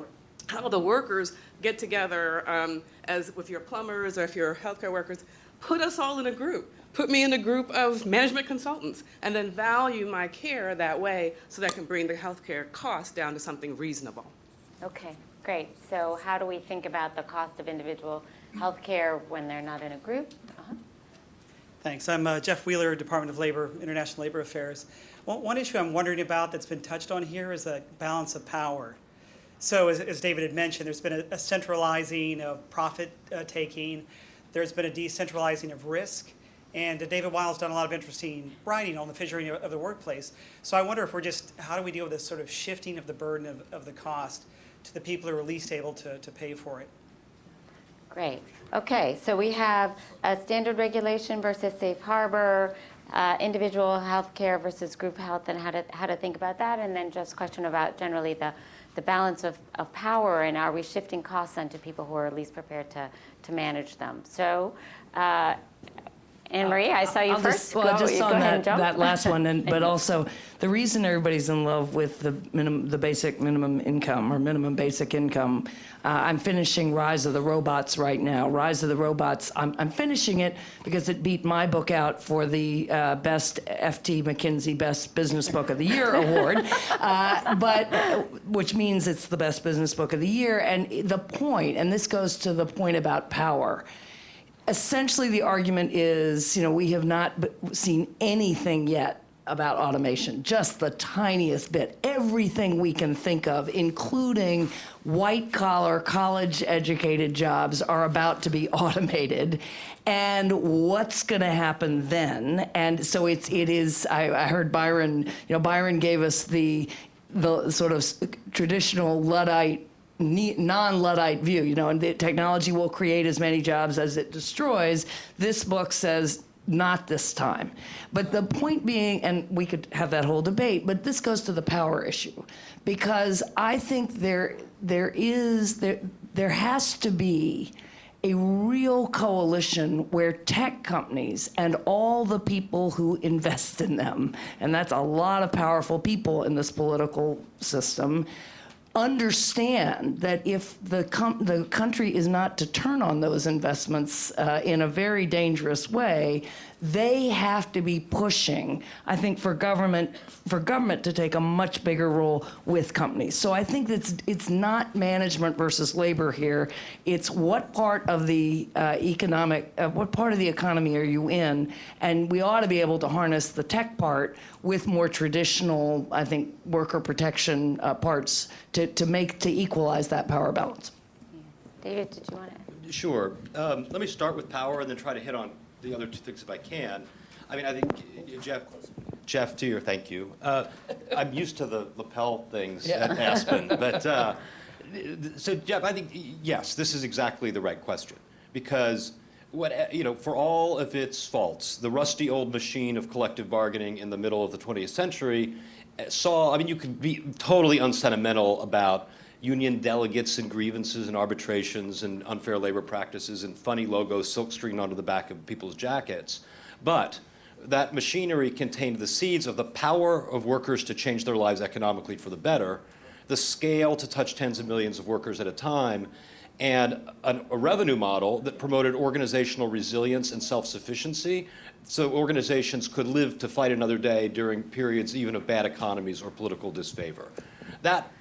how the workers get together, as with your plumbers or if you're healthcare workers, put us all in a group. Put me in a group of management consultants and then value my care that way so that I can bring the healthcare cost down to something reasonable. Okay, great. So how do we think about the cost of individual healthcare when they're not in a group? Thanks. I'm Jeff Wheeler, Department of Labor, International Labor Affairs. One issue I'm wondering about that's been touched on here is the balance of power. So as David had mentioned, there's been a centralizing of profit taking. There's been a decentralizing of risk. And David Weil's done a lot of interesting writing on the fissuring of the workplace. So I wonder if how do we deal with this sort of shifting of the burden of the cost to the people who are least able to pay for it? Great. Okay, so we have a standard regulation versus safe harbor, individual health care versus group health, and how to think about that, and then just a question about generally the balance of power, and are we shifting costs onto people who are least prepared to manage them. So Anne Marie, I saw you I'll first. Just go on ahead and jump. that last one, but also the reason everybody's in love with the basic minimum income or minimum basic income. I'm finishing Rise of the Robots right now. Rise of the Robots. I'm finishing it because it beat my book out for the best FT McKinsey Best Business Book of the Year award, which means it's the best business book of the year. And the point, and this goes to the point about power. Essentially, the argument is, we have not seen anything yet about automation, just the tiniest bit. Everything we can think of, including white-collar, college-educated jobs, are about to be automated. And what's going to happen then? And so it is. I heard Byron. Byron gave us the sort of traditional Luddite, non-Luddite view, and the technology will create as many jobs as it destroys. This book says not this time. But the point being, and we could have that whole debate, but this goes to the power issue, because I think there has to be a real coalition where tech companies and all the people who invest in them, and that's a lot of powerful people in this political system, understand that if the country is not to turn on those investments in a very dangerous way, they have to be pushing, I think, for government to take a much bigger role with companies. So I think it's not management versus labor here. It's what part of the what part of the economy are you in? And we ought to be able to harness the tech part with more traditional, I think, worker protection parts to equalize that power balance. David, did you want to? Sure. Let me start with power and then try to hit on the other two things if I can. I mean, I think, Jeff, to your thank you. I'm used to the lapel things at Aspen, but so Jeff, I think, yes, this is exactly the right question, because for all of its faults, the rusty old machine of collective bargaining in the middle of the 20th century you could be totally unsentimental about union delegates and grievances and arbitrations and unfair labor practices and funny logos silkscreened onto the back of people's jackets. But that machinery contained the seeds of the power of workers to change their lives economically for the better, the scale to touch tens of millions of workers at a time, and a revenue model that promoted organizational resilience and self-sufficiency so organizations could live to fight another day during periods even of bad economies or political disfavor. That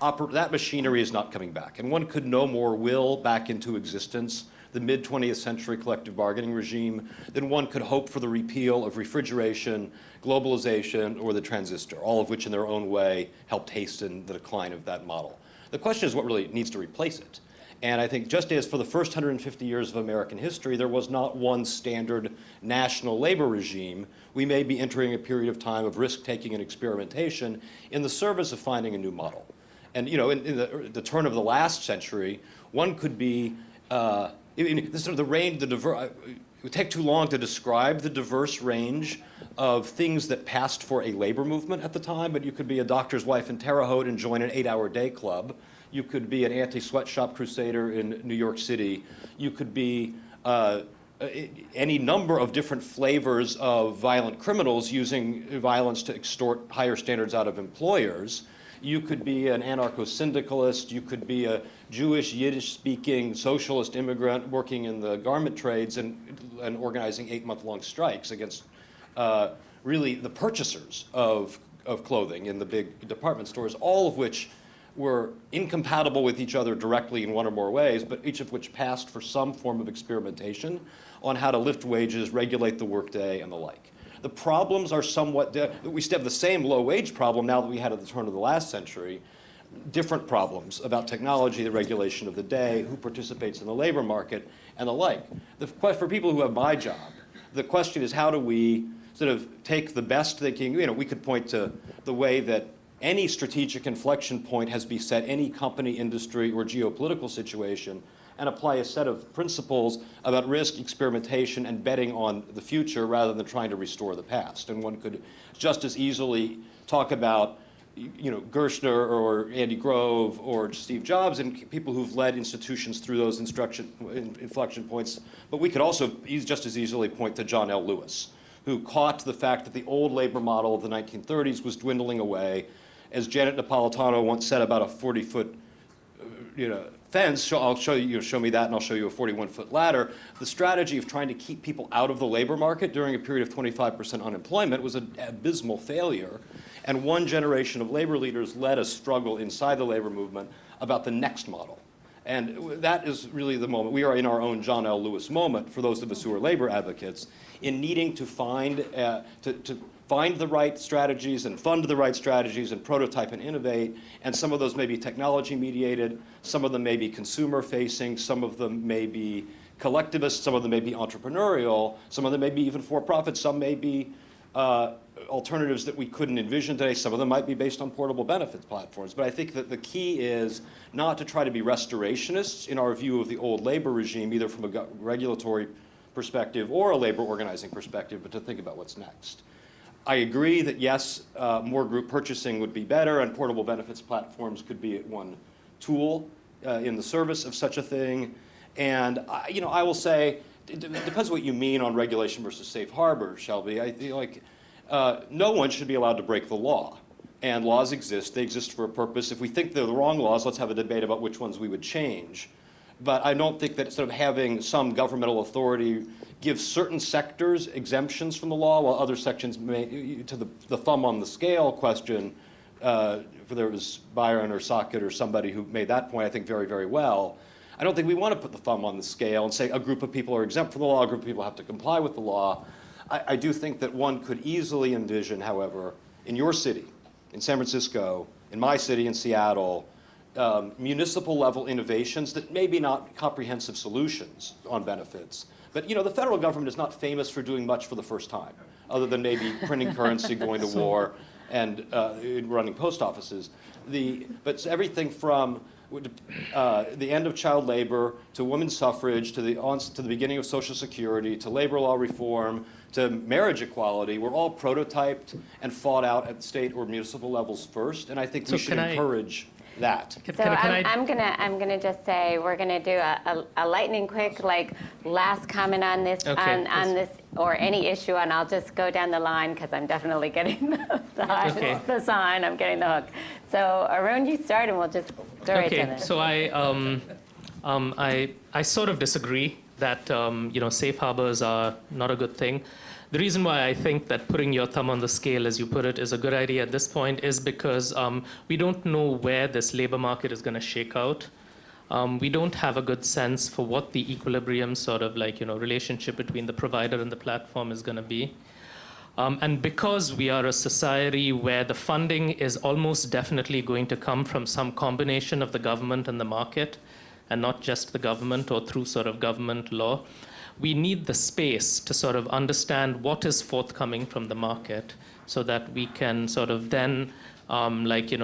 machinery is not coming back, and one could no more will back into existence the mid-20th century collective bargaining regime than one could hope for the repeal of refrigeration, globalization, or the transistor, all of which in their own way helped hasten the decline of that model. The question is what really needs to replace it. And I think just as for the first 150 years of American history, there was not one standard national labor regime, we may be entering a period of time of risk-taking and experimentation in the service of finding a new model. And in the turn of the last century, one could be, it would take too long to describe the diverse range of things that passed for a labor movement at the time, but you could be a doctor's wife in Terre Haute and join an 8-hour day club. You could be an anti-sweatshop crusader in New York City. You could be any number of different flavors of violent criminals using violence to extort higher standards out of employers. You could be an anarcho-syndicalist. You could be a Jewish, Yiddish-speaking socialist immigrant working in the garment trades and organizing 8-month-long strikes against really the purchasers of clothing in the big department stores, all of which were incompatible with each other directly in one or more ways, but each of which passed for some form of experimentation on how to lift wages, regulate the workday, and the like. The problems are somewhat, we still have the same low wage problem now that we had at the turn of the last century, different problems about technology, the regulation of the day, who participates in the labor market, and the like. For people who have my job, the question is how do we sort of take the best thinking, we could point to the way that any strategic inflection point has been set, any company, industry, or geopolitical situation, and apply a set of principles about risk, experimentation, and betting on the future rather than trying to restore the past. And one could just as easily talk about Gerstner or Andy Grove or Steve Jobs and people who've led institutions through those inflection points. But we could also just as easily point to John L. Lewis, who caught the fact that the old labor model of the 1930s was dwindling away. As Janet Napolitano once said about a 40-foot fence, I'll show you, show me that and I'll show you a 41-foot ladder. The strategy of trying to keep people out of the labor market during a period of 25% unemployment was an abysmal failure. And one generation of labor leaders led a struggle inside the labor movement about the next model. And that is really the moment. We are in our own John L. Lewis moment, for those of us who are labor advocates, in needing to find the right strategies and fund the right strategies and prototype and innovate. And some of those may be technology mediated, some of them may be consumer facing, some of them may be collectivist, some of them may be entrepreneurial, some of them may be even for-profit, some may be alternatives that we couldn't envision today. Some of them might be based on portable benefits platforms. But I think that the key is not to try to be restorationists in our view of the old labor regime, either from a regulatory perspective or a labor organizing perspective, but to think about what's next. I agree that yes, more group purchasing would be better, and portable benefits platforms could be one tool in the service of such a thing. And I will say, it depends what you mean on regulation versus safe harbor, Shelby. I feel like no one should be allowed to break the law. And laws exist. They exist for a purpose. If we think they're the wrong laws, let's have a debate about which ones we would change. But I don't think that instead of having some governmental authority give certain sectors exemptions from the law, while other sections may, to the thumb on the scale question, there was Byron or Sockett or somebody who made that point, I think, very, very well. I don't think we want to put the thumb on the scale and say a group of people are exempt from the law, a group of people have to comply with the law. I do think that one could easily envision, however, in your city, in San Francisco, in my city, in Seattle, municipal level innovations that may be not comprehensive solutions on benefits. But the federal government is not famous for doing much for the first time, other than maybe printing currency, going to war, and running post offices. But it's everything from the end of child labor to women's suffrage to the beginning of Social Security to labor law reform to marriage equality were all prototyped and fought out at state or municipal levels first, and I think we should encourage that. So I'm gonna just say we're gonna do a lightning quick last comment on this on this or any issue, and I'll just go down the line because I'm definitely getting the sign. I'm getting the hook. So Arun, you start, and we'll just go right to this. So I sort of disagree that safe harbors are not a good thing. The reason why I think that putting your thumb on the scale, as you put it, is a good idea at this point is because we don't know where this labor market is going to shake out. We don't have a good sense for what the equilibrium sort of relationship between the provider and the platform is going to be. And because we are a society where the funding is almost definitely going to come from some combination of the government and the market, and not just the government or through sort of government law, we need the space to sort of understand what is forthcoming from the market so that we can sort of then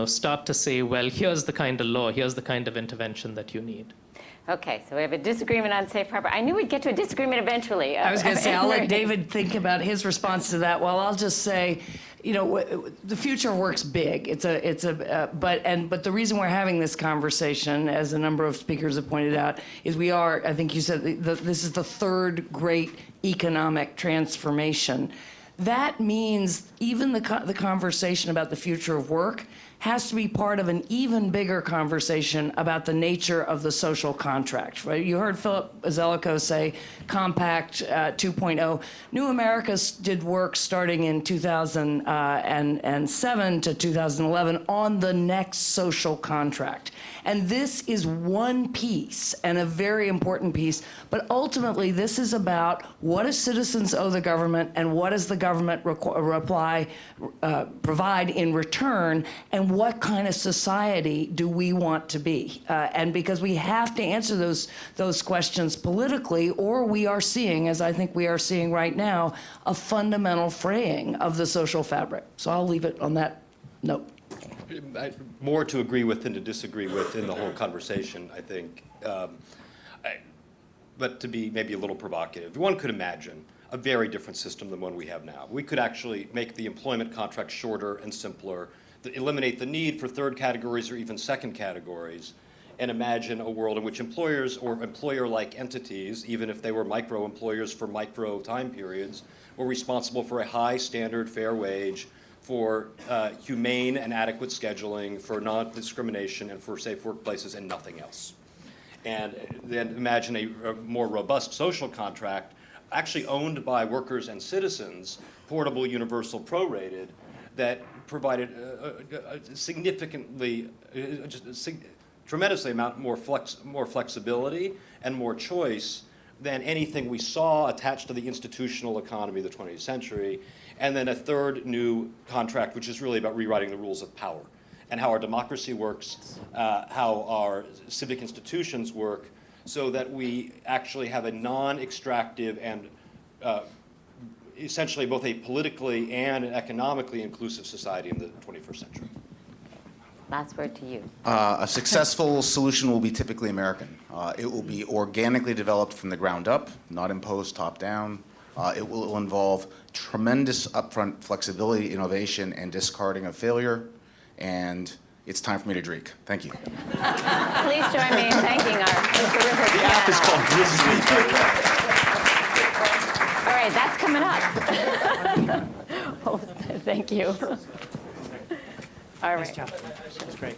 start to say, well, here's the kind of law, here's the kind of intervention that you need. Okay, so we have a disagreement on safe harbor. I knew we'd get to a disagreement eventually. I was going to say, I'll let David think about his response to that. Well, I'll just say, the future of work's big. But the reason we're having this conversation, as a number of speakers have pointed out, is I think you said, this is the third great economic transformation. That means even the conversation about the future of work has to be part of an even bigger conversation about the nature of the social contract. Right? You heard Philip Zelikow say Compact 2.0. New America did work starting in 2007 to 2011 on the next social contract. And this is one piece, and a very important piece, but ultimately this is about what do citizens owe the government and what does the government provide in return, and what kind of society do we want to be? And because we have to answer those questions politically, or we are seeing, as I think we are seeing right now, a fundamental fraying of the social fabric. So I'll leave it on that note. More to agree with than to disagree with in the whole conversation, I think. But to be maybe a little provocative, one could imagine a very different system than one we have now. We could actually make the employment contract shorter and simpler. eliminate the need for third categories or even second categories, and imagine a world in which employers or employer-like entities, even if they were micro-employers for micro time periods, were responsible for a high standard fair wage, for humane and adequate scheduling, for non-discrimination, and for safe workplaces, and nothing else. And then imagine a more robust social contract, actually owned by workers and citizens, portable, universal, prorated, that provided a significantly, tremendously amount more flexibility and more choice than anything we saw attached to the institutional economy of the 20th century. And then a third new contract, which is really about rewriting the rules of power and how our democracy works, how our civic institutions work, so that we actually have a non-extractive and essentially both a politically and an economically inclusive society in the 21st century. Last word to you. A successful solution will be typically American. It will be organically developed from the ground up, not imposed top down. It will involve tremendous upfront flexibility, innovation, and discarding of failure. And it's time for me to drink. Thank you. Please join me in thanking our terrific panel. The app is called Bridgeland. All right, that's coming up. Thank you. All right. Nice job. That's great.